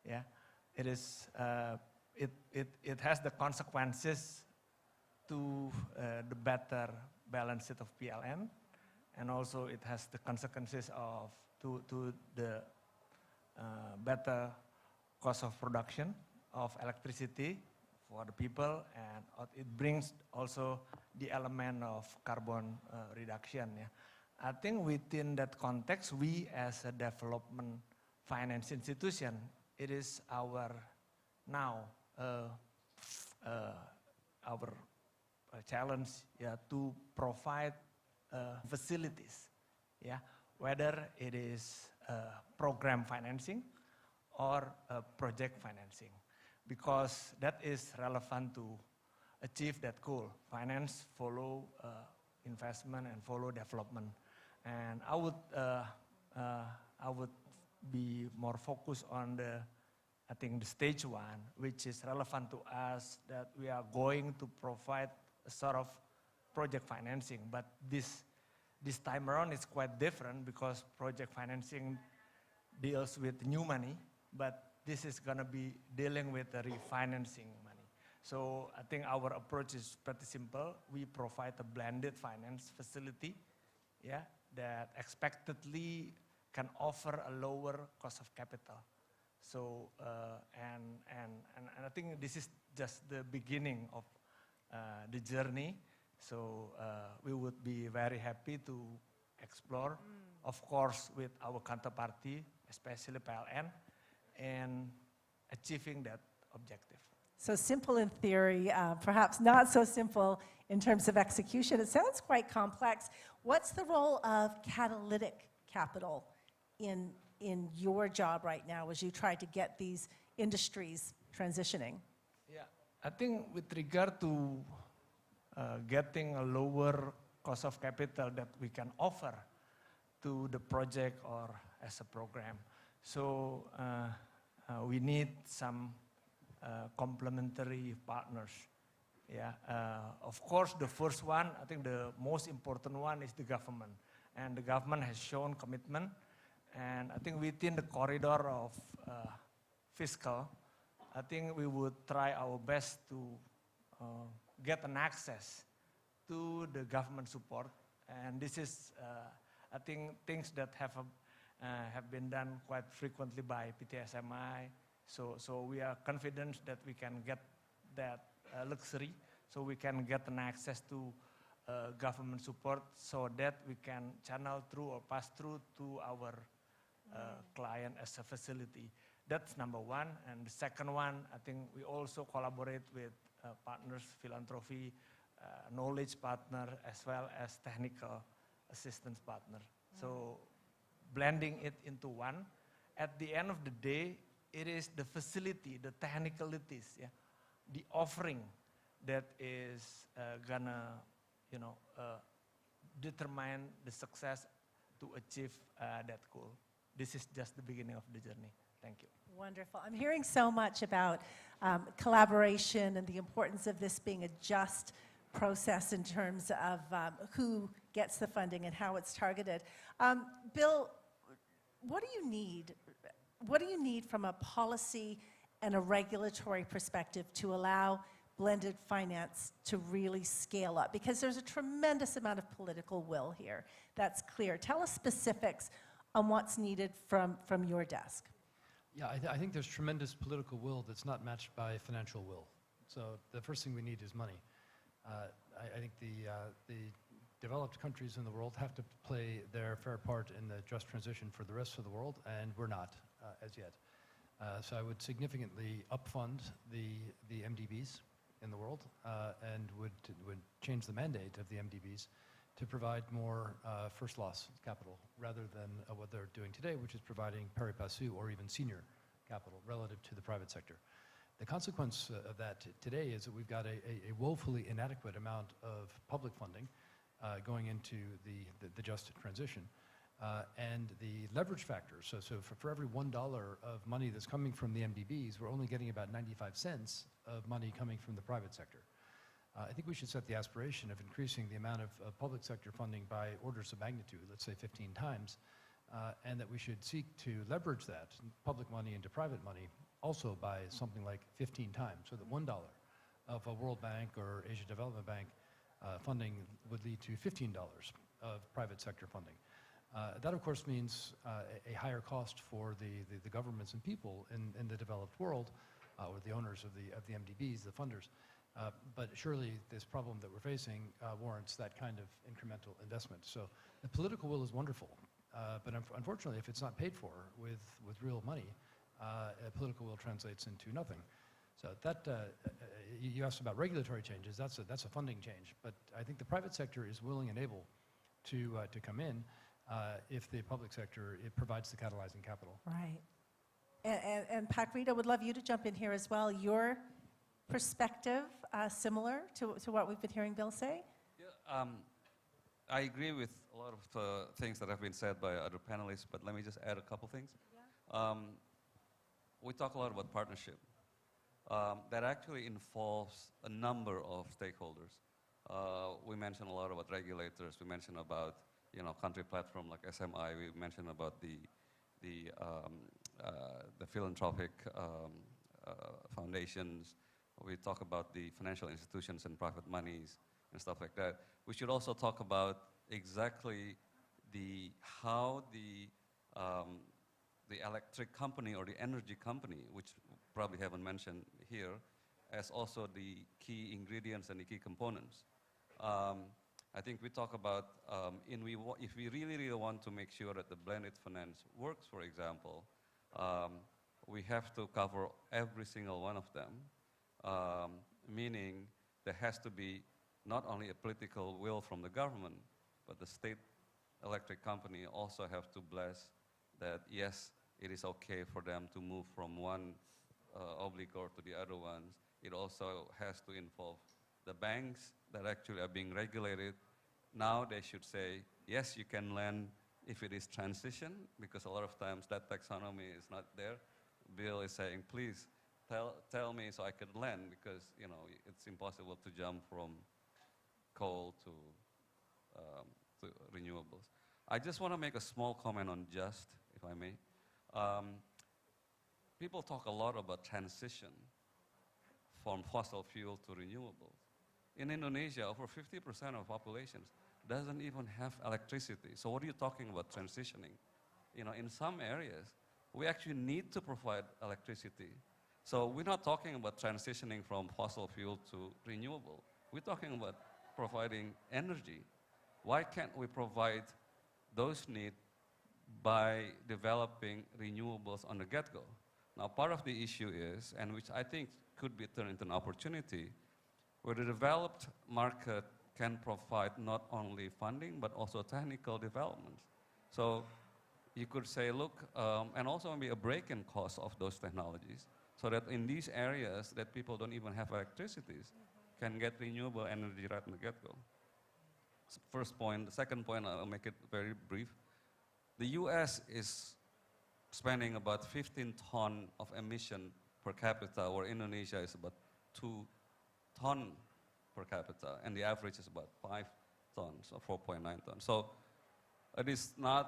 Yeah, it is. It has the consequences to the better balance sheet of PLN. And also it has the consequences of to the better cost of production of electricity for the people, and it brings also the element of carbon reduction. Yeah. I think within that context, we as a development finance institution, it is our now our challenge, yeah, to provide facilities, yeah, whether it is program financing or project financing, because that is relevant to achieve that goal. Finance follow investment and follow development, and I would be more focused on the stage 1, which is relevant to us, that we are going to provide a sort of project financing, but this time around is quite different because project financing deals with new money, but this is going to be dealing with the refinancing money. So I think our approach is pretty simple. We provide a blended finance facility, yeah, that expectedly can offer a lower cost of capital. So and I think this is just the beginning of the journey. So we would be very happy to explore, of course, with our counterparty, especially PLN, and achieving that objective. So simple in theory, perhaps not so simple in terms of execution. It sounds quite complex. What's the role of catalytic capital in your job right now as you try to get these industries transitioning? Yeah, I think with regard to getting a lower cost of capital that we can offer to the project or as a program. So we need some complementary partners. Yeah, of course, the first one, I think the most important one is the government. And the government has shown commitment. And I think within the corridor of fiscal, I think we would try our best to get an access to the government support. And this is, I think, things that have been done quite frequently by PT-SMI. So we are confident that we can get that luxury, so we can get an access to government support so that we can channel through or pass through to our client as a facility. That's number one. And the second one, I think we also collaborate with partners, philanthropy, knowledge partner, as well as technical assistance partner. So blending it into one. At the end of the day, it is the facility, the technicalities, yeah, the offering that is gonna, determine the success to achieve that goal. This is just the beginning of the journey. Thank you. Wonderful. I'm hearing so much about collaboration and the importance of this being a just process in terms of who gets the funding and how it's targeted. Bill, what do you need? What do you need from a policy and a regulatory perspective to allow blended finance to really scale up? Because there's a tremendous amount of political will here. That's clear. Tell us specifics on what's needed from your desk. Yeah, I think there's tremendous political will that's not matched by financial will. So the first thing we need is money. I think the developed countries in the world have to play their fair part in the just transition for the rest of the world, and we're not as yet. So I would significantly upfund the MDBs in the world and would change the mandate of the MDBs to provide more first loss capital rather than what they're doing today, which is providing pari passu or even senior capital relative to the private sector. The consequence of that today is that we've got a woefully inadequate amount of public funding going into the just transition. And the leverage factors, so for every $1 of money that's coming from the MDBs, we're only getting about 95 cents of money coming from the private sector. I think we should set the aspiration of increasing the amount of public sector funding by orders of magnitude, let's say 15 times, and that we should seek to leverage that public money into private money also by something like 15 times, so that $1 of a World Bank or Asia Development Bank funding would lead to $15 of private sector funding. That, of course, means a higher cost for the governments and people in the developed world, or the owners of the MDBs, the funders. But surely this problem that we're facing warrants that kind of incremental investment. So the political will is wonderful, but unfortunately, if it's not paid for with real money, political will translates into nothing. So that you asked about regulatory changes. That's a funding change, but I think the private sector is willing and able to come in if the public sector provides the catalyzing capital. Right. And Pakrita, would love you to jump in here as well. Your perspective similar to what we've been hearing Bill say? Yeah, I agree with a lot of things that have been said by other panelists, but let me just add a couple things. Yeah. We talk a lot about partnership. That actually involves a number of stakeholders. We mentioned a lot about regulators. We mentioned about country platform like SMI. We mentioned about the philanthropic foundations. We talk about the financial institutions and private monies and stuff like that. We should also talk about exactly how the electric company or the energy company, which probably haven't mentioned here, as also the key ingredients and the key components. I think we talk about if we really want to make sure that the blended finance works, for example, we have to cover every single one of them, meaning there has to be not only a political will from the government, but the state electric company also have to bless that, yes, it is okay for them to move from one obligor to the other ones. It also has to involve the banks that actually are being regulated. Now they should say, yes, you can lend if it is transition, because a lot of times that taxonomy is not there. Bill is saying, please tell me so I can lend, because it's impossible to jump from coal to renewables. I just want to make a small comment on just, if I may. People talk a lot about transition from fossil fuel to renewables. In Indonesia, over 50% of populations doesn't even have electricity. So what are you talking about transitioning? In some areas, we actually need to provide electricity. So we're not talking about transitioning from fossil fuel to renewable. We're talking about providing energy, why can't we provide those needs by developing renewables on the get-go? Now, part of the issue is, and which I think could be turned into an opportunity, where the developed market can provide not only funding, but also technical developments. So you could say, look, and also maybe a break-in cost of those technologies, so that in these areas that people don't even have electricities, can get renewable energy right in the get-go. First point. The second point, I'll make it very brief. The US is spending about 15 tons of emission per capita, where Indonesia is about 2 tons per capita, and the average is about 5 tons, or 4.9 tons. So it is not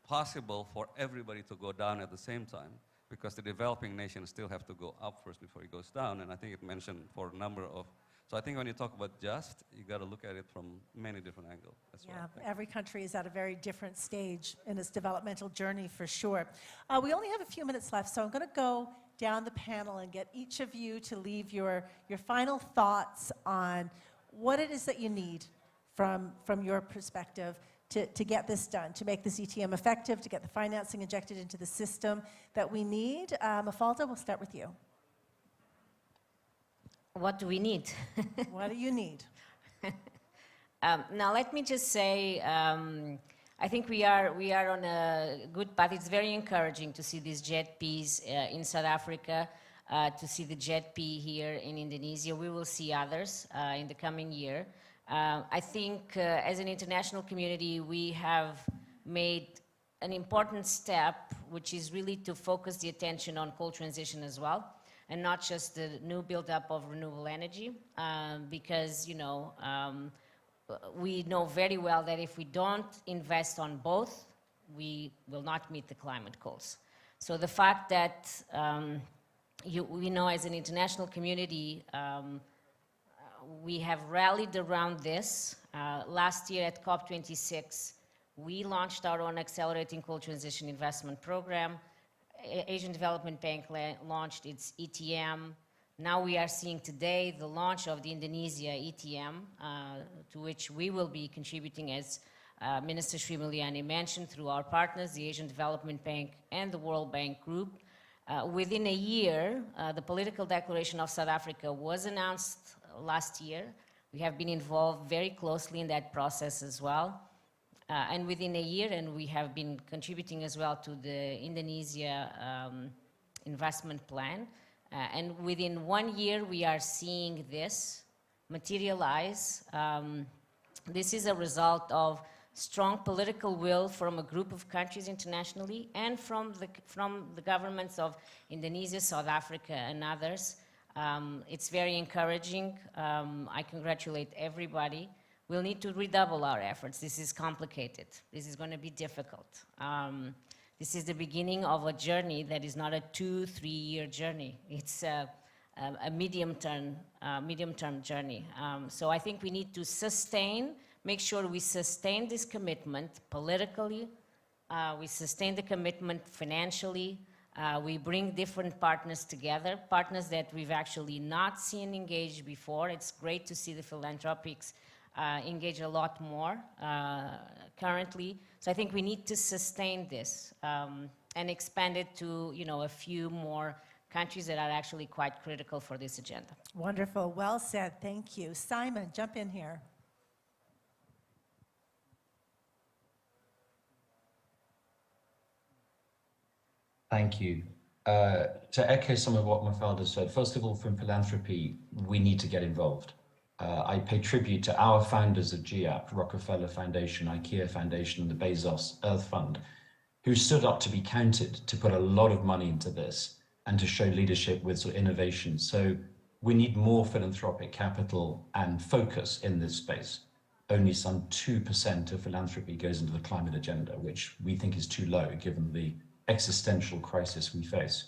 possible for everybody to go down at the same time, because the developing nations still have to go up first before it goes down, and I think it mentioned for a number of, so I think when you talk about just, you got to look at it from many different angles. That's Yeah, every country is at a very different stage in its developmental journey, for sure. We only have a few minutes left, so I'm going to go down the panel and get each of you to leave your final thoughts on what it is that you need from your perspective to get this done, to make this ETM effective, to get the financing injected into the system that we need. Mafalda, we'll start with you. What do we need? What do you need? Now, let me just say, I think we are on a good path. It's very encouraging to see these JETPs in South Africa, to see the JETP here in Indonesia. We will see others in the coming year. I think as an international community, we have made an important step, which is really to focus the attention on coal transition as well, and not just the new buildup of renewable energy, because, you know, we know very well that if we don't invest on both, we will not meet the climate goals. So the fact that we know as an international community, we have rallied around this. Last year at COP26, we launched our own Accelerating Coal Transition Investment Program. Asian Development Bank launched its ETM. Now we are seeing today the launch of the Indonesia ETM, to which we will be contributing, as Minister Sri Mulyani mentioned, through our partners, the Asian Development Bank and the World Bank Group. Within a year, the political declaration of South Africa was announced last year. We have been involved very closely in that process as well. And within a year, and we have been contributing as well to the Indonesia investment plan. And within 1 year, we are seeing this materialize. This is a result of strong political will from a group of countries internationally and from the governments of Indonesia, South Africa, and others. It's very encouraging. I congratulate everybody. We'll need to redouble our efforts. This is complicated. This is going to be difficult. This is the beginning of a journey that is not a 2-3 year journey. It's a medium-term journey. So I think we need to make sure we sustain this commitment politically. We sustain the commitment financially. We bring different partners together, partners that we've actually not seen engage before. It's great to see the philanthropics engage a lot more currently. So I think we need to sustain this and expand it to, you know, a few more countries that are actually quite critical for this agenda. Wonderful. Well said. Thank you. Simon, jump in here. Thank you. To echo some of what Mafalda said, first of all, from philanthropy, we need to get involved. I pay tribute to our founders of GIAP, Rockefeller Foundation, IKEA Foundation, and the Bezos Earth Fund, who stood up to be counted, to put a lot of money into this and to show leadership with sort of innovation. So we need more philanthropic capital and focus in this space. Only some 2% of philanthropy goes into the climate agenda, which we think is too low given the existential crisis we face.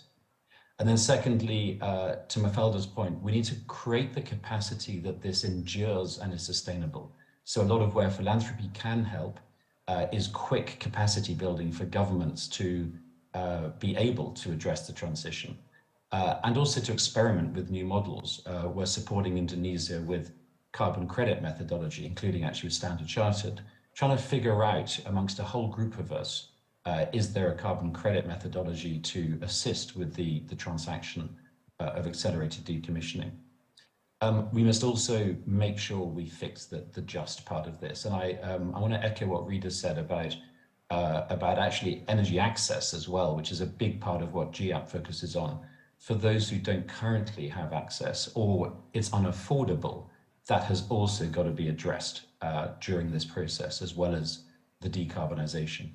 And then secondly, to Mafalda's point, we need to create the capacity that this endures and is sustainable. So a lot of where philanthropy can help is quick capacity building for governments to be able to address the transition and also to experiment with new models. We're supporting Indonesia with carbon credit methodology, including actually with Standard Chartered, trying to figure out amongst a whole group of us, is there a carbon credit methodology to assist with the transaction of accelerated decommissioning? We must also make sure we fix the just part of this. And I want to echo what Rita said about actually energy access as well, which is a big part of what GAP focuses on. For those who don't currently have access or it's unaffordable, that has also got to be addressed during this process, as well as the decarbonisation.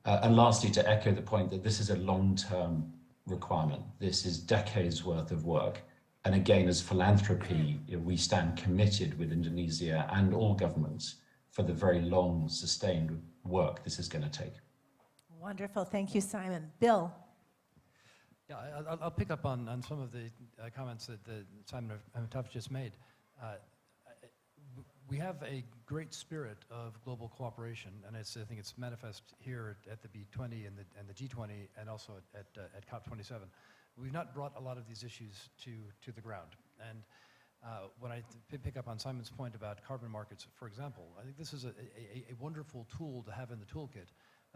And lastly, to echo the point that this is a long-term requirement. This is decades worth of work. And again, as philanthropy, we stand committed with Indonesia and all governments for the very long, sustained work this is going to take. Wonderful. Thank you, Simon. Bill. Yeah, I'll pick up on some of the comments that Simon Tuff just made. We have a great spirit of global cooperation, and I think it's manifest here at the B20 and the G20, and also at COP27. We've not brought a lot of these issues to the ground. And when I pick up on Simon's point about carbon markets, for example, I think this is a wonderful tool to have in the toolkit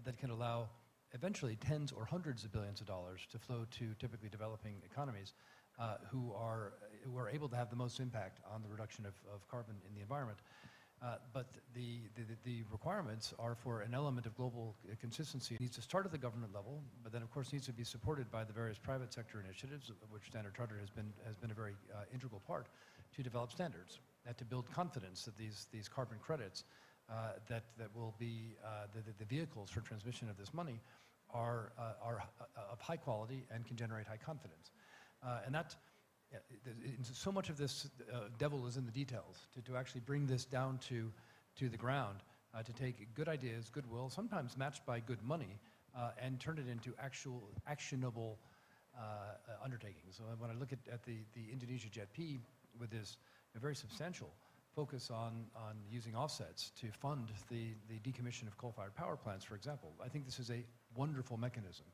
that can allow eventually tens or hundreds of billions of dollars to flow to typically developing economies who are able to have the most impact on the reduction of carbon in the environment. But the requirements are for an element of global consistency. It needs to start at the government level, but then of course needs to be supported by the various private sector initiatives, of which Standard Chartered has been a very integral part, to develop standards and to build confidence that these carbon credits that will be the vehicles for transmission of this money are of high quality and can generate high confidence. And that, so much of this devil is in the details, to actually bring this down to the ground, to take good ideas, goodwill, sometimes matched by good money, and turn it into actual actionable undertakings. So when I look at the Indonesia JETP with this very substantial focus on using offsets to fund the decommission of coal-fired power plants, for example, I think this is a wonderful mechanism.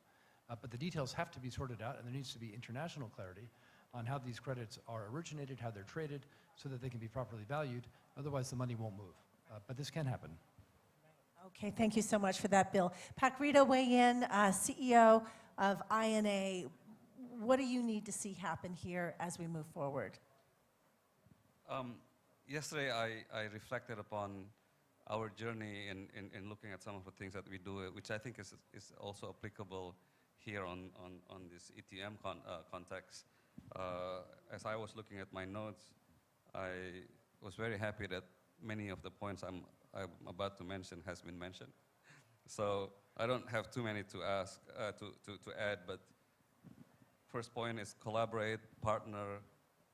But the details have to be sorted out, and there needs to be international clarity on how these credits are originated, how they're traded, so that they can be properly valued. Otherwise, the money won't move. But this can happen. Okay, thank you so much for that, Bill. Pak Rita, weigh in, CEO of INA. What do you need to see happen here as we move forward? Yesterday, I reflected upon our journey in looking at some of the things that we do, which I think is also applicable here on this ETM context. As I was looking at my notes, I was very happy that many of the points I'm about to mention has been mentioned. So I don't have too many to ask, to add, but first point is collaborate, partner,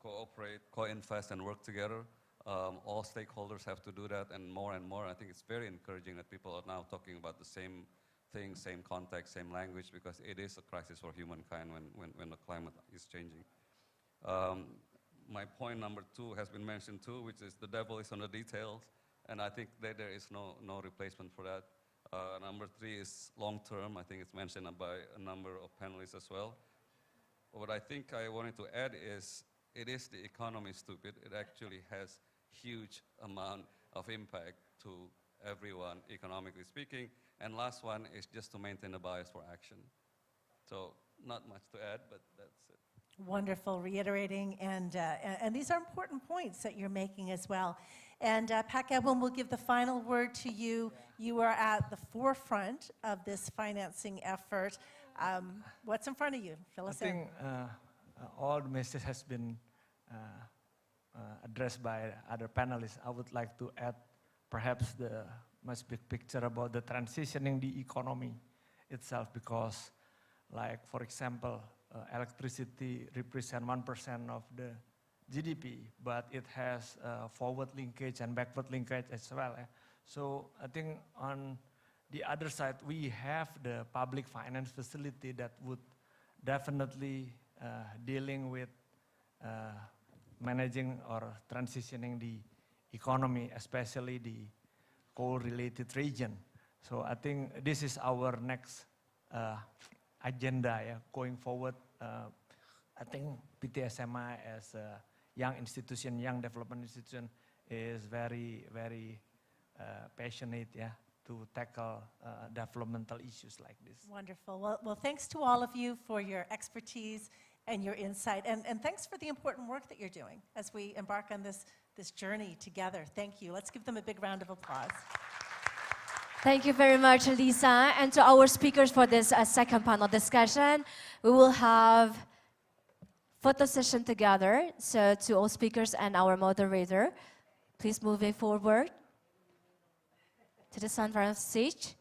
cooperate, co-invest, and work together. All stakeholders have to do that, and more. I think it's very encouraging that people are now talking about the same thing, same context, same language, because it is a crisis for humankind when the climate is changing. My point number 2 has been mentioned too, which is the devil is on the details, and I think that there is no replacement for that. Number 3 is long term. I think it's mentioned by a number of panelists as well. What I think I wanted to add is, it is the economy, stupid. It actually has huge amount of impact to everyone, economically speaking. And last one is just to maintain a bias for action. So not much to add, but that's it. Wonderful, reiterating, and these are important points that you're making as well. And Pak Edwin, we'll give the final word to you. You are at the forefront of this financing effort. What's in front of you? Fill us in. I think all the message has been addressed by other panelists. I would like to add perhaps the much big picture about the transitioning the economy itself, because like, for example, electricity represents 1% of the GDP, but it has forward linkage and backward linkage as well. So I think on the other side, we have the public finance facility that would definitely dealing with managing or transitioning the economy, especially the coal-related region. So I think this is our next agenda going forward. I think PTSMI as a young institution, young development institution, is very, very passionate, yeah, to tackle developmental issues like this. Wonderful. Well, thanks to all of you for your expertise and your insight, and thanks for the important work that you're doing as we embark on this journey together. Thank you. Let's give them a big round of applause. Thank you very much, Lisa. And to our speakers for this second panel discussion, we will have photo session together. So to all speakers and our moderator, please moving forward to the center of stage.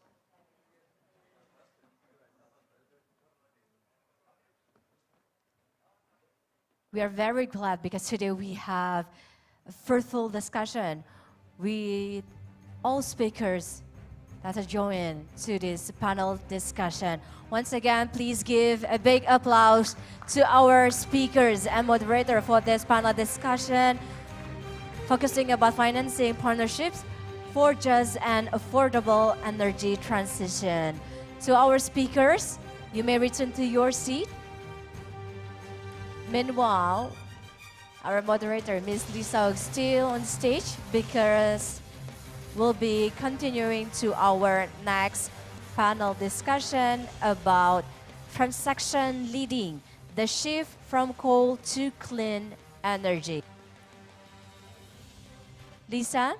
We are very glad because today we have a fruitful discussion with all speakers that are joined to this panel discussion. Once again, please give a big applause to our speakers and moderator for this panel discussion, focusing about financing partnerships for just and affordable energy transition. To our speakers, you may return to your seat. Meanwhile, our moderator, Ms. Lisa, is still on stage because we'll be continuing to our next panel discussion about transaction leading the shift from coal to clean energy. Lisa?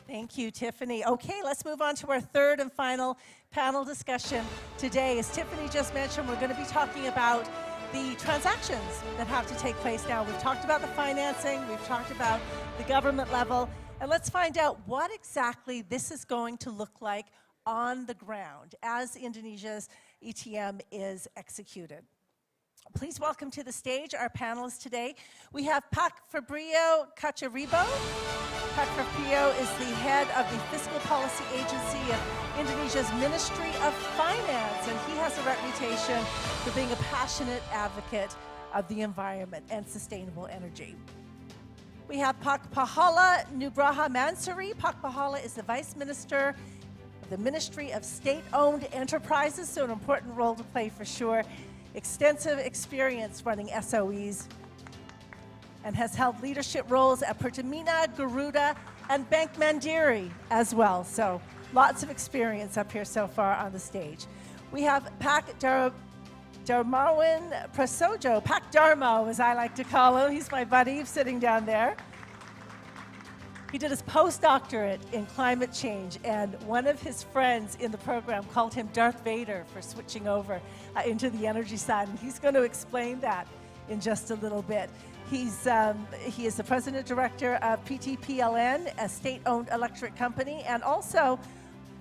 Thank you, Tiffany. Okay, let's move on to our third and final panel discussion today. As Tiffany just mentioned, we're going to be talking about the transactions that have to take place now. We've talked about the financing, we've talked about the government level, and let's find out what exactly this is going to look like on the ground as Indonesia's ETM is executed. Please welcome to the stage our panelists today. We have Pak Fabrio Cacharibo. Pak Fabrio is the head of the Fiscal Policy Agency of Indonesia's Ministry of Finance, and he has a reputation for being a passionate advocate of the environment and sustainable energy. We have Pak Pahala Nugraha Mansuri. Pak Pahala is the Vice Minister of the Ministry of State-Owned Enterprises, so an important role to play for sure. Extensive experience running SOEs and has held leadership roles at Pertamina, Garuda, and Bank Mandiri as well. So lots of experience up here so far on the stage. We have Pak Darmawan Prasojo, Pak Darmo as I like to call him. He's my buddy sitting down there. He did his postdoctorate in climate change, and one of his friends in the program called him Darth Vader for switching over into the energy side, and he's going to explain that in just a little bit. He is the president director of PTPLN, a state-owned electric company, and also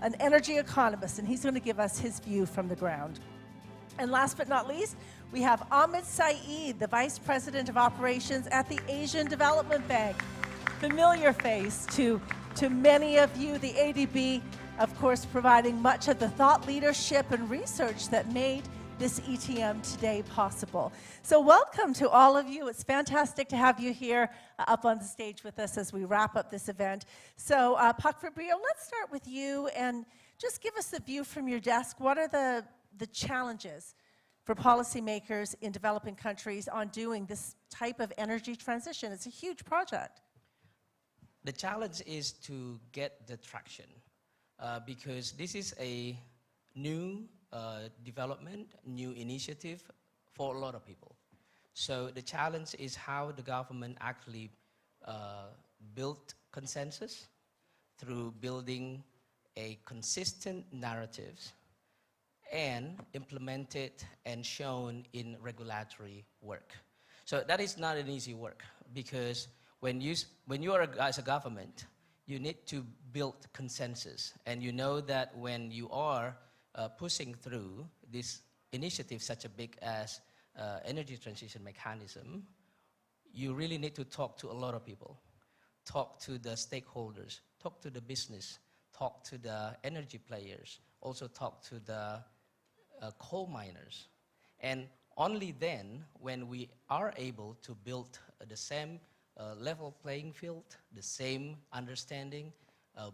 an energy economist, and he's going to give us his view from the ground. And last but not least, we have Ahmed Saeed, the vice president of operations at the Asian Development Bank. Familiar face to many of you, the ADB, of course, providing much of the thought leadership and research that made this ETM today possible. So welcome to all of you. It's fantastic to have you here up on the stage with us as we wrap up this event. So Pak Fabrio, let's start with you and just give us the view from your desk. What are the challenges for policymakers in developing countries on doing this type of energy transition? It's a huge project. The challenge is to get the traction because this is a new development, new initiative for a lot of people. So the challenge is how the government actually built consensus through building a consistent narratives and implemented and shown in regulatory work. So that is not an easy work because when you are as a government, you need to build consensus, and you know that when you are pushing through this initiative such a big as energy transition mechanism, you really need to talk to a lot of people, talk to the stakeholders, talk to the business, talk to the energy players, also talk to the coal miners. And only then, when we are able to build the same level playing field, the same understanding,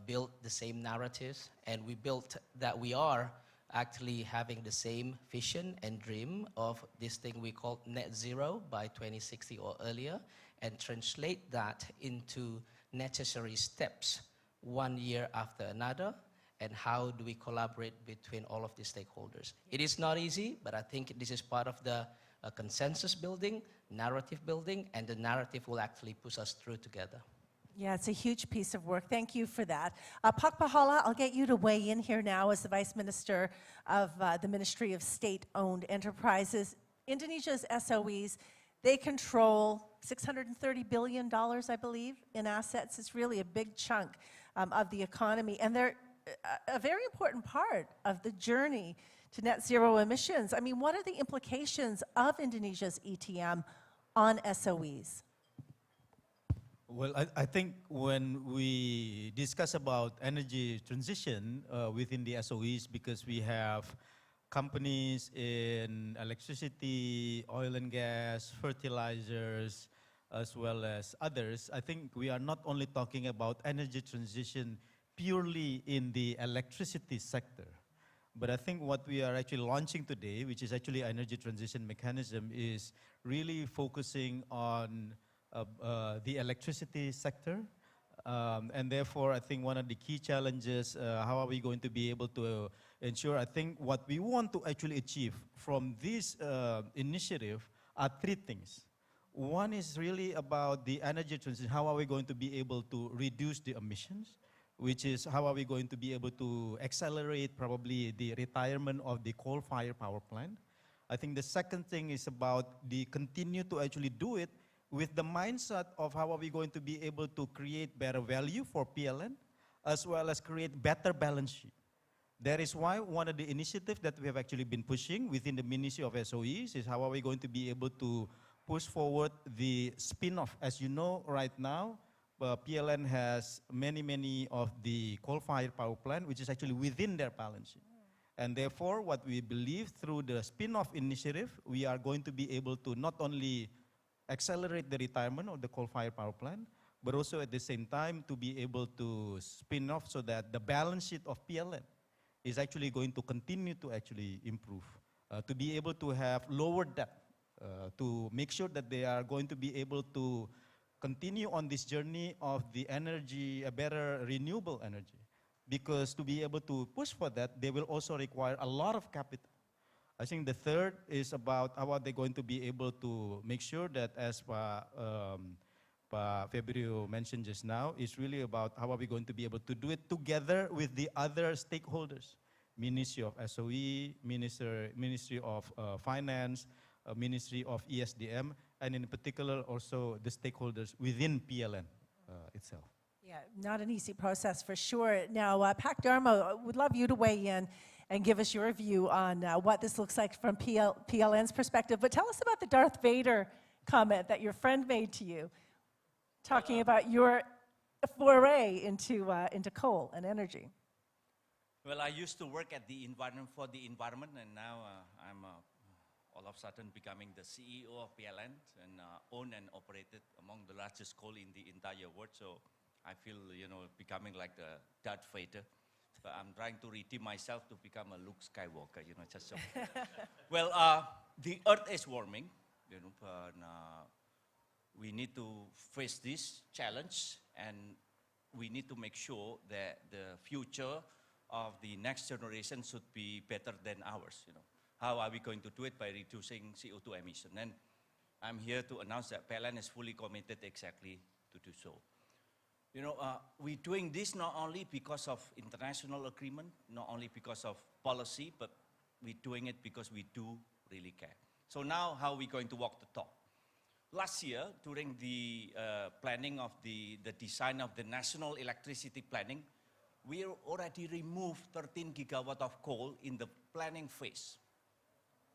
build the same narratives, and we built that we are actually having the same vision and dream of this thing we call net zero by 2060 or earlier, and translate that into necessary steps one year after another, and how do we collaborate between all of the stakeholders. It is not easy, but I think this is part of the consensus building, narrative building, and the narrative will actually push us through together. Yeah, it's a huge piece of work. Thank you for that. Pak Pahala, I'll get you to weigh in here now as the Vice Minister of the Ministry of State-Owned Enterprises. Indonesia's SOEs, they control $630 billion, I believe, in assets. It's really a big chunk of the economy, and they're a very important part of the journey to net zero emissions. I mean, what are the implications of Indonesia's ETM on SOEs? Well, I think when we discuss about energy transition within the SOEs, because we have companies in electricity, oil and gas, fertilizers, as well as others, I think we are not only talking about energy transition purely in the electricity sector, but I think what we are actually launching today, which is actually energy transition mechanism, is really focusing on the electricity sector. And therefore, I think one of the key challenges, how are we going to be able to ensure, I think what we want to actually achieve from this initiative are three things. One is really about the energy transition. How are we going to be able to reduce the emissions? Which is how are we going to be able to accelerate probably the retirement of the coal-fired power plant. I think the second thing is about the continue to actually do it with the mindset of how are we going to be able to create better value for PLN, as well as create better balance sheet. That is why one of the initiatives that we have actually been pushing within the Ministry of SOEs is how are we going to be able to push forward the spin-off. As you know, right now, PLN has many of the coal-fired power plant, which is actually within their balance sheet. And therefore, what we believe through the spin-off initiative, we are going to be able to not only accelerate the retirement of the coal-fired power plant, but also at the same time to be able to spin off so that the balance sheet of PLN is actually going to continue to actually improve, to be able to have lower debt, to make sure that they are going to be able to continue on this journey of the energy, a better renewable energy. Because to be able to push for that, they will also require a lot of capital. I think the third is about how are they going to be able to make sure that, as Fabio mentioned just now, is really about how are we going to be able to do it together with the other stakeholders. Ministry of SOE, Ministry of Finance, Ministry of ESDM, and in particular also the stakeholders within PLN itself. Yeah, not an easy process for sure. Now, Pak Dharma, would love you to weigh in and give us your view on what this looks like from PLN's perspective. But tell us about the Darth Vader comment that your friend made to you, talking about your foray into coal and energy. Well, I used to work at the environment and now I'm all of a sudden becoming the CEO of PLN and own and operated among the largest coal in the entire world. So I feel, becoming like the Darth Vader. But I'm trying to redeem myself to become a Luke Skywalker, just so. Well, the Earth is warming, and we need to face this challenge, and we need to make sure that the future of the next generation should be better than ours, How are we going to do it? By reducing CO2 emission. And I'm here to announce that PLN is fully committed exactly to do so. We're doing this not only because of international agreement, not only because of policy, but we're doing it because we do really care. So now, how are we going to walk the talk? Last year, during the planning of the design of the national electricity planning, we already removed 13 gigawatt of coal in the planning phase.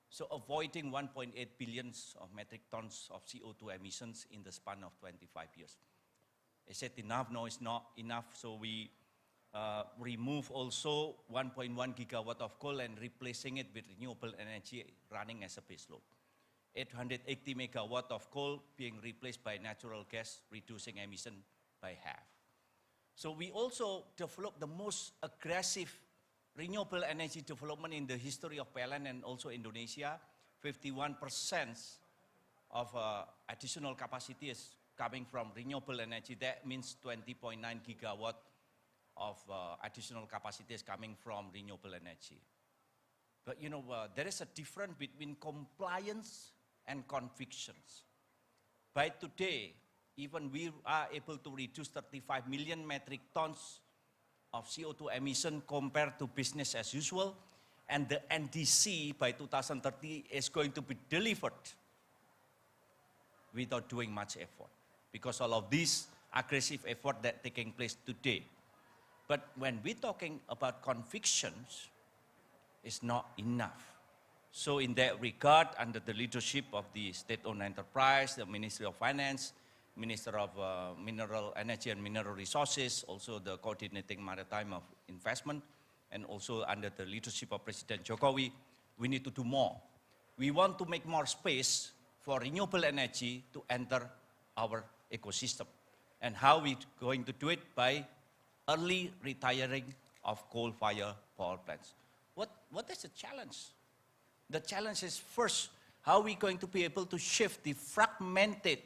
So avoiding 1.8 billion of metric tons of CO2 emissions in the span of 25 years. I said enough, no, it's not enough. So we remove also 1.1 gigawatt of coal and replacing it with renewable energy running as a baseload. 880 megawatt of coal being replaced by natural gas, reducing emission by half. So we also developed the most aggressive renewable energy development in the history of PLN and also Indonesia. 51% of additional capacity is coming from renewable energy. That means 20.9 gigawatt of additional capacities coming from renewable energy. But there is a difference between compliance and convictions. By today, even we are able to reduce 35 million metric tons of CO2 emission compared to business as usual, and the NDC by 2030 is going to be delivered without doing much effort, because all of these aggressive effort that taking place today. But when we're talking about convictions, it's not enough. So in that regard, under the leadership of the state-owned enterprise, the Ministry of Finance, Minister of Mineral Energy and Mineral Resources, also the Coordinating Maritime of Investment, and also under the leadership of President Jokowi, we need to do more. We want to make more space for renewable energy to enter our ecosystem. And how we going to do it? By early retiring of coal-fired power plants. What is the challenge? The challenge is, first, how are we going to be able to shift the fragmented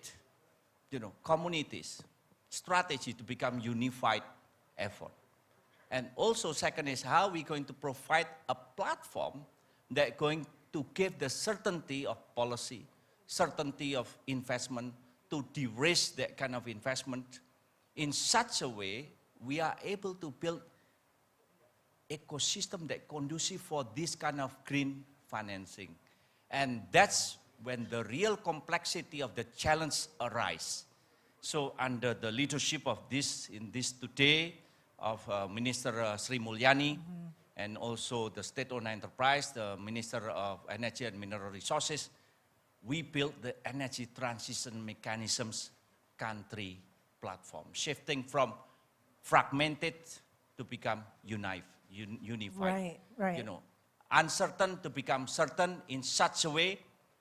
communities strategy to become unified effort. And also second is how we're going to provide a platform that going to give the certainty of policy, certainty of investment, to de-risk that kind of investment. In such a way, we are able to build ecosystem that conducive for this kind of green financing. And that's when the real complexity of the challenge arise. So under the leadership of this today, of Minister Sri Mulyani, and also the state-owned enterprise, the Minister of Energy and Mineral Resources, we built the energy transition mechanisms country platform, shifting from fragmented to become unified. Right. Uncertain to become certain. In such a way,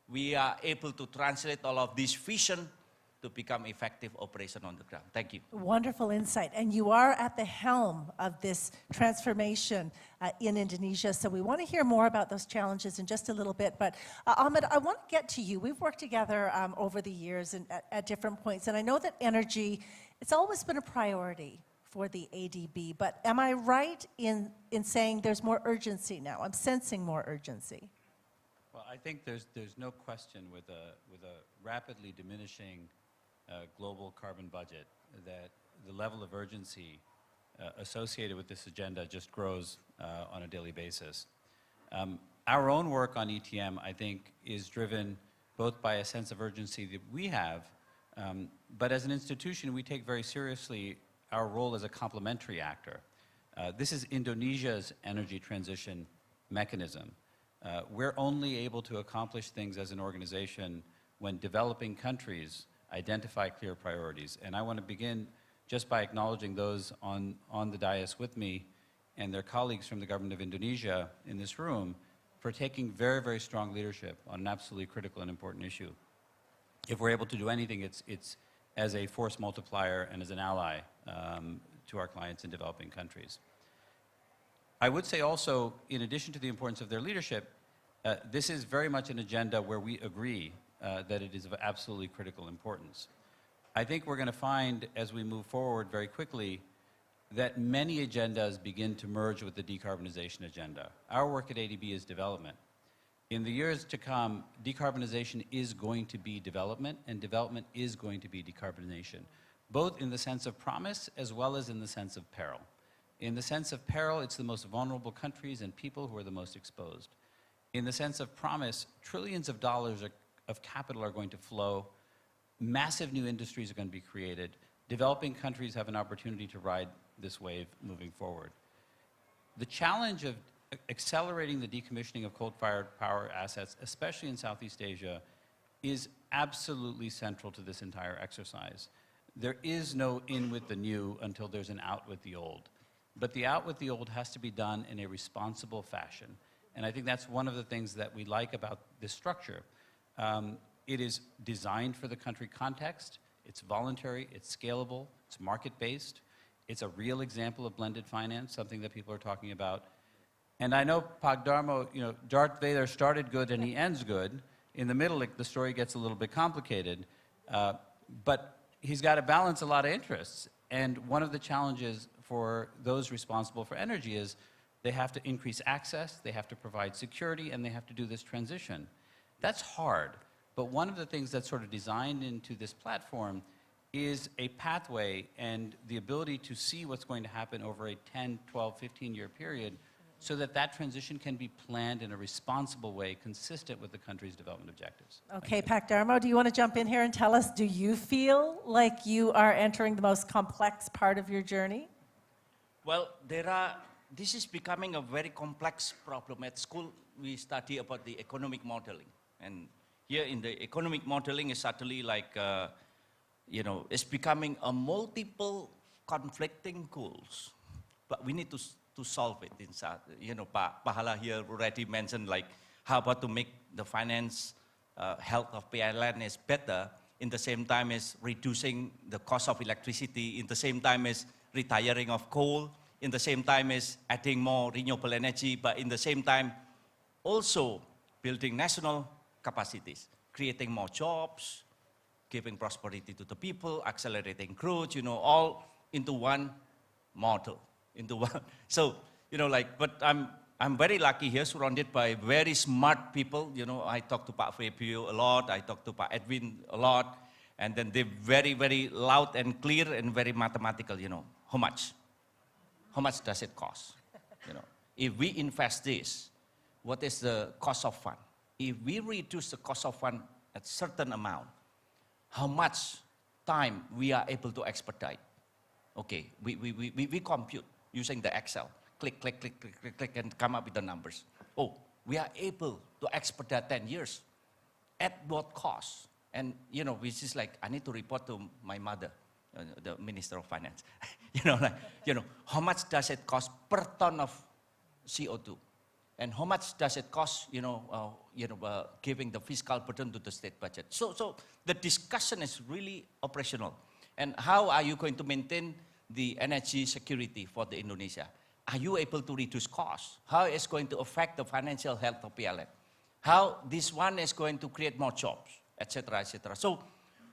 we are able to translate all of this vision to become effective operation on the ground. Thank you. Wonderful insight. And you are at the helm of this transformation in Indonesia. So we want to hear more about those challenges in just a little bit. But Ahmed, I want to get to you. We've worked together over the years and at different points. And I know that energy, it's always been a priority for the ADB. But am I right in saying there's more urgency now? I'm sensing more urgency. Well, I think there's no question with a rapidly diminishing global carbon budget that the level of urgency associated with this agenda just grows on a daily basis. Our own work on ETM, I think, is driven both by a sense of urgency that we have, but as an institution, we take very seriously our role as a complementary actor. This is Indonesia's energy transition mechanism. We're only able to accomplish things as an organization when developing countries identify clear priorities. And I want to begin just by acknowledging those on the dais with me and their colleagues from the government of Indonesia in this room for taking very, very strong leadership on an absolutely critical and important issue. If we're able to do anything, it's as a force multiplier and as an ally to our clients in developing countries. I would say also, in addition to the importance of their leadership, this is very much an agenda where we agree that it is of absolutely critical importance. I think we're going to find, as we move forward very quickly, that many agendas begin to merge with the decarbonization agenda. Our work at ADB is development. In the years to come, decarbonization is going to be development, and development is going to be decarbonization, both in the sense of promise as well as in the sense of peril. In the sense of peril, it's the most vulnerable countries and people who are the most exposed. In the sense of promise, trillions of dollars of capital are going to flow, massive new industries are going to be created, developing countries have an opportunity to ride this wave moving forward. The challenge of accelerating the decommissioning of coal-fired power assets, especially in Southeast Asia, is absolutely central to this entire exercise. There is no in with the new until there's an out with the old. But the out with the old has to be done in a responsible fashion. And I think that's one of the things that we like about this structure. It is designed for the country context, it's voluntary, it's scalable, it's market-based, it's a real example of blended finance, something that people are talking about. And I know Pagdarmo, Darth Vader started good and he ends good. In the middle, the story gets a little bit complicated. But he's got to balance a lot of interests. And one of the challenges for those responsible for energy is they have to increase access, they have to provide security, and they have to do this transition. That's hard. But one of the things that's sort of designed into this platform is a pathway and the ability to see what's going to happen over a 10, 12, 15-year period so that that transition can be planned in a responsible way consistent with the country's development objectives. Okay, Pak Darmo, do you want to jump in here and tell us, do you feel like you are entering the most complex part of your journey? Well, this is becoming a very complex problem. At school, we study about the economic modeling. And here in the economic modeling is certainly like, it's becoming a multiple conflicting goals. But we need to solve it inside. Pak Pahala here already mentioned like, how about to make the finance health of PLN is better, in the same time as reducing the cost of electricity, in the same time as retiring of coal, in the same time as adding more renewable energy, but in the same time also building national capacities, creating more jobs, giving prosperity to the people, accelerating growth, all into one model, into one. So, but I'm very lucky here, surrounded by very smart people. I talk to Pak Fabio a lot, I talk to Pak Edwin a lot, and then they're very, very loud and clear and very mathematical, how much? How much does it cost? If we invest this, what is the cost of fund? If we reduce the cost of fund at certain amount, how much time we are able to expedite? Okay, we compute using the Excel. Click, click, click, click, click, click, and come up with the numbers. Oh, we are able to expedite 10 years. At what cost? And, which is like, I need to report to my mother, the Minister of Finance. How much does it cost per ton of CO2? And how much does it cost, giving the fiscal burden to the state budget? So the discussion is really operational. And how are you going to maintain the energy security for the Indonesia? Are you able to reduce costs? How it's going to affect the financial health of PLN? How this one is going to create more jobs, etc., etc. So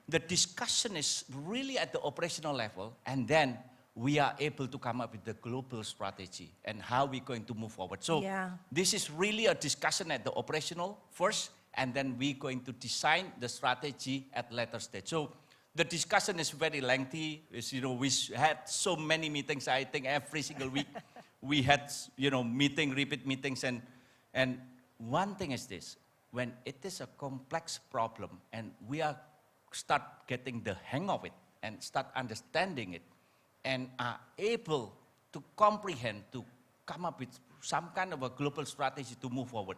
the discussion is really at the operational level, and then we are able to come up with the global strategy and how we're going to move forward. So this is really a discussion at the operational first, and then we're going to design the strategy at later stage. So the discussion is very lengthy. We had so many meetings. I think every single week we had, repeat meetings. And one thing is this, when it is a complex problem and we are start getting the hang of it and start understanding it and are able to comprehend, to come up with some kind of a global strategy to move forward,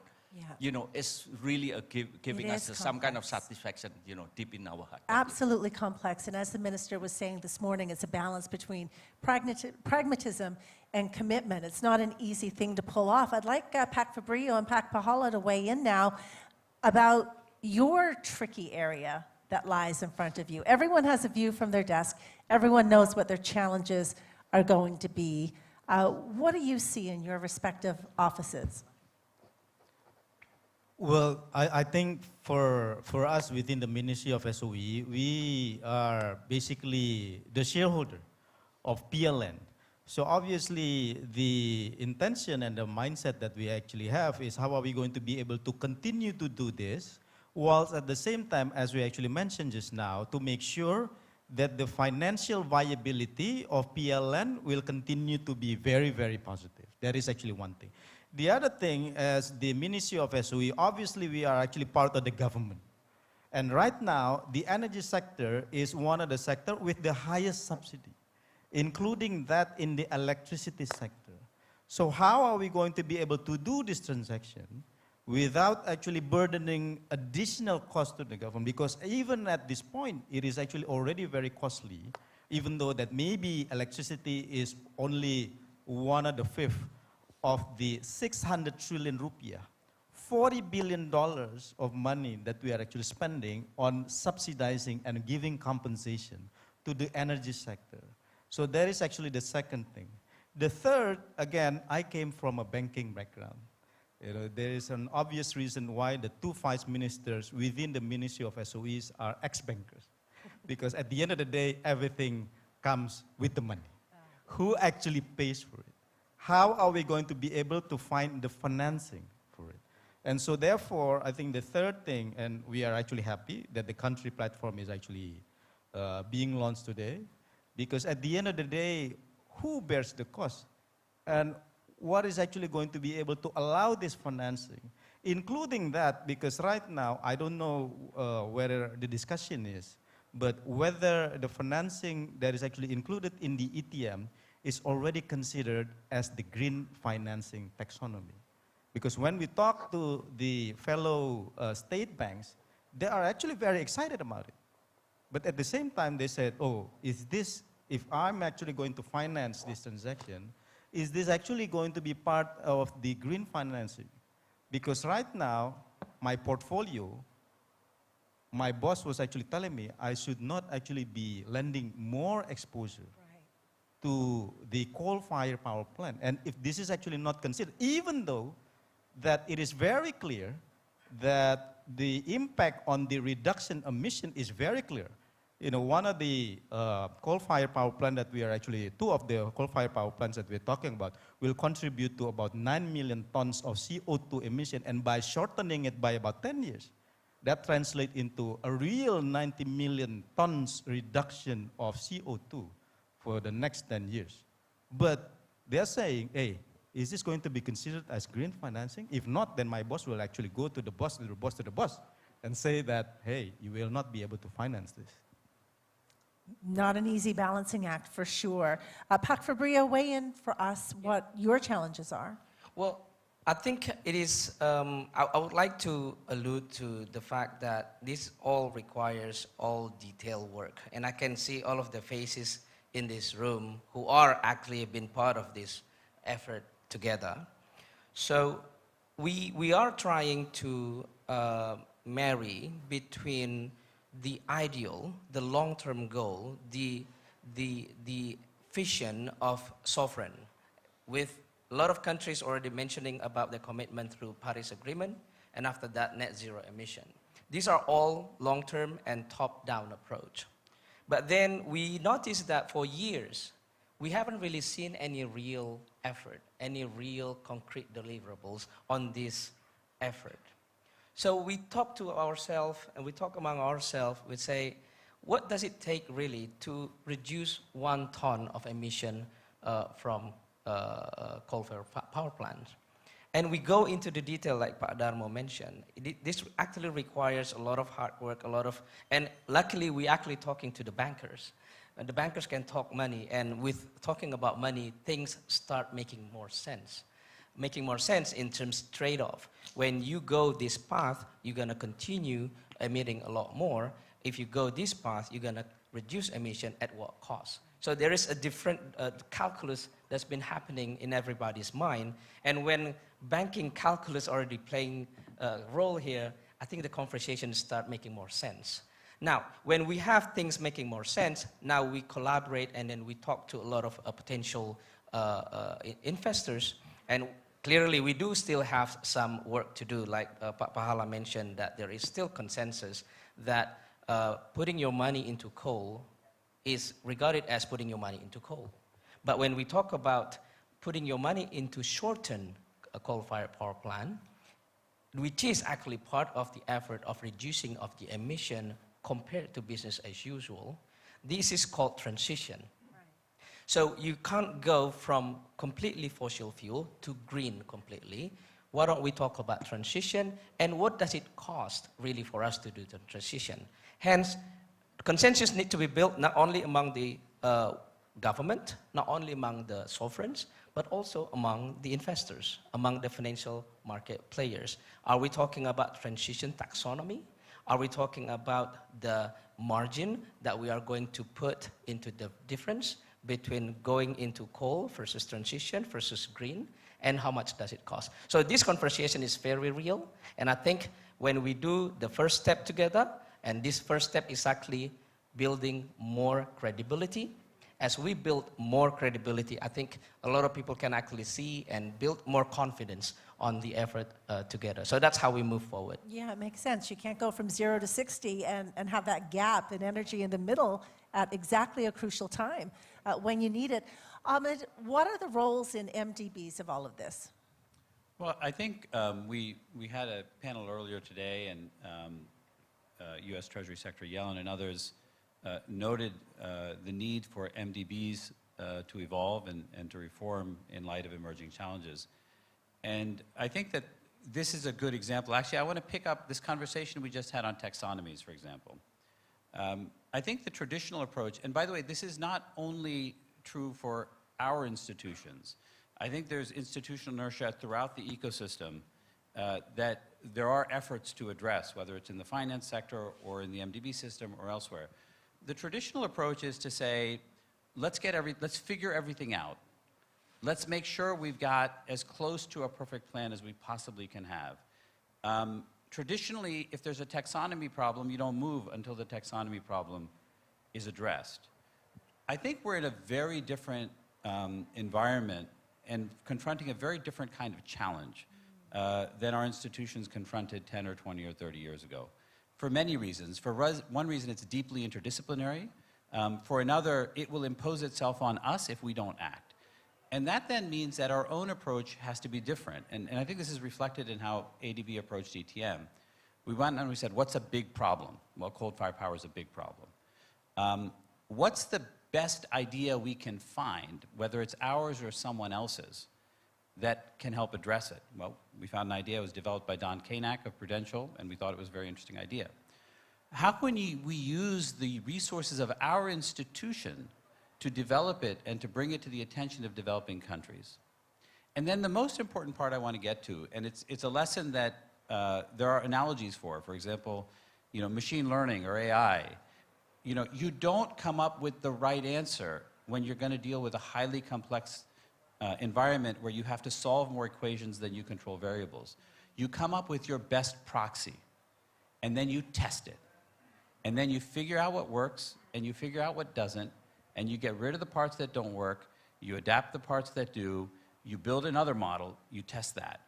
it's really giving us some kind of satisfaction, deep in our heart. Absolutely complex. And as the minister was saying this morning, it's a balance between pragmatism and commitment. It's not an easy thing to pull off. I'd like Pak Fabio and Pak Pahala to weigh in now about your tricky area that lies in front of you. Everyone has a view from their desk. Everyone knows what their challenges are going to be. What do you see in your respective offices? Well, I think for us within the Ministry of SOE, we are basically the shareholder of PLN. So obviously the intention and the mindset that we actually have is how are we going to be able to continue to do this, whilst at the same time, as we actually mentioned just now, to make sure that the financial viability of PLN will continue to be very, very positive. That is actually one thing. The other thing, as the Ministry of SOE, obviously we are actually part of the government. And right now, the energy sector is one of the sectors with the highest subsidy, including that in the electricity sector. So how are we going to be able to do this transaction without actually burdening additional cost to the government? Because even at this point, it is actually already very costly, even though that maybe electricity is only 1/5 of the 600 trillion rupiah, $40 billion of money that we are actually spending on subsidizing and giving compensation to the energy sector. So that is actually the second thing. The third, again, I came from a banking background. There is an obvious reason why the two vice ministers within the Ministry of SOEs are ex-bankers. because at the end of the day, everything comes with the money. Who actually pays for it? How are we going to be able to find the financing for it? And so therefore, I think the third thing, and we are actually happy that the country platform is actually being launched today, because at the end of the day, who bears the cost? And what is actually going to be able to allow this financing? Including that, because right now, I don't know whether the discussion is, but whether the financing that is actually included in the ETM is already considered as the green financing taxonomy. Because when we talk to the fellow state banks, they are actually very excited about it. But at the same time, they said, oh, is this, if I'm actually going to finance this transaction, is this actually going to be part of the green financing? Because right now, my portfolio, my boss was actually telling me I should not actually be lending more exposure to the coal-fired power plant. And if this is actually not considered, even though that it is very clear that the impact on the reduction emission is very clear. You know, one of the coal-fired power plant that we are actually, two of the coal-fired power plants that we're talking about will contribute to about 9 million tons of CO2 emission, and by shortening it by about 10 years, that translates into a real 90 million tons reduction of CO2 for the next 10 years. But they're saying, hey, is this going to be considered as green financing? If not, then my boss will actually go to the boss, and say that, hey, you will not be able to finance this. Not an easy balancing act, for sure. Pak Fabrio, weigh in for us what your challenges are. Well, I think it is, I would like to allude to the fact that this all requires all detailed work. And I can see all of the faces in this room who are actually been part of this effort together. So we are trying to marry between the ideal, the long-term goal, the vision of sovereign, with a lot of countries already mentioning about the commitment through Paris Agreement, and after that, net zero emission. These are all long-term and top-down approach. But then we noticed that for years, we haven't really seen any real effort, any real concrete deliverables on this effort. So we talk to ourselves, and we talk among ourselves, we say, what does it take really to reduce 1 ton of emission from coal-fired power plants? And we go into the detail like Pak Darmo mentioned. This actually requires a lot of hard work, and luckily we actually talking to the bankers. And the bankers can talk money, and with talking about money, things start making more sense. Making more sense in terms of trade-off. When you go this path, you're going to continue emitting a lot more. If you go this path, you're going to reduce emission at what cost? So there is a different calculus that's been happening in everybody's mind. And when banking calculus already playing a role here, I think the conversation start making more sense. Now, when we have things making more sense, now we collaborate and then we talk to a lot of potential investors. And clearly, we do still have some work to do. Like Pak Pahala mentioned, that there is still consensus that putting your money into coal is regarded as putting your money into coal. But when we talk about putting your money into shorten a coal-fired power plant, which is actually part of the effort of reducing of the emission compared to business as usual, this is called transition. So you can't go from completely fossil fuel to green completely. Why don't we talk about transition, and what does it cost really for us to do the transition? Hence, consensus needs to be built not only among the government, not only among the sovereigns, but also among the investors, among the financial market players. Are we talking about transition taxonomy? Are we talking about the margin that we are going to put into the difference between going into coal versus transition versus green, and how much does it cost? So this conversation is very real, and I think when we do the first step together, and this first step is actually building more credibility as we build more credibility, I think a lot of people can actually see and build more confidence on the effort together. So that's how we move forward. Yeah, it makes sense. You can't go from 0 to 60 and have that gap in energy in the middle at exactly a crucial time when you need it. Ahmed, what are the roles in MDBs of all of this? Well, I think we had a panel earlier today, and U.S. Treasury Secretary Yellen and others noted the need for MDBs to evolve and to reform in light of emerging challenges. And I think that this is a good example. Actually, I want to pick up this conversation we just had on taxonomies, for example. I think the traditional approach, and by the way, this is not only true for our institutions. I think there's institutional inertia throughout the ecosystem that there are efforts to address, whether it's in the finance sector or in the MDB system or elsewhere. The traditional approach is to say, let's figure everything out. Let's make sure we've got as close to a perfect plan as we possibly can have. Traditionally, if there's a taxonomy problem, you don't move until the taxonomy problem is addressed. I think we're in a very different environment and confronting a very different kind of challenge than our institutions confronted 10 or 20 or 30 years ago. For many reasons. For one reason, it's deeply interdisciplinary. For another, it will impose itself on us if we don't act. And that then means that our own approach has to be different. And I think this is reflected in how ADB approached ETM. We went and we said, what's a big problem? Well, coal-fired power is a big problem. What's the best idea we can find, whether it's ours or someone else's, that can help address it? Well, we found an idea. It was developed by Don Kanak of Prudential, and we thought it was a very interesting idea. How can we use the resources of our institution to develop it and to bring it to the attention of developing countries? And then the most important part I want to get to, and it's a lesson that there are analogies for example, machine learning or AI. You don't come up with the right answer when you're going to deal with a highly complex environment where you have to solve more equations than you control variables. You come up with your best proxy, and then you test it. And then you figure out what works, and you figure out what doesn't, and you get rid of the parts that don't work, you adapt the parts that do, you build another model, you test that.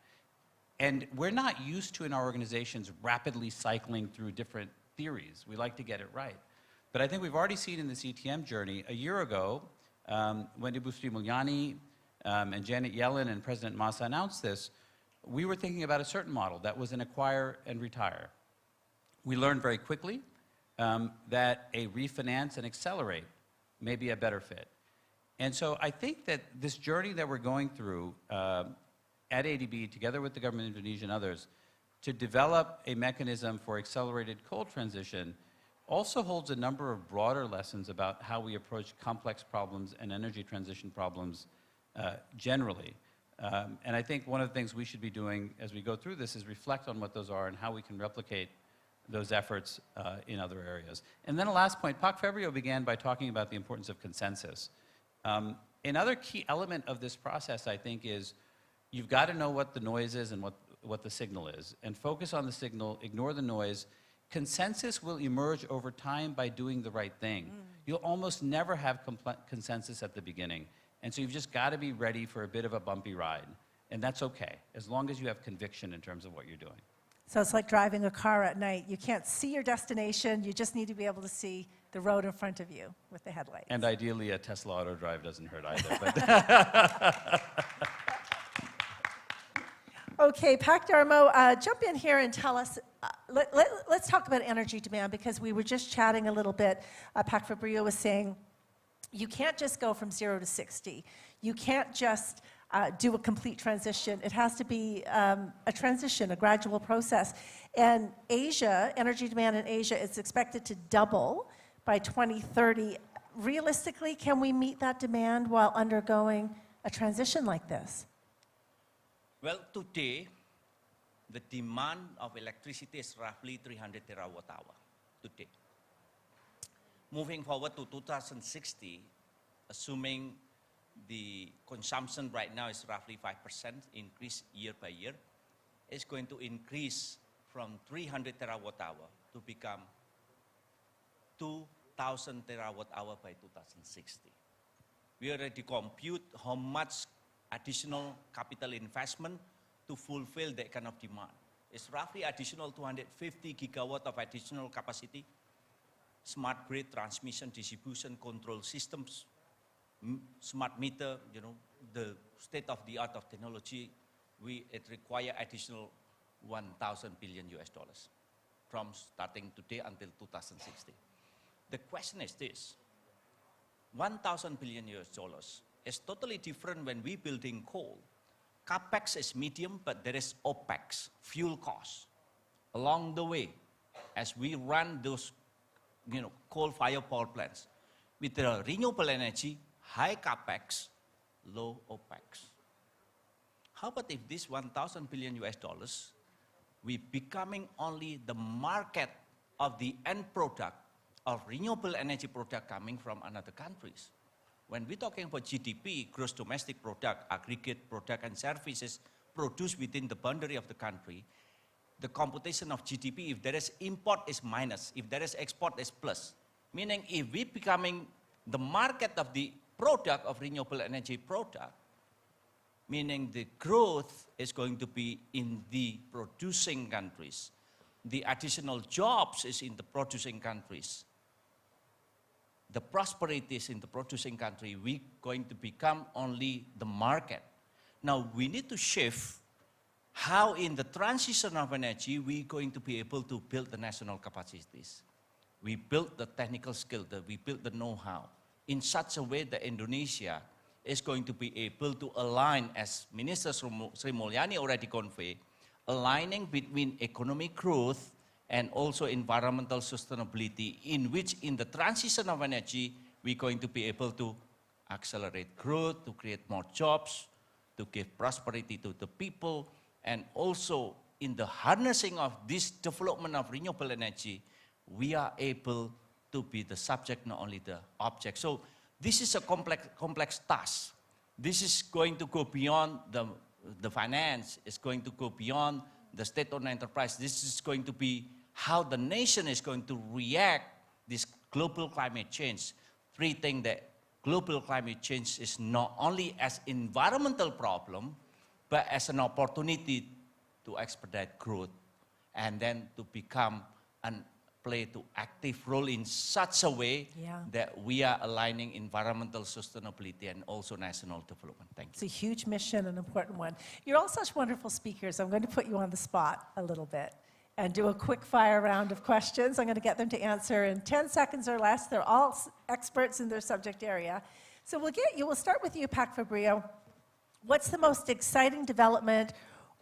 And we're not used to, in our organizations, rapidly cycling through different theories. We like to get it right. But I think we've already seen in this ETM journey, a year ago, when Ibu Sri Mulyani and Janet Yellen and President Massa announced this, we were thinking about a certain model that was an acquire and retire. We learned very quickly that a refinance and accelerate may be a better fit. And so I think that this journey that we're going through at ADB, together with the government of Indonesia and others, to develop a mechanism for accelerated coal transition also holds a number of broader lessons about how we approach complex problems and energy transition problems generally. And I think one of the things we should be doing as we go through this is reflect on what those are and how we can replicate those efforts in other areas. And then a last point, Pak Febrio began by talking about the importance of consensus. Another key element of this process, I think, is you've got to know what the noise is and what the signal is, and focus on the signal, ignore the noise. Consensus will emerge over time by doing the right thing. You'll almost never have consensus at the beginning. And so you've just got to be ready for a bit of a bumpy ride. And that's okay, as long as you have conviction in terms of what you're doing. So it's like driving a car at night. You can't see your destination. You just need to be able to see the road in front of you with the headlights. And ideally, a Tesla auto drive doesn't hurt either. Okay, Pak Darmo, jump in here and tell us, let's talk about energy demand, because we were just chatting a little bit. Pak Fabrio was saying, you can't just go from 0 to 60. You can't just do a complete transition. It has to be a transition, a gradual process. And Asia, energy demand in Asia is expected to double by 2030. Realistically, can we meet that demand while undergoing a transition like this? Well, today, the demand of electricity is roughly 300 terawatt-hour today. Moving forward to 2060, assuming the consumption right now is roughly 5% increase year by year, it's going to increase from 300 terawatt-hour to become 2,000 terawatt-hour by 2060. We already compute how much additional capital investment to fulfill that kind of demand. It's roughly additional 250 gigawatt of additional capacity, smart grid, transmission, distribution, control systems, smart meter, you know, the state-of-the-art of technology. It require additional 1,000 billion US dollars from starting today until 2060. The question is this: 1,000 billion US dollars is totally different when we building coal. CapEx is medium, but there is OpEx, fuel costs, along the way as we run those, you know, coal-fired power plants. With the renewable energy, high CapEx, low OpEx. How about if this 1,000 billion US dollars, we becoming only the market of the end product of renewable energy product coming from another countries? When we're talking about GDP, gross domestic product, aggregate product and services produced within the boundary of the country, the computation of GDP, if there is import is minus, if there is export is plus. Meaning if we becoming the market of the product of renewable energy product, meaning the growth is going to be in the producing countries. The additional jobs is in the producing countries. The prosperity is in the producing country. We're going to become only the market. Now we need to shift how in the transition of energy we're going to be able to build the national capacities. We build the technical skill, we build the know-how in such a way that Indonesia is going to be able to align, as Minister Sri Mulyani already conveyed, aligning between economic growth and also environmental sustainability, in which in the transition of energy, we're going to be able to accelerate growth, to create more jobs, to give prosperity to the people, and also in the harnessing of this development of renewable energy, we are able to be the subject, not only the object. So this is a complex task. This is going to go beyond the finance. It's going to go beyond the state-owned enterprise. This is going to be how the nation is going to react this global climate change. Treating that global climate change is not only as environmental problem, but as an opportunity to expedite growth and then to become and play to active role in such a way that we are aligning environmental sustainability and also national development. Thank you. It's a huge mission, an important one. You're all such wonderful speakers. I'm going to put you on the spot a little bit and do a quick fire round of questions. I'm going to get them to answer in 10 seconds or less. They're all experts in their subject area. So we'll start with you, Pak Fabrio. What's the most exciting development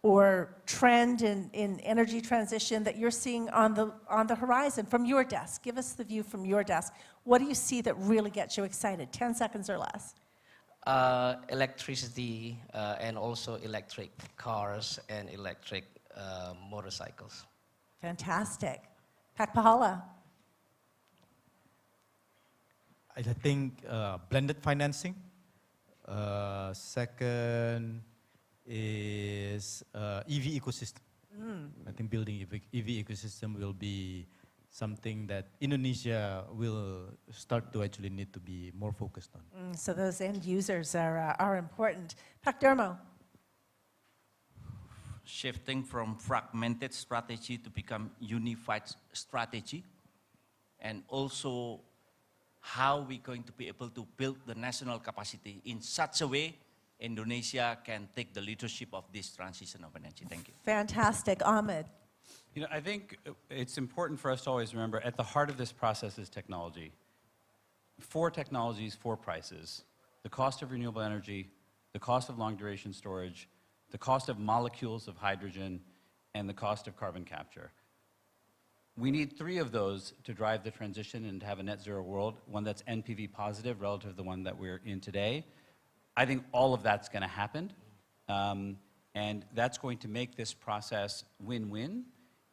or trend in energy transition that you're seeing on the horizon from your desk? Give us the view from your desk. What do you see that really gets you excited? 10 seconds or less. Electricity and also electric cars and electric motorcycles. Fantastic. Pak Pahala. I think blended financing. Second is EV ecosystem. I think building EV ecosystem will be something that Indonesia will start to actually need to be more focused on. So those end users are important. Pak Dermo. Shifting from fragmented strategy to become unified strategy, and also how we're going to be able to build the national capacity in such a way Indonesia can take the leadership of this transition of energy. Thank you. Fantastic. Ahmed. You know, I think it's important for us to always remember at the heart of this process is technology. 4 technologies, 4 prices. The cost of renewable energy, the cost of long duration storage, the cost of molecules of hydrogen, and the cost of carbon capture. We need 3 of those to drive the transition and to have a net zero world, one that's NPV positive relative to the one that we're in today. I think all of that's going to happen, and that's going to make this process win-win,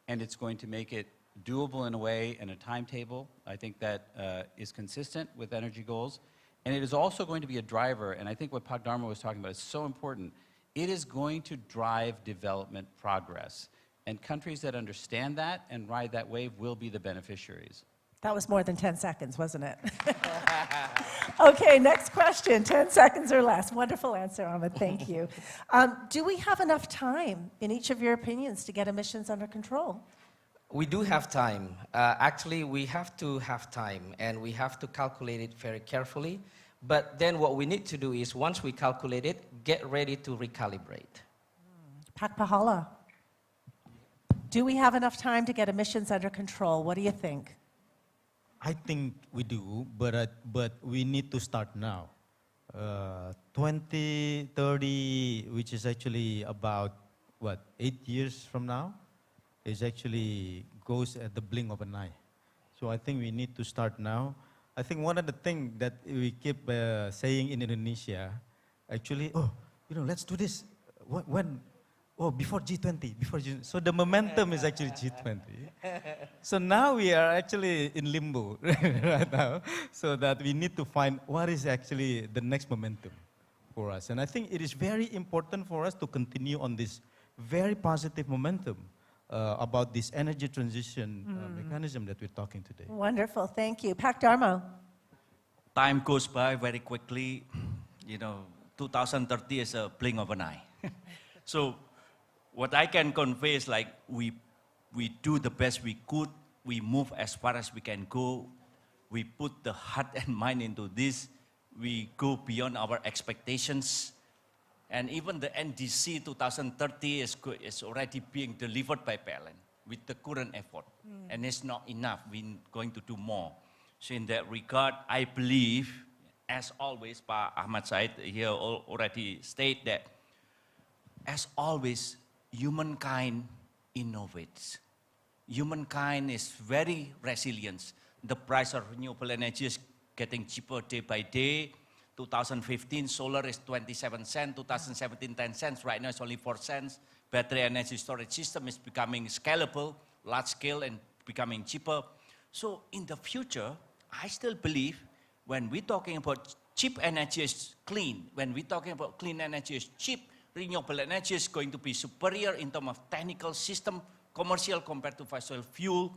and it's going to make it doable in a way and a timetable, I think that is consistent with energy goals. And it is also going to be a driver, and I think what Pak Dharma was talking about is so important. It is going to drive development progress. And countries that understand that and ride that wave will be the beneficiaries. That was more than 10 seconds, wasn't it? Okay, next question, 10 seconds or less. Wonderful answer, Ahmed, thank you. Do we have enough time, in each of your opinions, to get emissions under control? We do have time. Actually, we have to have time, and we have to calculate it very carefully. But then what we need to do is, once we calculate it, get ready to recalibrate. Pak Pahala, do we have enough time to get emissions under control? What do you think? I think we do, but we need to start now. 2030, which is actually about, 8 years from now, is actually goes at the blink of an eye. So I think we need to start now. I think one of the things that we keep saying in Indonesia, actually, let's do this. When? Oh, before G20, so the momentum is actually G20. So now we are actually in limbo right now, so that we need to find what is actually the next momentum for us. And I think it is very important for us to continue on this very positive momentum about this energy transition mechanism that we're talking today. Wonderful, thank you. Pak Darmo. Time goes by very quickly. 2030 is a blink of an eye. So what I can convey is like we do the best we could. We move as far as we can go. We put the heart and mind into this. We go beyond our expectations. And even the NDC 2030 is already being delivered by PLN with the current effort. And it's not enough. We're going to do more. So in that regard, I believe, as always, Pak Ahmad Said here already stated that, as always, humankind innovates. Humankind is very resilient. The price of renewable energy is getting cheaper day by day. 2015, solar is 27 cents. 2017, 10 cents. Right now, it's only 4 cents. Battery energy storage system is becoming scalable, large scale, and becoming cheaper. So in the future, I still believe when we're talking about cheap energy is clean, when we're talking about clean energy is cheap, renewable energy is going to be superior in terms of technical system, commercial compared to fossil fuel.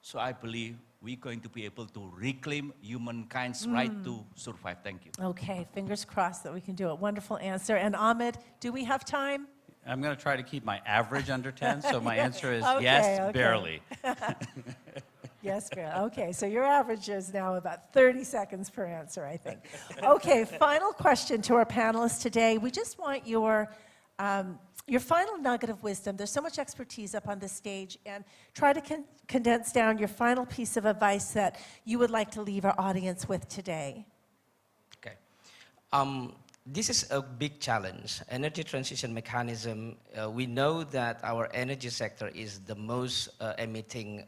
So I believe we're going to be able to reclaim humankind's right to survive. Thank you. Okay, fingers crossed that we can do it. Wonderful answer. And Ahmed, do we have time? I'm going to try to keep my average under 10, so my answer is Okay, yes, okay. barely. Yes, Grant. Okay, so your average is now about 30 seconds per answer, I think. Okay, final question to our panelists today. We just want your final nugget of wisdom. There's so much expertise up on this stage, and try to condense down your final piece of advice that you would like to leave our audience with today. Okay. This is a big challenge. Energy transition mechanism, we know that our energy sector is the most emitting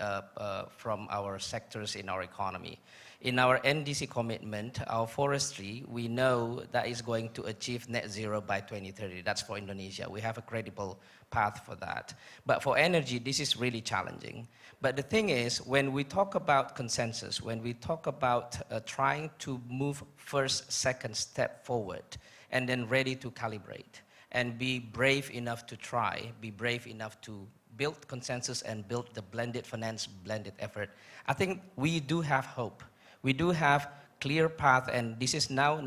from our sectors in our economy. In our NDC commitment, our forestry, we know that is going to achieve net zero by 2030. That's for Indonesia. We have a credible path for that. But for energy, this is really challenging. But the thing is, when we talk about consensus, when we talk about trying to move first, second step forward, and then ready to calibrate, and be brave enough to try, be brave enough to build consensus and build the blended finance, blended effort, I think we do have hope. We do have clear path, and this is now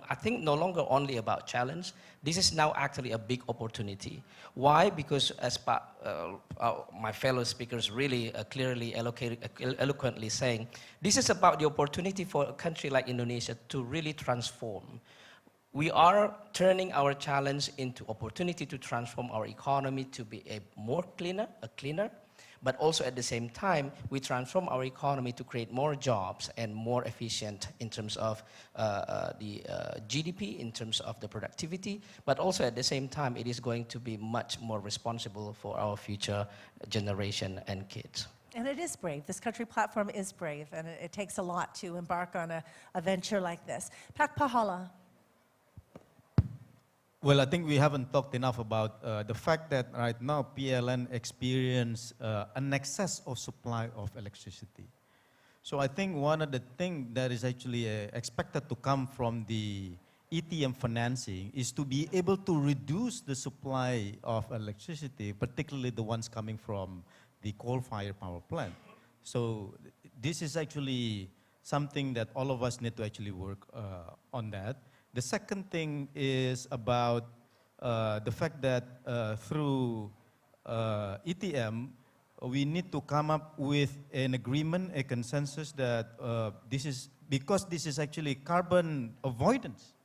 I think no longer only about challenge. This is now actually a big opportunity. Why? Because as my fellow speakers really clearly eloquently saying, this is about the opportunity for a country like Indonesia to really transform. We are turning our challenge into opportunity to transform our economy to be a cleaner, but also at the same time, we transform our economy to create more jobs and more efficient in terms of the GDP, in terms of the productivity, but also at the same time, it is going to be much more responsible for our future generation and kids. And it is brave. This country platform is brave, and it takes a lot to embark on a venture like this. Pak Pahala. Well, I think we haven't talked enough about the fact that right now PLN experience an excess of supply of electricity. So I think one of the things that is actually expected to come from the ETM financing is to be able to reduce the supply of electricity, particularly the ones coming from the coal-fired power plant. So this is actually something that all of us need to actually work on that. The second thing is about the fact that through ETM, we need to come up with an agreement, a consensus that because this is actually carbon avoidance,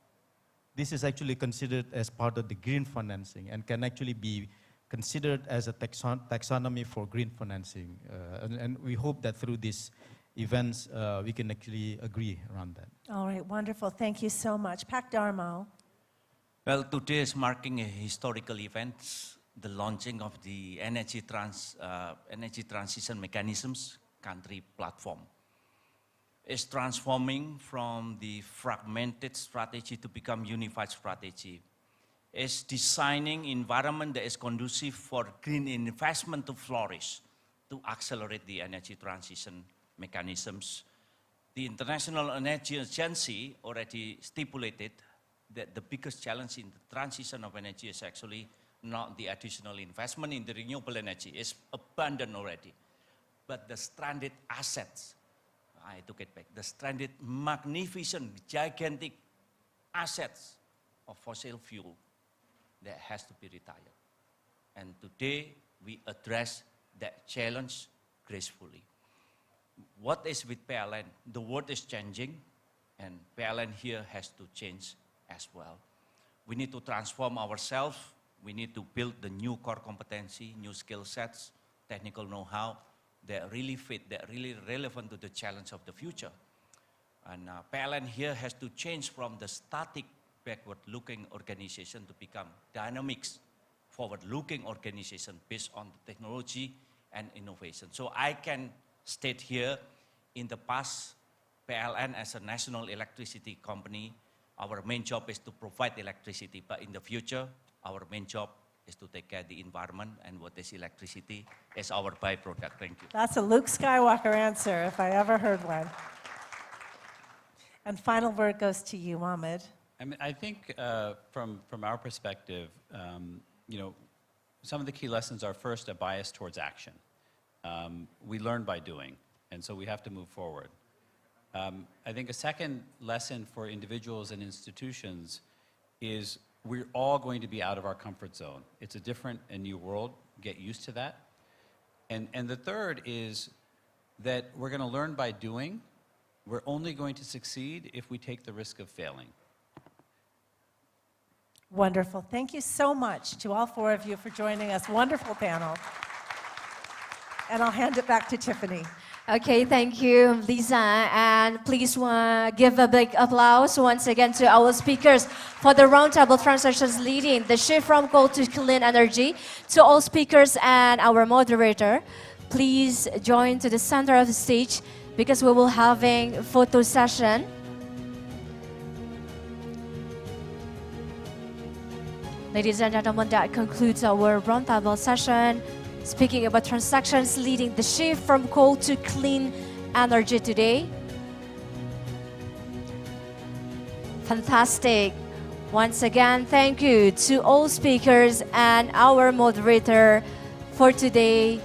this is actually considered as part of the green financing and can actually be considered as a taxonomy for green financing. And we hope that through these events, we can actually agree around that. All right, wonderful. Thank you so much. Pak Darmo. Well, today is marking a historical event, the launching of the energy transition mechanisms country platform. Is transforming from the fragmented strategy to become unified strategy. Is designing environment that is conducive for green investment to flourish, to accelerate the energy transition mechanisms. The International Energy Agency already stipulated that the biggest challenge in the transition of energy is actually not the additional investment in the renewable energy, it's abundant already, but the stranded assets. I took it back. The stranded, magnificent, gigantic assets of fossil fuel that has to be retired. And today, we address that challenge gracefully. What is with PLN? The world is changing, and PLN here has to change as well. We need to transform ourselves. We need to build the new core competency, new skill sets, technical know-how, that really fit, that really relevant to the challenge of the future. And PLN here has to change from the static, backward-looking organization to become dynamics, forward-looking organization based on the technology and innovation. So I can state here, in the past, PLN as a national electricity company, our main job is to provide electricity, but in the future, our main job is to take care of the environment, and what is electricity is our byproduct. Thank you. That's a Luke Skywalker answer, if I ever heard one. And final word goes to you, Ahmed. I mean, I think from our perspective, you know, some of the key lessons are first a bias towards action. We learn by doing, and so we have to move forward. I think a second lesson for individuals and institutions is we're all going to be out of our comfort zone. It's a different and new world. Get used to that. And the third is that we're going to learn by doing. We're only going to succeed if we take the risk of failing. Wonderful. Thank you so much to all four of you for joining us. Wonderful panel. And I'll hand it back to Tiffany. Okay, thank you, Lisa. And please give a big applause once again to our speakers for the roundtable transactions leading the shift from coal to clean energy. To all speakers and our moderator, please join to the center of the stage because we will having a photo session. Ladies and gentlemen, that concludes our roundtable session, speaking about transactions leading the shift from coal to clean energy today. Fantastic. Once again, thank you to all speakers and our moderator for today's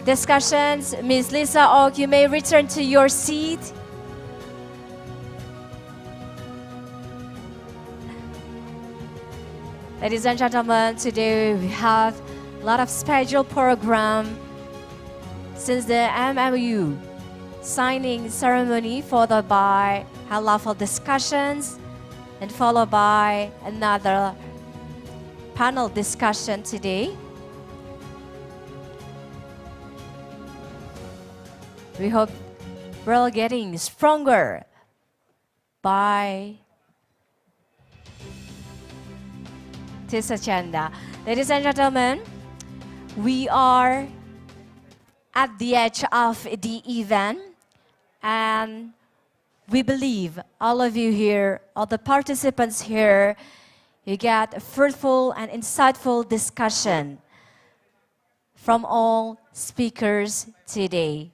discussions. Ms. Lisa Ok, you may return to your seat. Ladies and gentlemen, today we have a lot of special program since the MMU signing ceremony, followed by high-level discussions, and followed by another panel discussion today. We hope we're all getting stronger by this agenda. Ladies and gentlemen, we are at the edge of the event, and we believe all of you here, all the participants here, you get a fruitful and insightful discussion from all speakers today.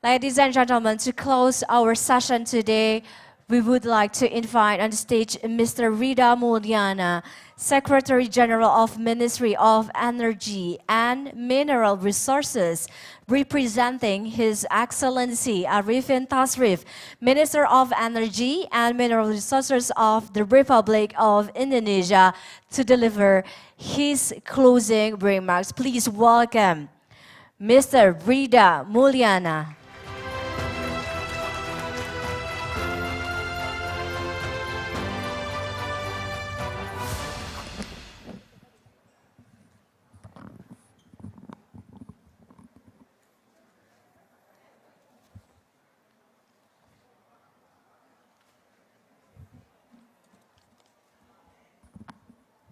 Ladies and gentlemen, to close our session today, We would like to invite on the stage Mr. Rida Mulyana, Secretary General of Ministry of Energy and Mineral Resources, representing His Excellency Arifin Tasrif, Minister of Energy and Mineral Resources of the Republic of Indonesia, to deliver his closing remarks. Please welcome Mr. Rida Mulyana.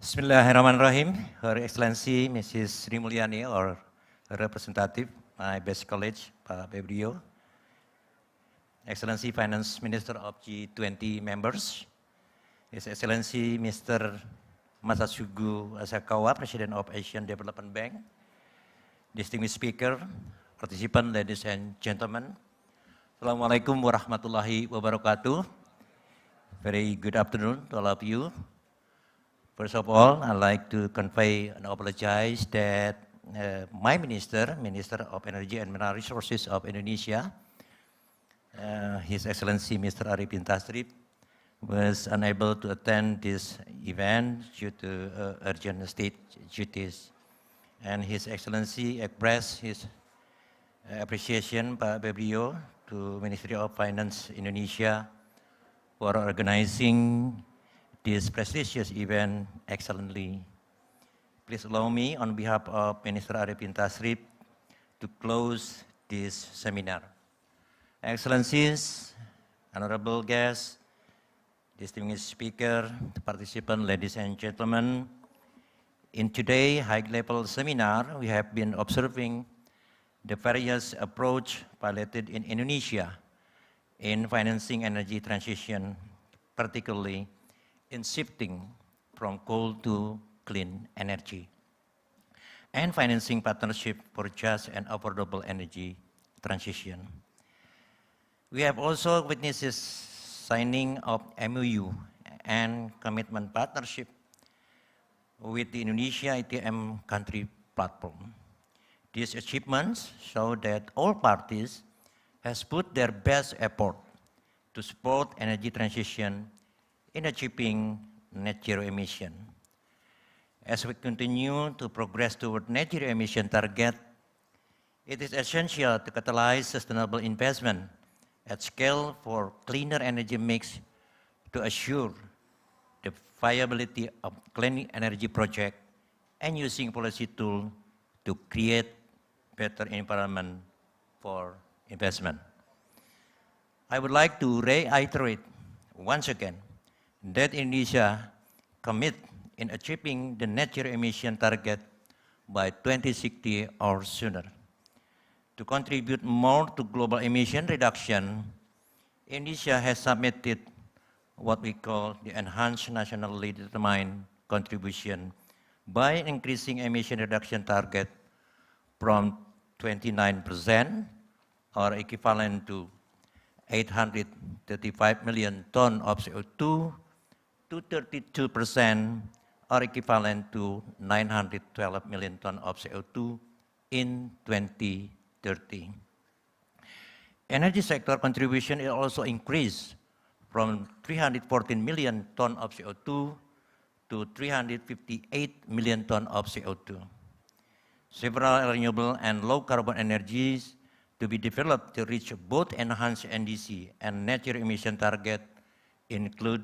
Bismillahirrahmanirrahim. Her Excellency Mrs. Sri Mulyani, or her representative, my best colleague, Pak Febrio, Excellency Finance Minister of G20 members, His Excellency Mr. Masatsugu Asakawa, President of Asian Development Bank, distinguished speaker, participants, ladies and gentlemen. Assalamualaikum warahmatullahi wabarakatuh. Very good afternoon to all of you. First of all, I'd like to convey and apologize that my Minister of Energy and Mineral Resources of Indonesia, His Excellency Mr. Arifin Tasrif, was unable to attend this event due to urgent state duties. And His Excellency expressed his appreciation, Pak Febrio, to Ministry of Finance Indonesia for organizing this prestigious event excellently. Please allow me, on behalf of Minister Arifin Tasrif, to close this seminar. Excellencies, honorable guests, distinguished speaker, participants, ladies and gentlemen, in today's high-level seminar, we have been observing the various approaches piloted in Indonesia in financing energy transition, particularly in shifting from coal to clean energy, and financing partnership for just and affordable energy transition. We have also witnessed signing of MOU and commitment partnership with the Indonesia ATM country platform. These achievements show that all parties has put their best effort to support energy transition in achieving net zero emission. As we continue to progress toward net zero emission target, it is essential to catalyze sustainable investment at scale for cleaner energy mix to assure the viability of clean energy project and using policy tool to create better environment for investment. I would like to reiterate once again that Indonesia commit in achieving the net zero emission target by 2060 or sooner. To contribute more to global emission reduction, Indonesia has submitted what we call the enhanced nationally determined contribution by increasing emission reduction target from 29% or equivalent to 835 million tons of CO2 to 32% or equivalent to 912 million tons of CO2 in 2030. Energy sector contribution is also increased from 314 million tons of CO2 to 358 million tons of CO2. Several renewable and low carbon energies to be developed to reach both enhanced NDC and net zero emission target include: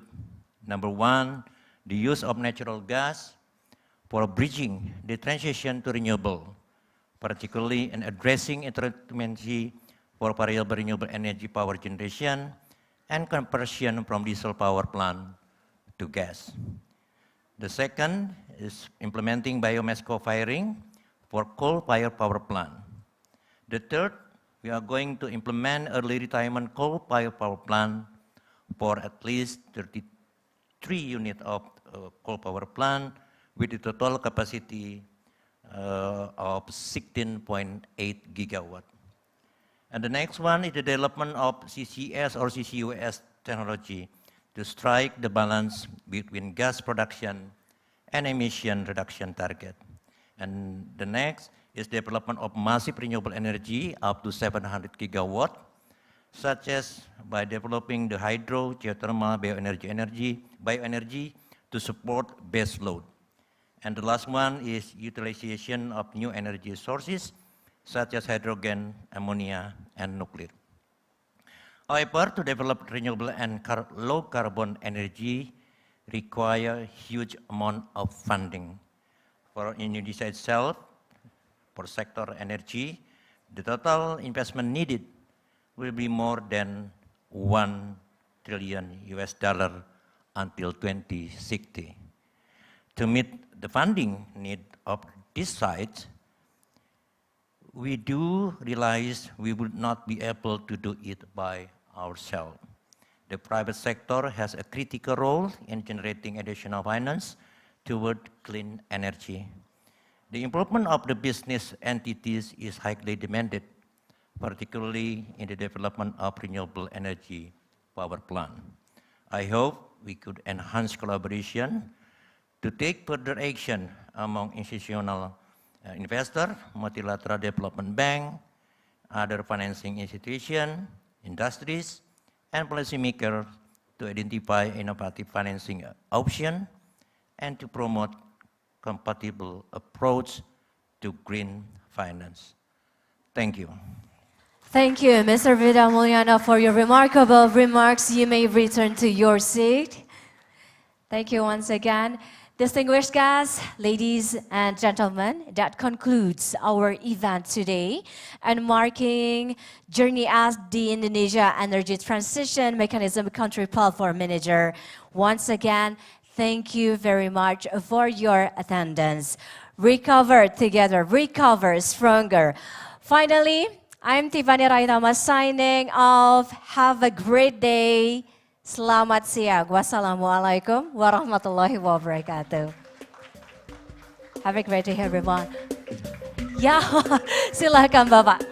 number one, the use of natural gas for bridging the transition to renewable, particularly in addressing intermittency for variable renewable energy power generation and conversion from diesel power plant to gas. The second is implementing biomass co-firing for coal-fired power plant. The third, we are going to implement early retirement coal-fired power plant for at least 33 units of coal power plant with a total capacity of 16.8 gigawatt. And the next one is the development of CCS or CCUS technology to strike the balance between gas production and emission reduction target. And the next is development of massive renewable energy up to 700 gigawatt, such as by developing the hydro, geothermal, bioenergy to support base load. And the last one is utilization of new energy sources, such as hydrogen, ammonia, and nuclear. However, to develop renewable and low carbon energy require huge amount of funding. For Indonesia itself, for sector energy, the total investment needed will be more than $1 trillion until 2060. To meet the funding need of this site, we do realize we would not be able to do it by ourselves. The private sector has a critical role in generating additional finance toward clean energy. The improvement of the business entities is highly demanded, particularly in the development of renewable energy power plant. I hope we could enhance collaboration to take further action among institutional investors, multilateral development bank, other financing institutions, industries, and policymakers to identify innovative financing options and to promote compatible approach to green finance. Thank you. Thank you, Mr. Vida Mulyana, for your remarkable remarks. You may return to your seat. Thank you once again. Distinguished guests, ladies and gentlemen, that concludes our event today. And marking Journey as the Indonesia Energy Transition Mechanism Country Platform Manager. Once again, thank you very much for your attendance. Recover together, recover stronger. Finally, I'm Tiffany Raitama signing off. Have a great day. Selamat siang. Wassalamualaikum warahmatullahi wabarakatuh. Have a great day, everyone. Ya, silakan Bapak.